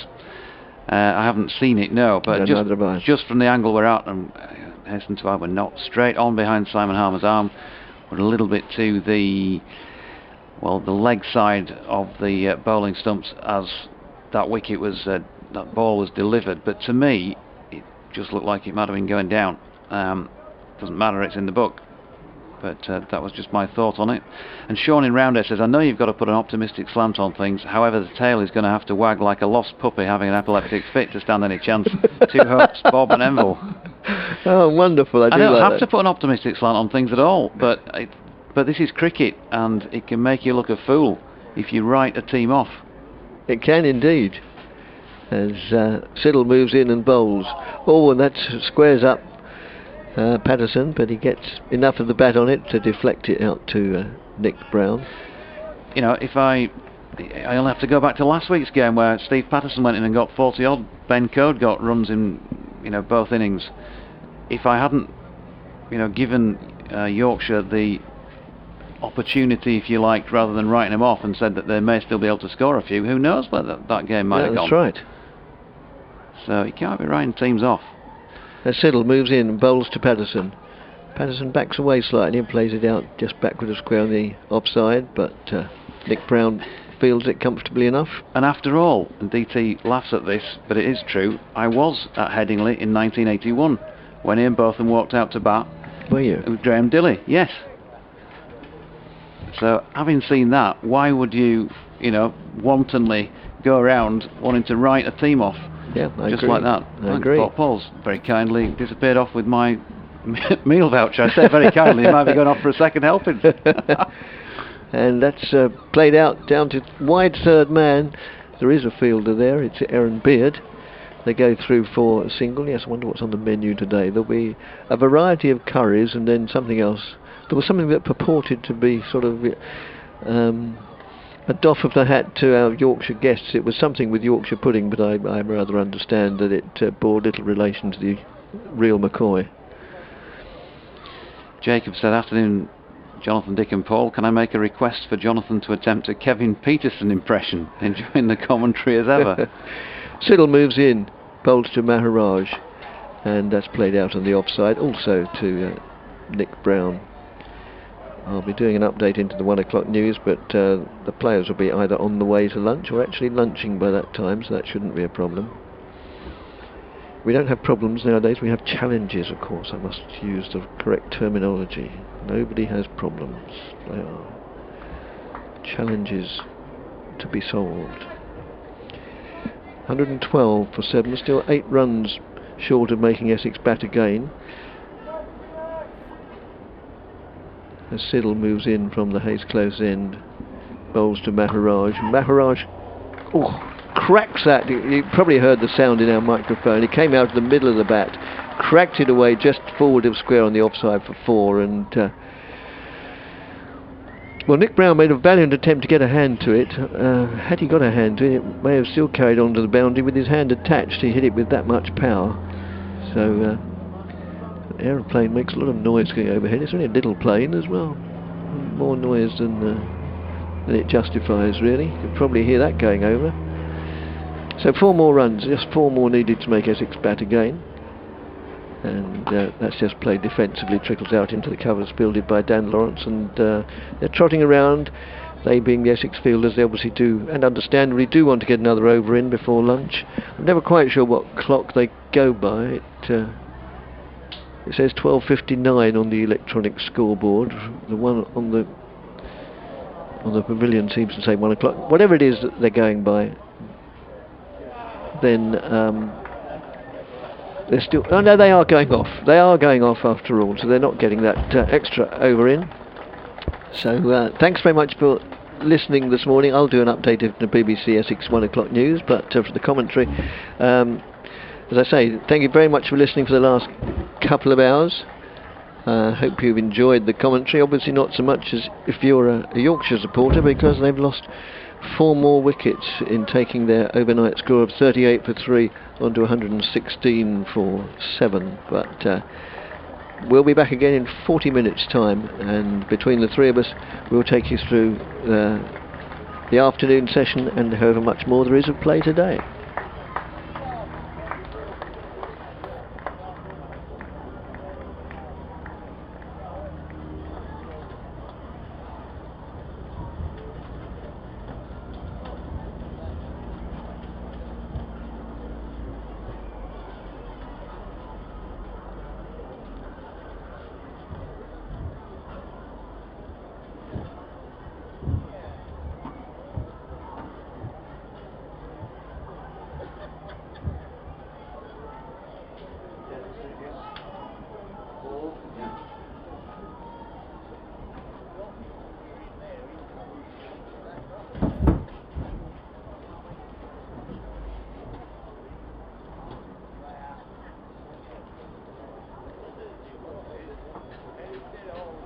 B: I haven't seen it, no, but just from the angle we're at, and hasten to add, we're not straight on behind Simon Harmer's arm. We're a little bit to the leg side of the bowling stumps as that wicket was, that ball was delivered. But to me, it just looked like it might have been going down. Doesn't matter, it's in the book. But that was just my thought on it. And Sean in Roundhead says, I know you've got to put an optimistic slant on things, however the tail is going to have to wag like a lost puppy having an epileptic fit to stand any chance. 2 hopes, Bob and Enville.
A: Oh, wonderful. I
B: don't
A: like
B: have
A: that.
B: to put an optimistic slant on things at all, but this is cricket, and it can make you look a fool if you write a team off.
A: It can indeed. As Siddle moves in and bowls. Oh, and that squares up Patterson, but he gets enough of the bat on it to deflect it out to Nick Brown.
B: You know, if I only have to go back to last week's game where Steve Patterson went in and got 40 odd. Ben Code got runs in, both innings. If I hadn't, given Yorkshire the opportunity, if you like, rather than writing them off and said that they may still be able to score a few, who knows where that game might have gone.
A: That's right.
B: So you can't be writing teams off.
A: As Siddle moves in and bowls to Patterson. Patterson backs away slightly and plays it out just backward of square on the offside, but Nick Brown fields it comfortably enough.
B: And after all, and DT laughs at this, but it is true, I was at Headingley in 1981 when Ian Botham walked out to bat.
A: Were you?
B: With Graham Dilley, yes. So having seen that, why would you, wantonly go around wanting to write a team off?
A: Yeah, I
B: just
A: agree.
B: like that.
A: I agree.
B: Paul's very kindly disappeared off with my meal voucher. I say very kindly, he might be going off for a second helping.
A: And that's played out down to wide third man. There is a fielder there, it's Aaron Beard. They go through for a single. Yes, I wonder what's on the menu today. There'll be a variety of curries and then something else. There was something that purported to be sort of a doff of the hat to our Yorkshire guests. It was something with Yorkshire pudding, but I rather understand that it bore little relation to the real McCoy.
B: Jacob said, afternoon, Jonathan, Dick and Paul. Can I make a request for Jonathan to attempt a Kevin Peterson impression, enjoying the commentary as ever?
A: Siddle moves in, bowls to Maharaj, and that's played out on the offside, also to Nick Brown. I'll be doing an update into the 1 o'clock news, but the players will be either on the way to lunch or actually lunching by that time, so that shouldn't be a problem. We don't have problems nowadays, we have challenges, of course. I must use the correct terminology. Nobody has problems. They are challenges to be solved. 112 for 7, still 8 runs short of making Essex bat again. As Siddle moves in from the Hayes Close end, bowls to Maharaj. Maharaj cracks that. You probably heard the sound in our microphone. He came out of the middle of the bat, cracked it away just forward of square on the offside for 4, and well, Nick Brown made a valiant attempt to get a hand to it. Had he got a hand to it, it may have still carried on to the boundary with his hand attached. He hit it with that much power. So the aeroplane makes a lot of noise going overhead. It's only a little plane as well. More noise than it justifies, really. You could probably hear that going over. So 4 more runs, just 4 more needed to make Essex bat again. And that's just played defensively, trickles out into the covers fielded by Dan Lawrence, and they're trotting around. They, being the Essex fielders, they obviously do, and understandably do, want to get another over in before lunch. I'm never quite sure what clock they go by. It says 12:59 on the electronic scoreboard. The one on the pavilion seems to say 1 o'clock. Whatever it is that they're going by, then they're still... Oh no, they are going off. They are going off after all, so they're not getting that extra over in. So thanks very much for listening this morning. I'll do an update of the BBC Essex 1 o'clock news, but for the commentary, as I say, thank you very much for listening for the last couple of hours. Hope you've enjoyed the commentary. Obviously not so much as if you're a Yorkshire supporter, because they've lost 4 more wickets in taking their overnight score of 38 for 3 onto 116 for 7. But we'll be back again in 40 minutes time, and between the three of us we'll take you through the afternoon session and however much more there is of play today.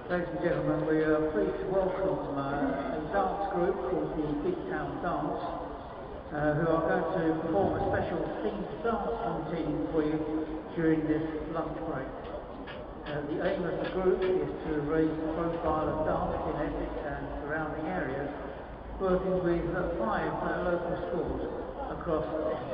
D: Ladies and gentlemen, we are pleased to welcome a dance group called the Big Town Dance, who are going to perform a special themed dance routine for you during this lunch break. The aim of the group is to raise the profile of dance in Essex and surrounding areas, working with 5 local schools across Essex.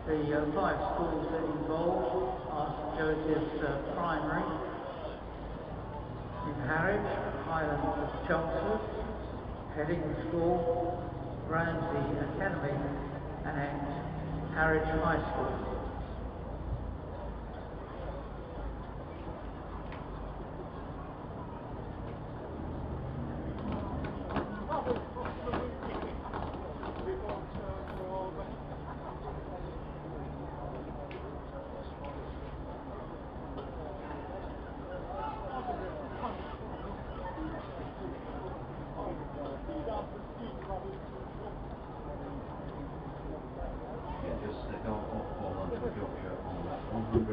D: The 5 schools that involved are St Joseph's Primary in Harwich, Highlands of Chelmsford, Heading School, Ramsey Academy and Harwich High School.
E: Yorkshire on 116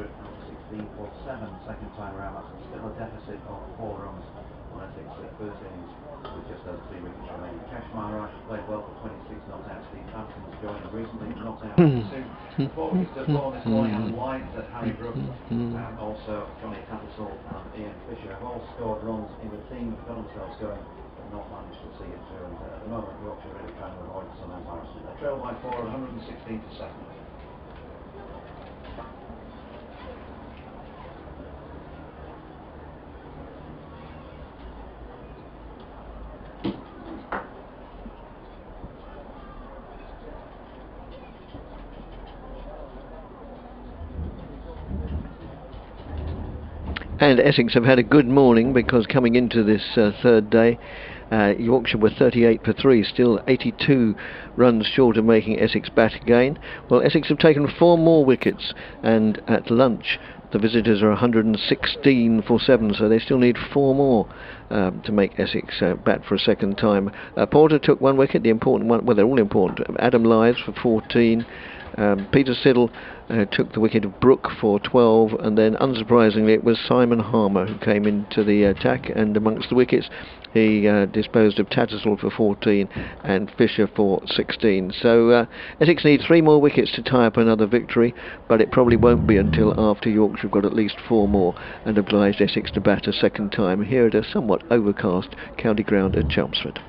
E: for 7, second time around. That's still a deficit of 4 runs on Essex first innings with just over 3 wickets remaining. Cash Maharaj played well for 26 not out. Steve Hampton's joined recently, not out soon. 4 wickets to 4 this morning, and wides at Harry Brooks, and also Johnny Tattersall and Ian Fisher have all scored runs in the team, have got themselves going, but not managed to see it through. And at the moment, Yorkshire really trying to avoid some embarrassment. They trail by 4, 116 to 7.
A: And Essex have had a good morning, because coming into this third day, Yorkshire were 38 for 3, still 82 runs short of making Essex bat again. Well, Essex have taken 4 more wickets, and at lunch the visitors are 116 for 7, so they still need 4 more to make Essex bat for a second time. Porter took 1 wicket, the important one, well, they're all important. Adam Lives for 14. Peter Siddle took the wicket of Brooke for 12, and then unsurprisingly it was Simon Harmer who came into the attack, and amongst the wickets he disposed of Tattersall for 14 and Fisher for 16. So Essex need 3 more wickets to tie up another victory, but it probably won't be until after Yorkshire have got at least 4 more and obliged Essex to bat a second time here at a somewhat overcast county ground at Chelmsford.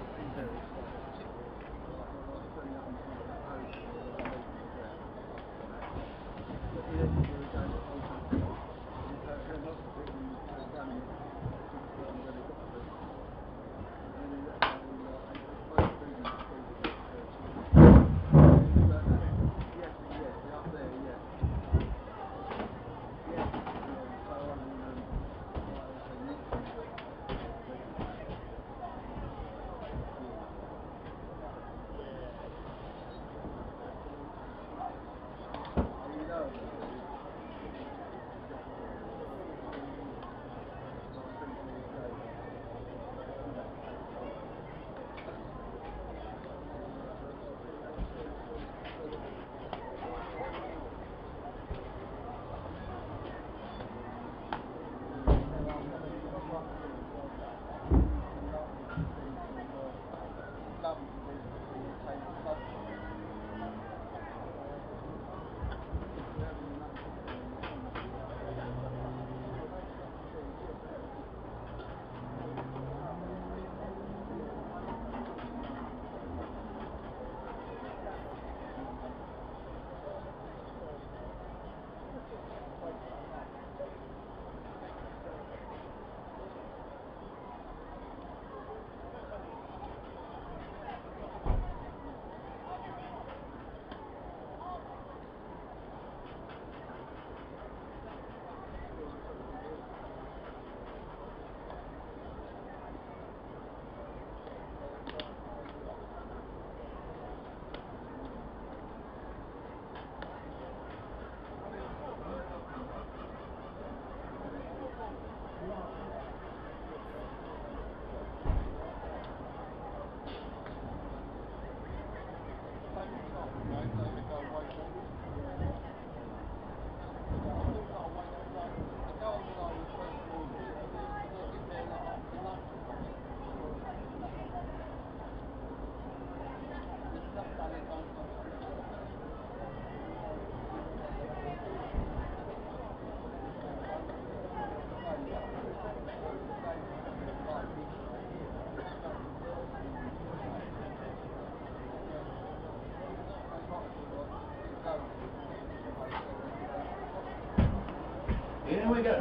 E: Here we go.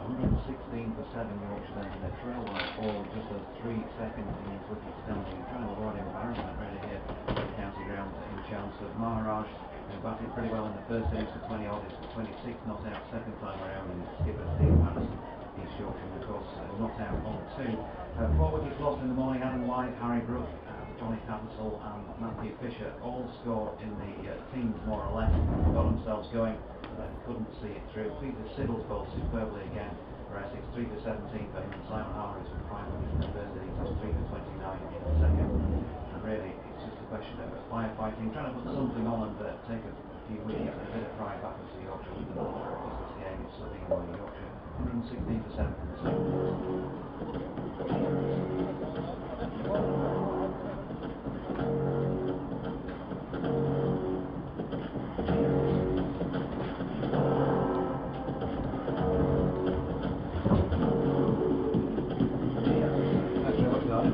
E: 116 for 7 Yorkshire then, their trail line all just as 3 seconds in wicket standing, trying to avoid embarrassment really here at the county ground in Chelmsford. Maharaj, who batted pretty well in the first innings for 20 odd, is 26 not out second time around, and skipper Steve Patterson, East Yorkshire, of course, not out on 2. 4 wickets lost in the morning. Adam White, Harry Brooke, Johnny Tattersall and Matthew Fisher all scored in the teams more or less, got themselves going, but couldn't see it through. Peter Siddle's bowled superbly again for Essex, 3 for 17 for him, and Simon Harmer is with 5 wickets in the first innings, that's 3 for 29 in the second. And really, it's just a question of firefighting, trying to put something on and take a few wickets and a bit of pride back into Yorkshire with them, because this game is slipping away. Yorkshire 116 for 7 in the second.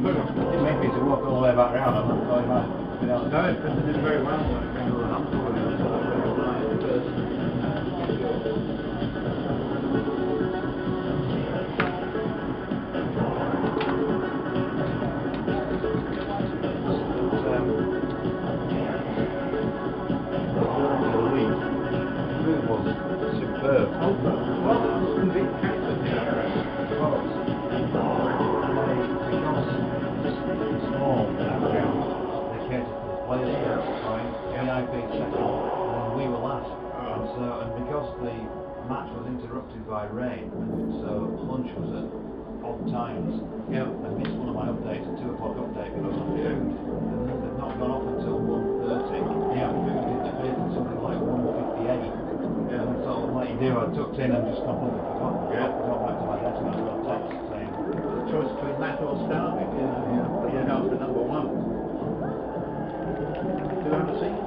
E: It may be to walk all the way back round. I'm not going back. No, because they did very well. by rain, so lunch was at odd times. Yeah, I missed one of my updates, a 2 o'clock update because of food, and they've not gone off until 1:30. Yeah, food disappeared at something like 1:58. Yeah, and so what you do, I tucked in and just completely forgot. Yeah. Got back to my desk and I got a text saying, the choice between that or starving. Yeah, no, for number one. Do you have a seat?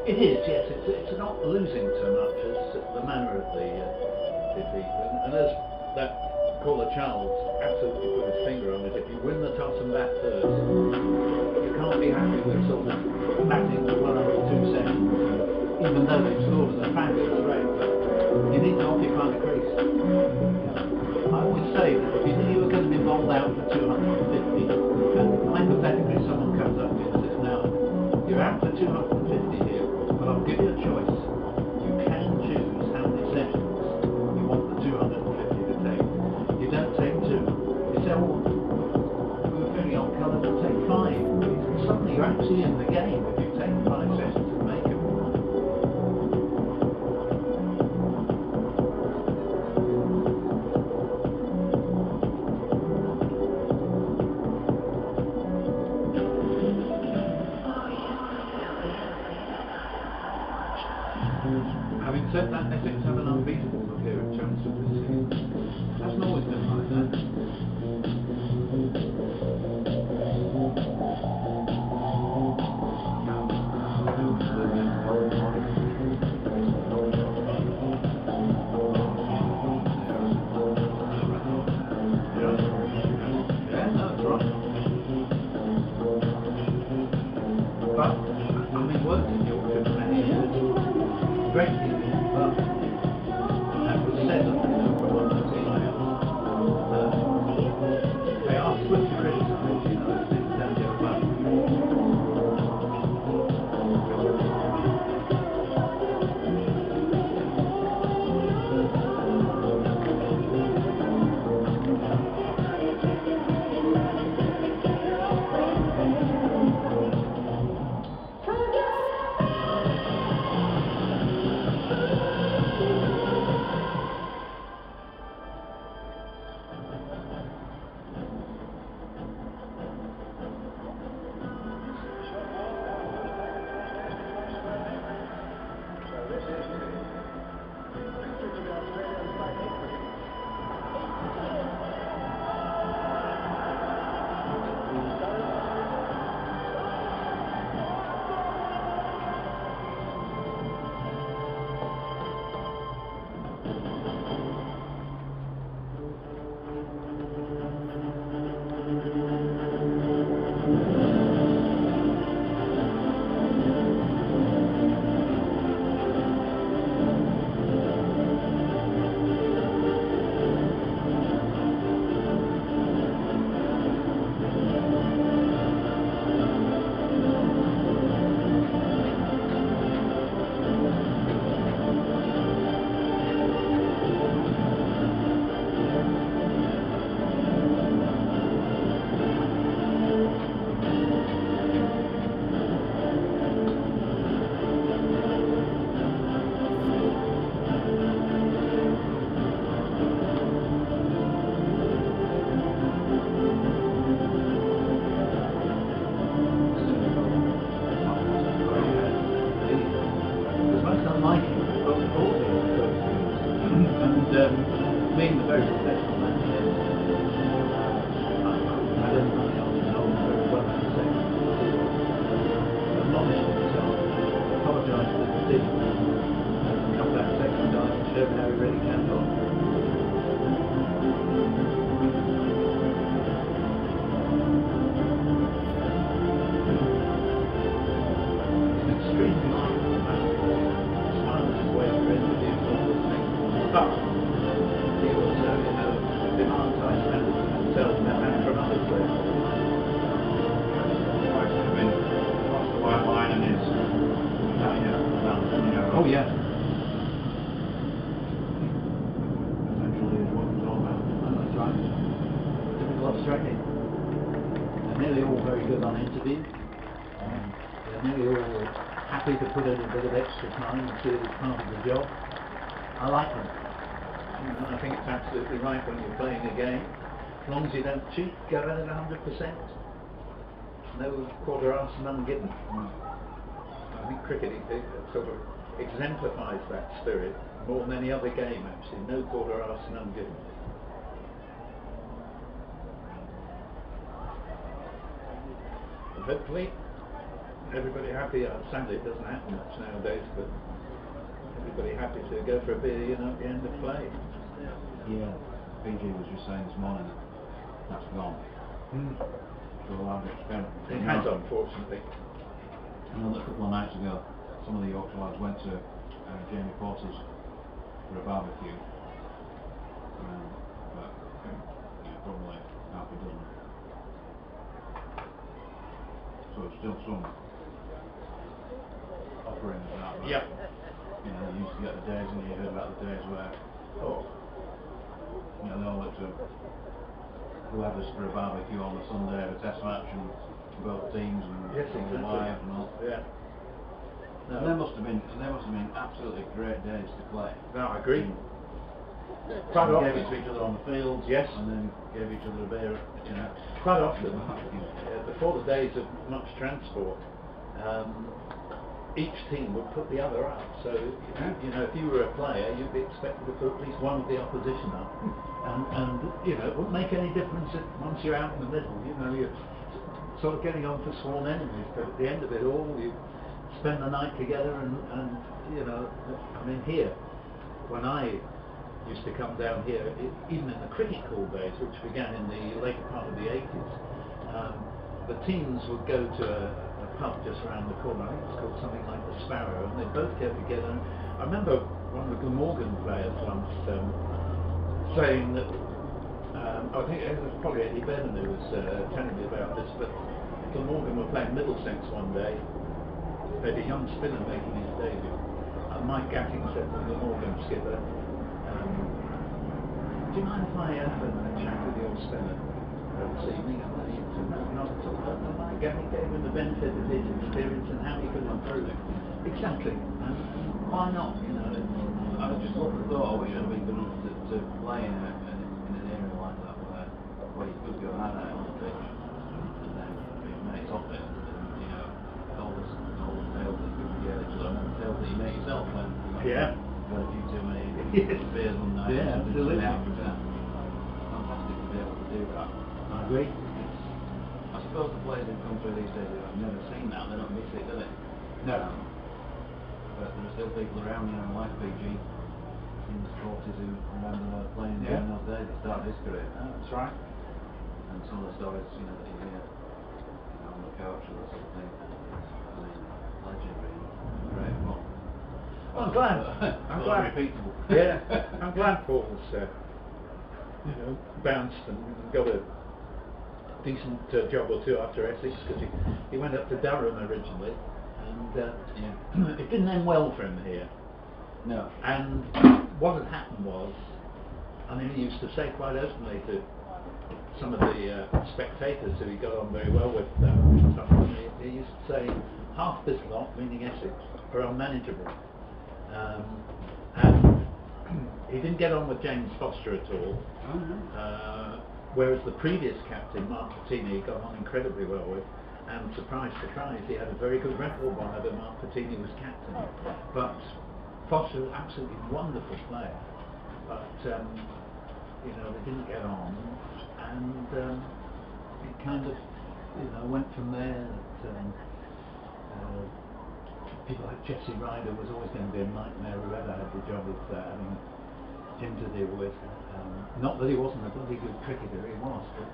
E: It is, yes. It's not losing so much as the manner of the defeat. And as that caller Charles absolutely put his finger on it, if you win the toss and bat first, you can't be happy with sort of batting well over 2 seconds, even though they've scored at a fabulous rate. But you need to occupy the crease. I would say that if you knew you were going to be bowled out for 250, and hypothetically someone comes up to you and says, now, you're out for 250 here, but I'll give you a choice. You can choose how many sessions you want the 250 to take. You don't take 2. You say, oh, we were feeling on colour, we'll take 5. Suddenly you're actually in the game if you take 5 sessions and make it. Having said that, Essex have an unbeatable look here at Chelmsford this season. Hasn't always been like that. training. They're nearly all very good on interview. They're nearly all happy to put in a bit of extra time and see it as part of the job. I like them. I think it's absolutely right when you're playing a game. As long as you don't cheat, go at it 100%. No quarter asked, none given. I think cricket it sort of exemplifies that spirit more than any other game actually. No quarter asked, none given. And hopefully everybody happy. Sadly it doesn't happen much nowadays, but everybody happy to go for a beer, you know, at the end of play.
F: Yeah, PG was just saying this morning that's gone. So a lot of experiment.
E: It has, unfortunately.
F: I know that a couple of nights ago, some of the Yorkshire lads went to Jamie Porter's for a barbecue. But yeah, probably half a dozen. So it's still some offerings out there.
E: Yep.
F: You know, you used to get the days, and you heard about the days where, you know, they all looked to whoever's for a barbecue on the Sunday of a test match and both teams and
E: yes, exactly.
F: Live and all.
E: Yeah. No.
F: And they must have been absolutely great days to play.
E: No, I agree.
F: Quite often gave it to each other on the fields,
E: yes,
F: and then gave each other a beer, you know.
E: Quite often, before the days of much transport, each team would put the other up. So, you know, if you were a player, you'd be expected to put at least one of the opposition up. And you know, it wouldn't make any difference if once you're out in the middle, you know, you're sort of getting on for sworn enemies. But at the end of it all, you spend the night together and you know, I mean, here, when I used to come down here, even in the cricket hall days, which began in the later part of the 80s, the teams would go to a pub just around the corner. I think it's called something like the Sparrow, and they'd both get together. I remember one of the Glamorgan players once saying that, I think it was probably Eddie Bevan who was telling me about this, but Glamorgan were playing Middlesex one day. They had a young spinner making his debut, and Mike Gatting said to the Glamorgan skipper, do you mind if I have a chat with your spinner this evening? And he said, no, not at all. And Mike Gatting gave him the benefit of his experience and how he could improve it. Exactly. And why not? You know,
F: I just thought we should have been good enough to play in an area like that where you could go out there on the pitch and then be mates off it, and you know, all the tales that you get each other, and tales that you make yourself when
E: yeah,
F: got a few too many beers one night.
E: Yeah, absolutely.
F: Fantastic to be able to do that.
E: I agree.
F: I suppose the players who come through these days who have never seen that, they don't miss it, do they?
E: No.
F: But there are still people around, you know, like PG in the 40s who remember playing during those days at the start of his career.
E: That's right.
F: And some of the stories, you know, that you hear, you know, on the coach or that sort of thing. I mean, legendary and great fun.
E: Well, I'm glad. I'm glad.
F: Repeatable.
E: Yeah, I'm glad Paul's, you know, bounced and got a decent job or two after Essex, because he went up to Durham originally, and it didn't end well for him here.
F: No.
E: And what had happened was, I mean, he used to say quite openly to some of the spectators who he got on very well with, he used to say, half this lot, meaning Essex, are unmanageable. And he didn't get on with James Foster at all. Whereas the previous captain, Mark Patini, he got on incredibly well with, and surprise, surprise, he had a very good record whenever Mark Patini was captain. But Foster was an absolutely wonderful player, but you know, they didn't get on, and it kind of, you know, went from there. People like Jesse Ryder was always going to be a nightmare, whoever had the job of having him to deal with. Not that he wasn't a bloody good cricketer, he was, but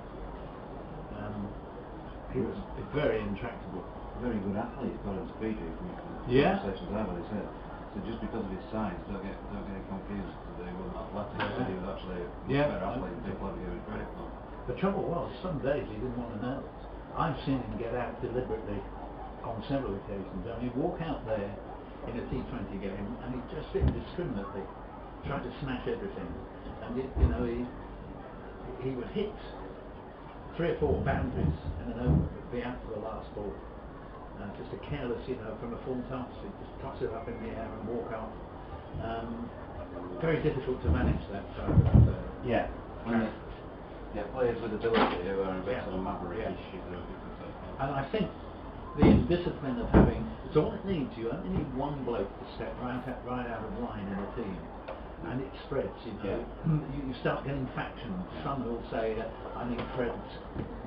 E: he was very intractable.
F: Very good athlete, according to PG, from conversations I've had. He said, so just because of his size, don't get confused that he wasn't athletic. He said he was actually a better athlete than people ever give him credit for.
E: The trouble was, some days he didn't want to know. I've seen him get out deliberately on several occasions. I mean, he'd walk out there in a T20 game and he'd just indiscriminately try to smash everything. And you know, he would hit
G: 3 or 4 boundaries in an over, be out for the last ball. Just a careless, from a full toss, he just toss it up in the air and walk off. Very difficult to manage that side of the
E: Yeah. Players with ability who are a bit sort of maverickish.
G: And I think the indiscipline of having, so what it needs, you only need one bloke to step right out of line in a team, and it spreads, you start getting factions. Some will say, I think Fred's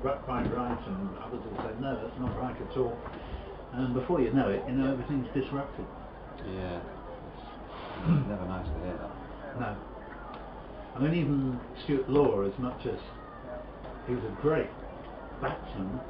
G: quite right, and others will say, no, that's not right at all. And before you know it, everything's disrupted.
E: Yeah. It's never nice to hear that.
G: No. I mean, even Stuart Law, as much as he was a great batsman,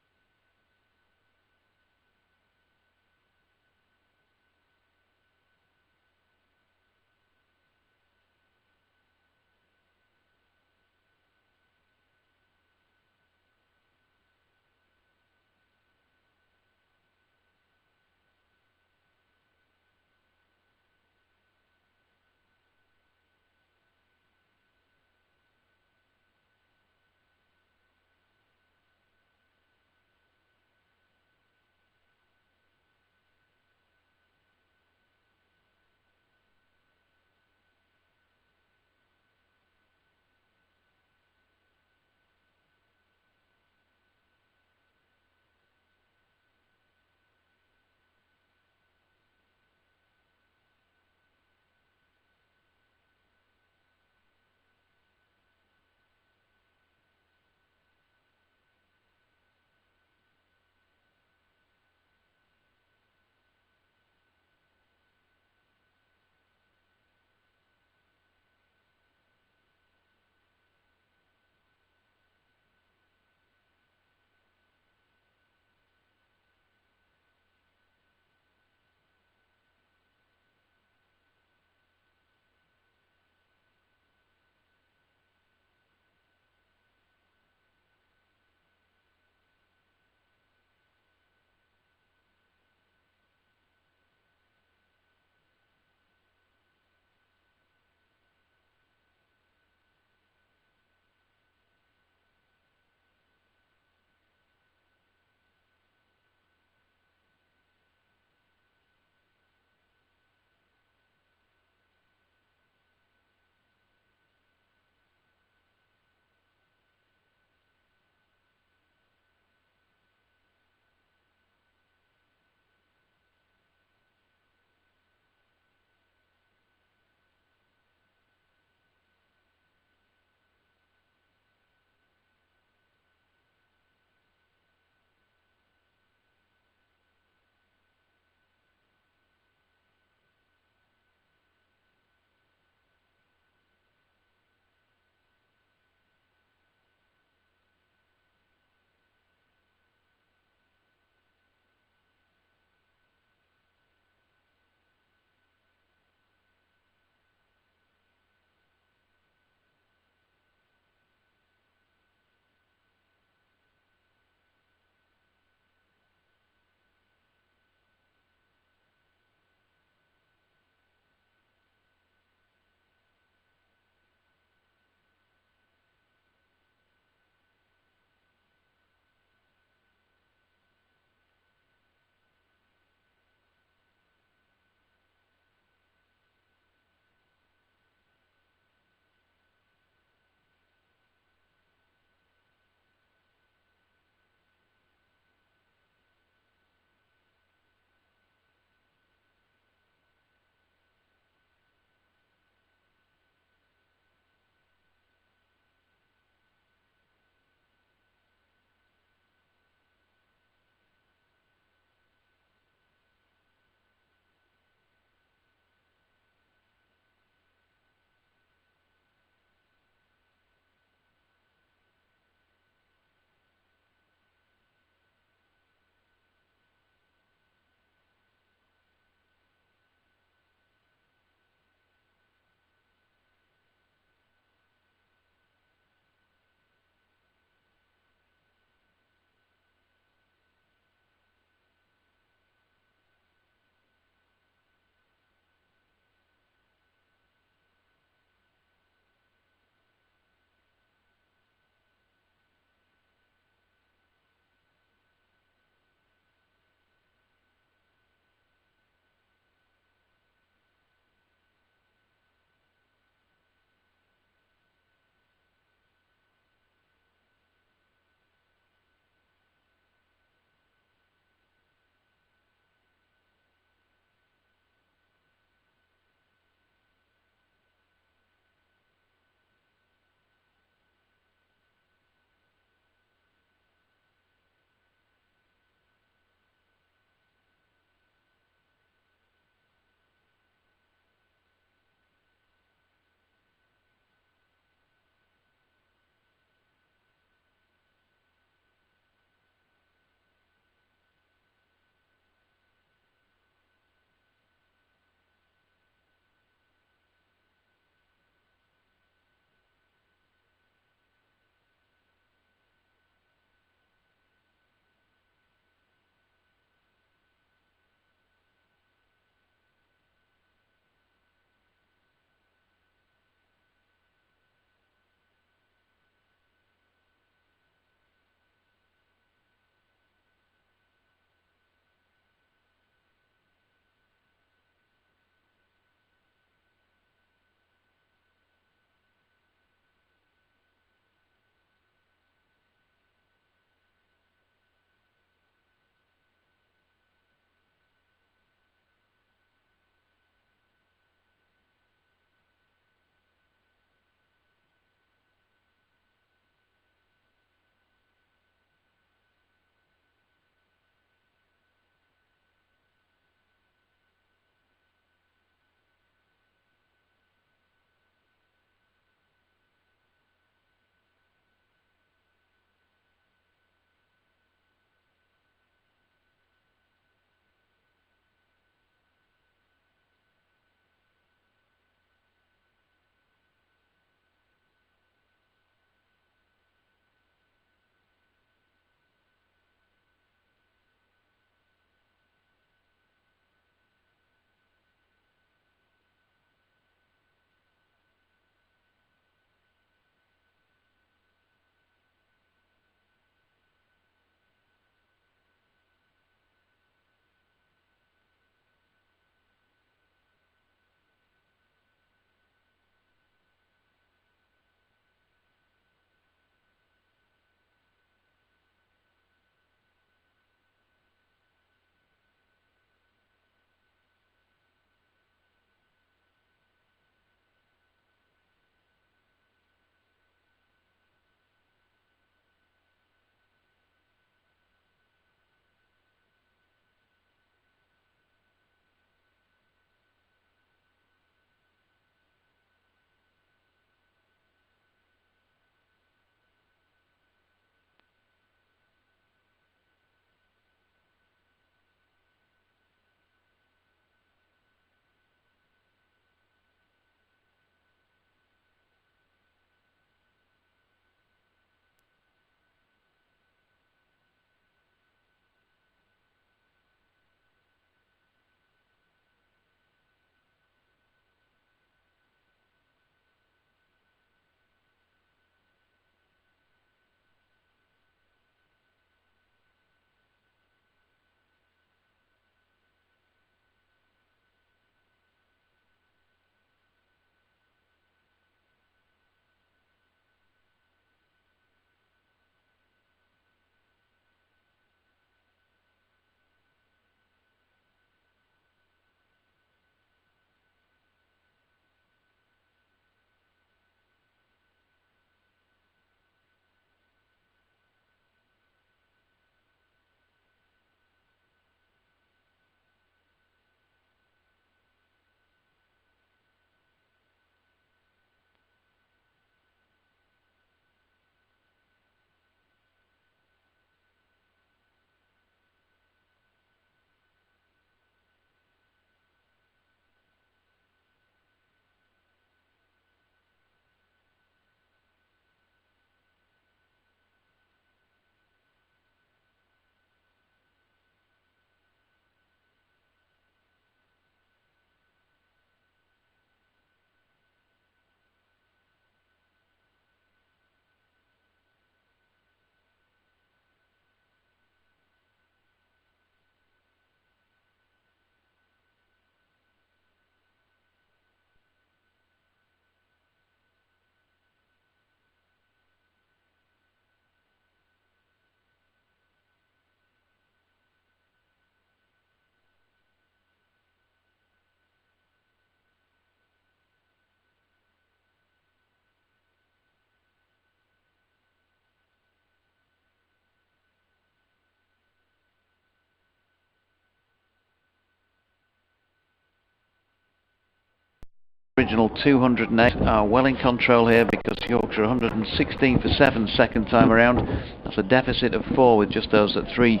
B: original 208 are well in control here, because Yorkshire 116 for 7 second time around. That's a deficit of 4 with just those at 3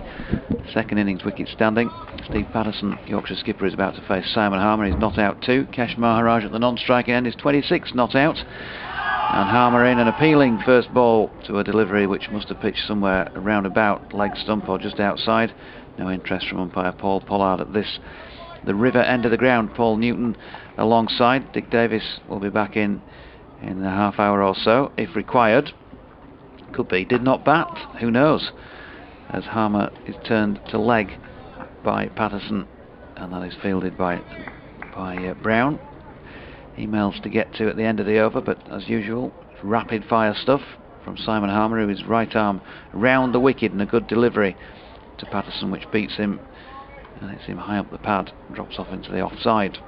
B: second innings wickets standing. Steve Patterson, Yorkshire skipper, is about to face Simon Harmer. He's not out too. Kesh Maharaj at the non-striking end is 26 not out. And Harmer in, an appealing first ball to a delivery which must have pitched somewhere around about leg stump or just outside. No interest from umpire Paul Pollard at this, the river end of the ground. Paul Newton alongside. Dick Davis will be back in a half hour or so if required. Could be. Did not bat. Who knows? As Harmer is turned to leg by Patterson, and that is fielded by Brown. Emails to get to at the end of the over, but as usual, rapid fire stuff from Simon Harmer, who is right arm round the wicket, and a good delivery to Patterson which beats him, and hits him high up the pad, drops off into the offside.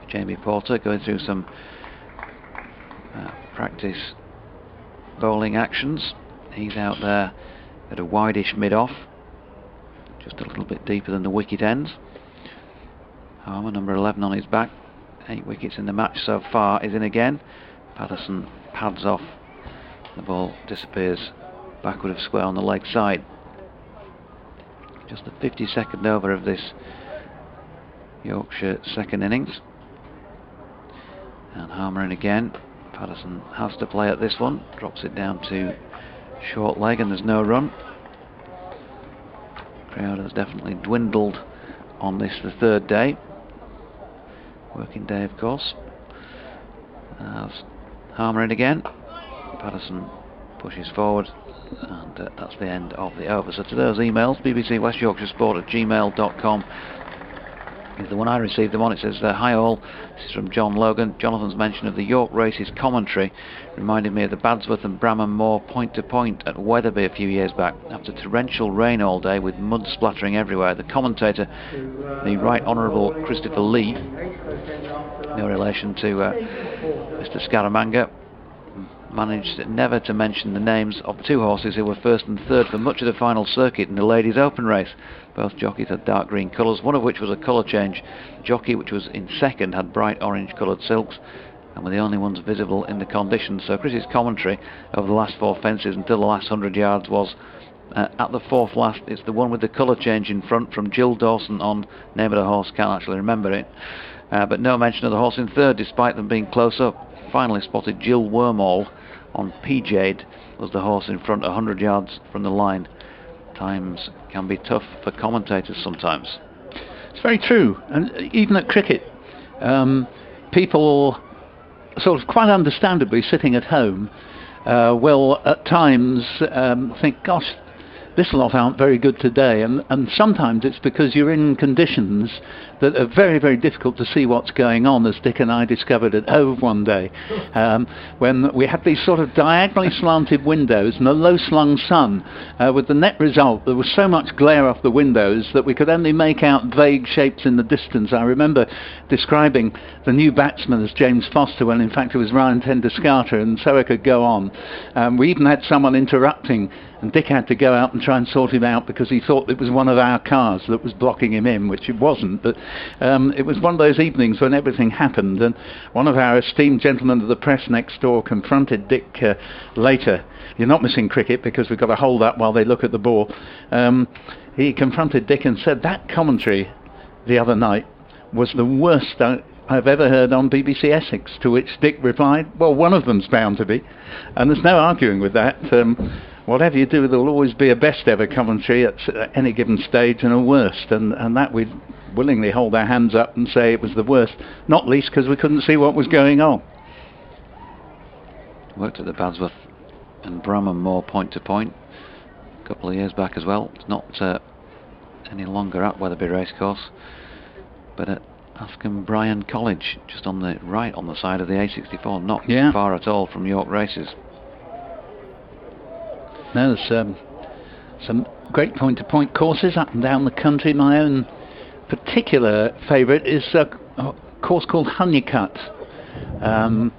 B: Jamie Porter going through some practice bowling actions. He's out there at a wideish mid-off, just a little bit deeper than the wicket ends. Harmer, number 11 on his back, 8 wickets in the match so far, is in again. Patterson pads off, the ball disappears backward of square on the leg side. Just the 52nd over of this Yorkshire second innings. And Harmer in again. Patterson has to play at this one, drops it down to short leg, and there's no run. Crowd has definitely dwindled on this, the third day. Working day, of course. Harmer in again. Patterson pushes forward, and that's the end of the over. So to those emails, BBC West Yorkshire Sport at gmail.com is the one I received them on. It says, hi all, this is from John Logan. Jonathan's mention of the York races commentary reminded me of the Badsworth and Bramham Moor point to point at Wetherby a few years back. After torrential rain all day with mud splattering everywhere, the commentator, the Right Honourable Christopher Lee, no relation to Mr Scaramanga, managed never to mention the names of 2 horses who were first and third for much of the final circuit in the Ladies Open race. Both jockeys had dark green colours, one of which was a colour change. The jockey, which was in second, had bright orange coloured silks and were the only ones visible in the conditions. So Chris's commentary over the last 4 fences until the last 100 yards was, at the 4th last, it's the one with the colour change in front, from Jill Dawson on Name of the Horse, can't actually remember it, but no mention of the horse in third despite them being close up. Finally spotted Jill Wormall on P-Jade was the horse in front 100 yards from the line. Times can be tough for commentators sometimes.
C: It's very true, and even at cricket, people sort of quite understandably sitting at home will at times think, gosh, this lot aren't very good today, and sometimes it's because you're in conditions that are very, very difficult to see what's going on, as Dick and I discovered at Hove one day, when we had these sort of diagonally slanted windows and a low-slung sun, with the net result there was so much glare off the windows that we could only make out vague shapes in the distance. I remember describing the new batsman as James Foster when in fact it was Ryan Tenduscarter, and so I could go on. We even had someone interrupting, and Dick had to go out and try and sort him out because he thought it was one of our cars that was blocking him in, which it wasn't. But it was one of those evenings when everything happened, and one of our esteemed gentlemen of the press next door confronted Dick later. You're not missing cricket because we've got to hold up while they look at the ball. He confronted Dick and said that commentary the other night was the worst I've ever heard on BBC Essex, to which Dick replied, well, one of them's bound to be, and there's no arguing with that. Whatever you do, there'll always be a best ever commentary at any given stage and a worst, and that we'd willingly hold our hands up and say it was the worst, not least because we couldn't see what was going on.
B: Worked at the Badsworth and Bramham Moor point to point a couple of years back as well. It's not any longer at Wetherby Racecourse, but at Askham Bryan College, just on the right on the side of the A64, not far at all from York races.
C: No, there's some great point-to-point courses up and down the country. My own particular favourite is a course called Honeycutt, and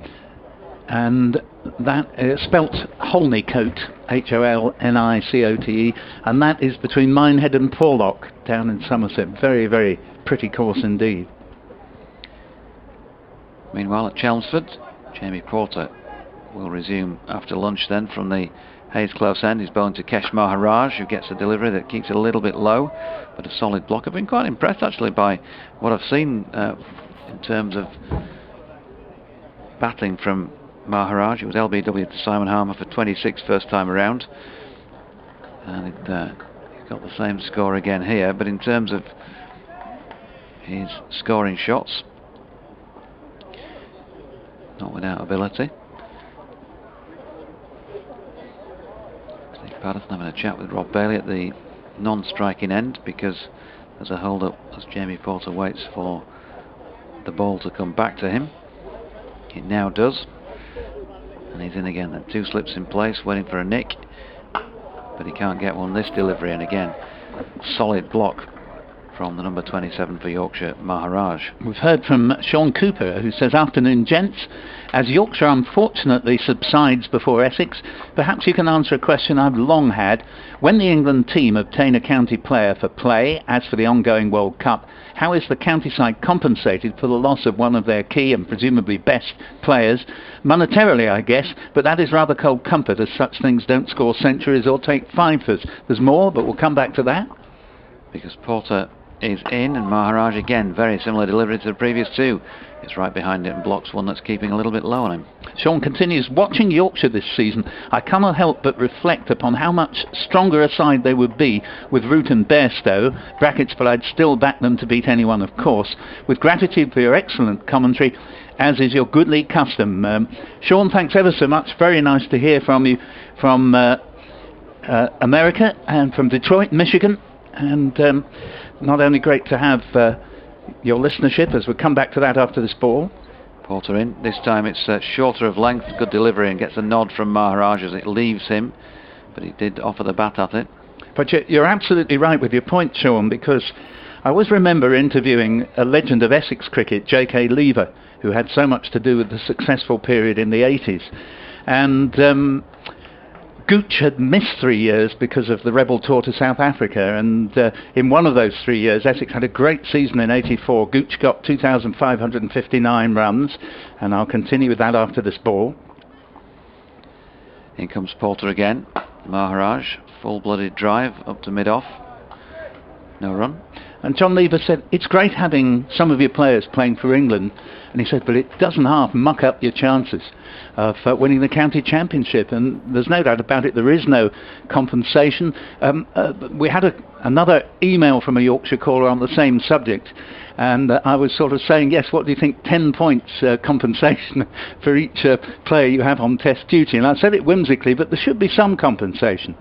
C: that is spelt Holnicote, Holnicote, and that is between Minehead and Porlock down in Somerset. Very, very pretty course indeed.
B: Meanwhile at Chelmsford, Jamie Porter will resume after lunch then from the Hayes close end. He's bowling to Kesh Maharaj, who gets a delivery that keeps it a little bit low, but a solid block. I've been quite impressed actually by what I've seen in terms of battling from Maharaj. It was LBW to Simon Harmer for 26 first time around, and he's got the same score again here, but in terms of his scoring shots, not without ability. Steve Patterson having a chat with Rob Bailey at the non-striking end, because there's a hold-up as Jamie Porter waits for the ball to come back to him. It now does, and he's in again. Then 2 slips in place, waiting for a nick, but he can't get one this delivery, and again solid block from the number 27 for Yorkshire, Maharaj.
C: We've heard from Sean Cooper, who says, "Afternoon, gents. As Yorkshire unfortunately subsides before Essex, perhaps you can answer a question I've long had. When the England team obtain a county player for play, as for the ongoing World Cup, how is the county side compensated for the loss of one of their key and presumably best players? Monetarily, I guess, but that is rather cold comfort, as such things don't score centuries or take fifers. There's more, but we'll come back to that."
B: Because Porter is in, and Maharaj again, very similar delivery to the previous 2. It's right behind it and blocks one that's keeping a little bit low on him.
C: Sean continues, "Watching Yorkshire this season, I cannot help but reflect upon how much stronger a side they would be with Root and Bairstow, brackets, but I'd still back them to beat anyone, of course. With gratitude for your excellent commentary, as is your goodly custom." Sean, thanks ever so much. Very nice to hear from you from America and from Detroit, Michigan. And not only great to have your listenership, as we'll come back to that after this ball.
B: Porter in. This time it's shorter of length, good delivery, and gets a nod from Maharaj as it leaves him, but he did offer the bat at it.
C: But you're absolutely right with your point, Sean, because I always remember interviewing a legend of Essex cricket, J.K. Lever, who had so much to do with the successful period in the 80s. And Gooch had missed 3 years because of the rebel tour to South Africa, and in one of those 3 years Essex had a great season in 84. Gooch got 2,559 runs, and I'll continue with that after this ball.
B: In comes Porter again. Maharaj, full-blooded drive up to mid-off. No run.
C: And John Lever said, "It's great having some of your players playing for England," and he said, "but it doesn't half muck up your chances of winning the county championship." And there's no doubt about it, there is no compensation. We had another email from a Yorkshire caller on the same subject, and I was sort of saying, yes, what do you think, 10 points compensation for each player you have on test duty? And I said it whimsically, but there should be some compensation.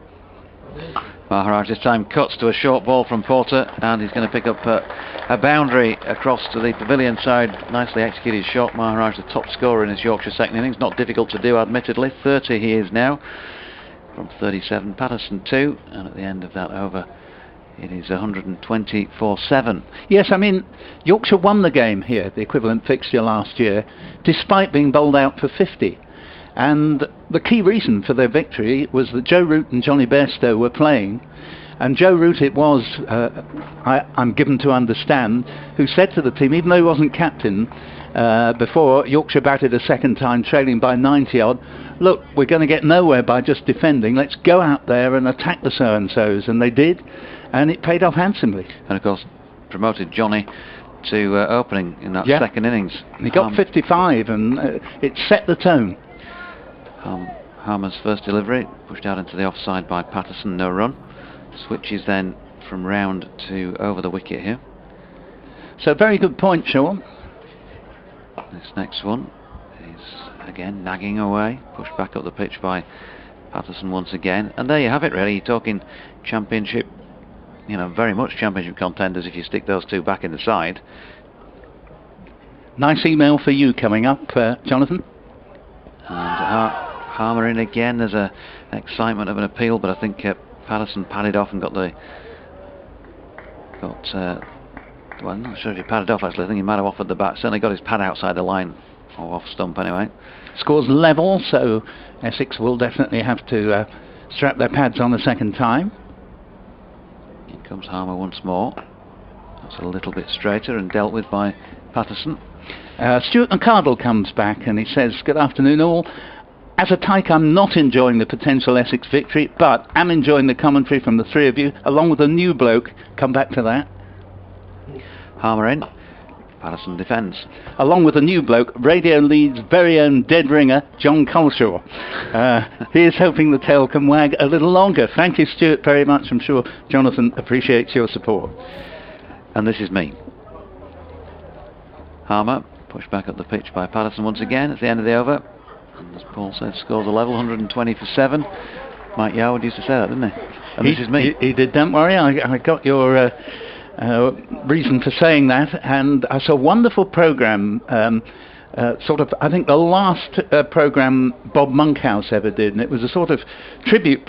B: Maharaj this time cuts to a short ball from Porter, and he's going to pick up a boundary across to the pavilion side. Nicely executed shot. Maharaj the top scorer in his Yorkshire second innings. Not difficult to do, admittedly. 30 he is now from 37. Patterson 2, and at the end of that over it is 120 for 7.
C: Yes, I mean, Yorkshire won the game here, the equivalent fixture last year, despite being bowled out for 50. And the key reason for their victory was that Joe Root and Johnny Bairstow were playing, and Joe Root it was, I'm given to understand, who said to the team, even though he wasn't captain, before Yorkshire batted a second time, trailing by 90 odd, look, we're going to get nowhere by just defending, let's go out there and attack the so-and-sos, and they did, and it paid off handsomely.
B: And of course promoted Johnny to opening in that second innings.
C: He got 55, and it set the tone.
B: Harmer's first delivery pushed out into the offside by Patterson, no run. Switches then from round to over the wicket here.
C: So very good point, Sean.
B: This next one is again nagging away, pushed back up the pitch by Patterson once again, and there you have it really. You're talking championship, very much championship contenders if you stick those two back in the side.
C: Nice email for you coming up, Jonathan.
B: And Harmer in again. There's an excitement of an appeal, but I think Patterson padded off and got well, I'm not sure if he padded off actually. I think he might have offered the bat. Certainly got his pad outside the line, or off stump anyway.
C: Scores level, so Essex will definitely have to strap their pads on the second time.
B: In comes Harmer once more. That's a little bit straighter and dealt with by Patterson.
C: Stuart McCardle comes back and he says, "Good afternoon all. As a Tyke, I'm not enjoying the potential Essex victory, but am enjoying the commentary from the three of you, along with a new bloke." Come back to that.
B: Harmer in. Patterson defence.
C: Along with a new bloke, Radio Leeds' very own dead ringer, John Colshaw. He is hoping the tail can wag a little longer. Thank you, Stuart, very much. I'm sure Jonathan appreciates your support.
B: And this is me. Harmer, pushed back up the pitch by Patterson once again at the end of the over. And as Paul said, scores a level, 120 for 7. Mike Yarwood used to say that, didn't he? And this is me.
C: He did, don't worry. I got your reason for saying that, and I saw a wonderful programme, sort of, I think the last programme Bob Monkhouse ever did, and it was a sort of tribute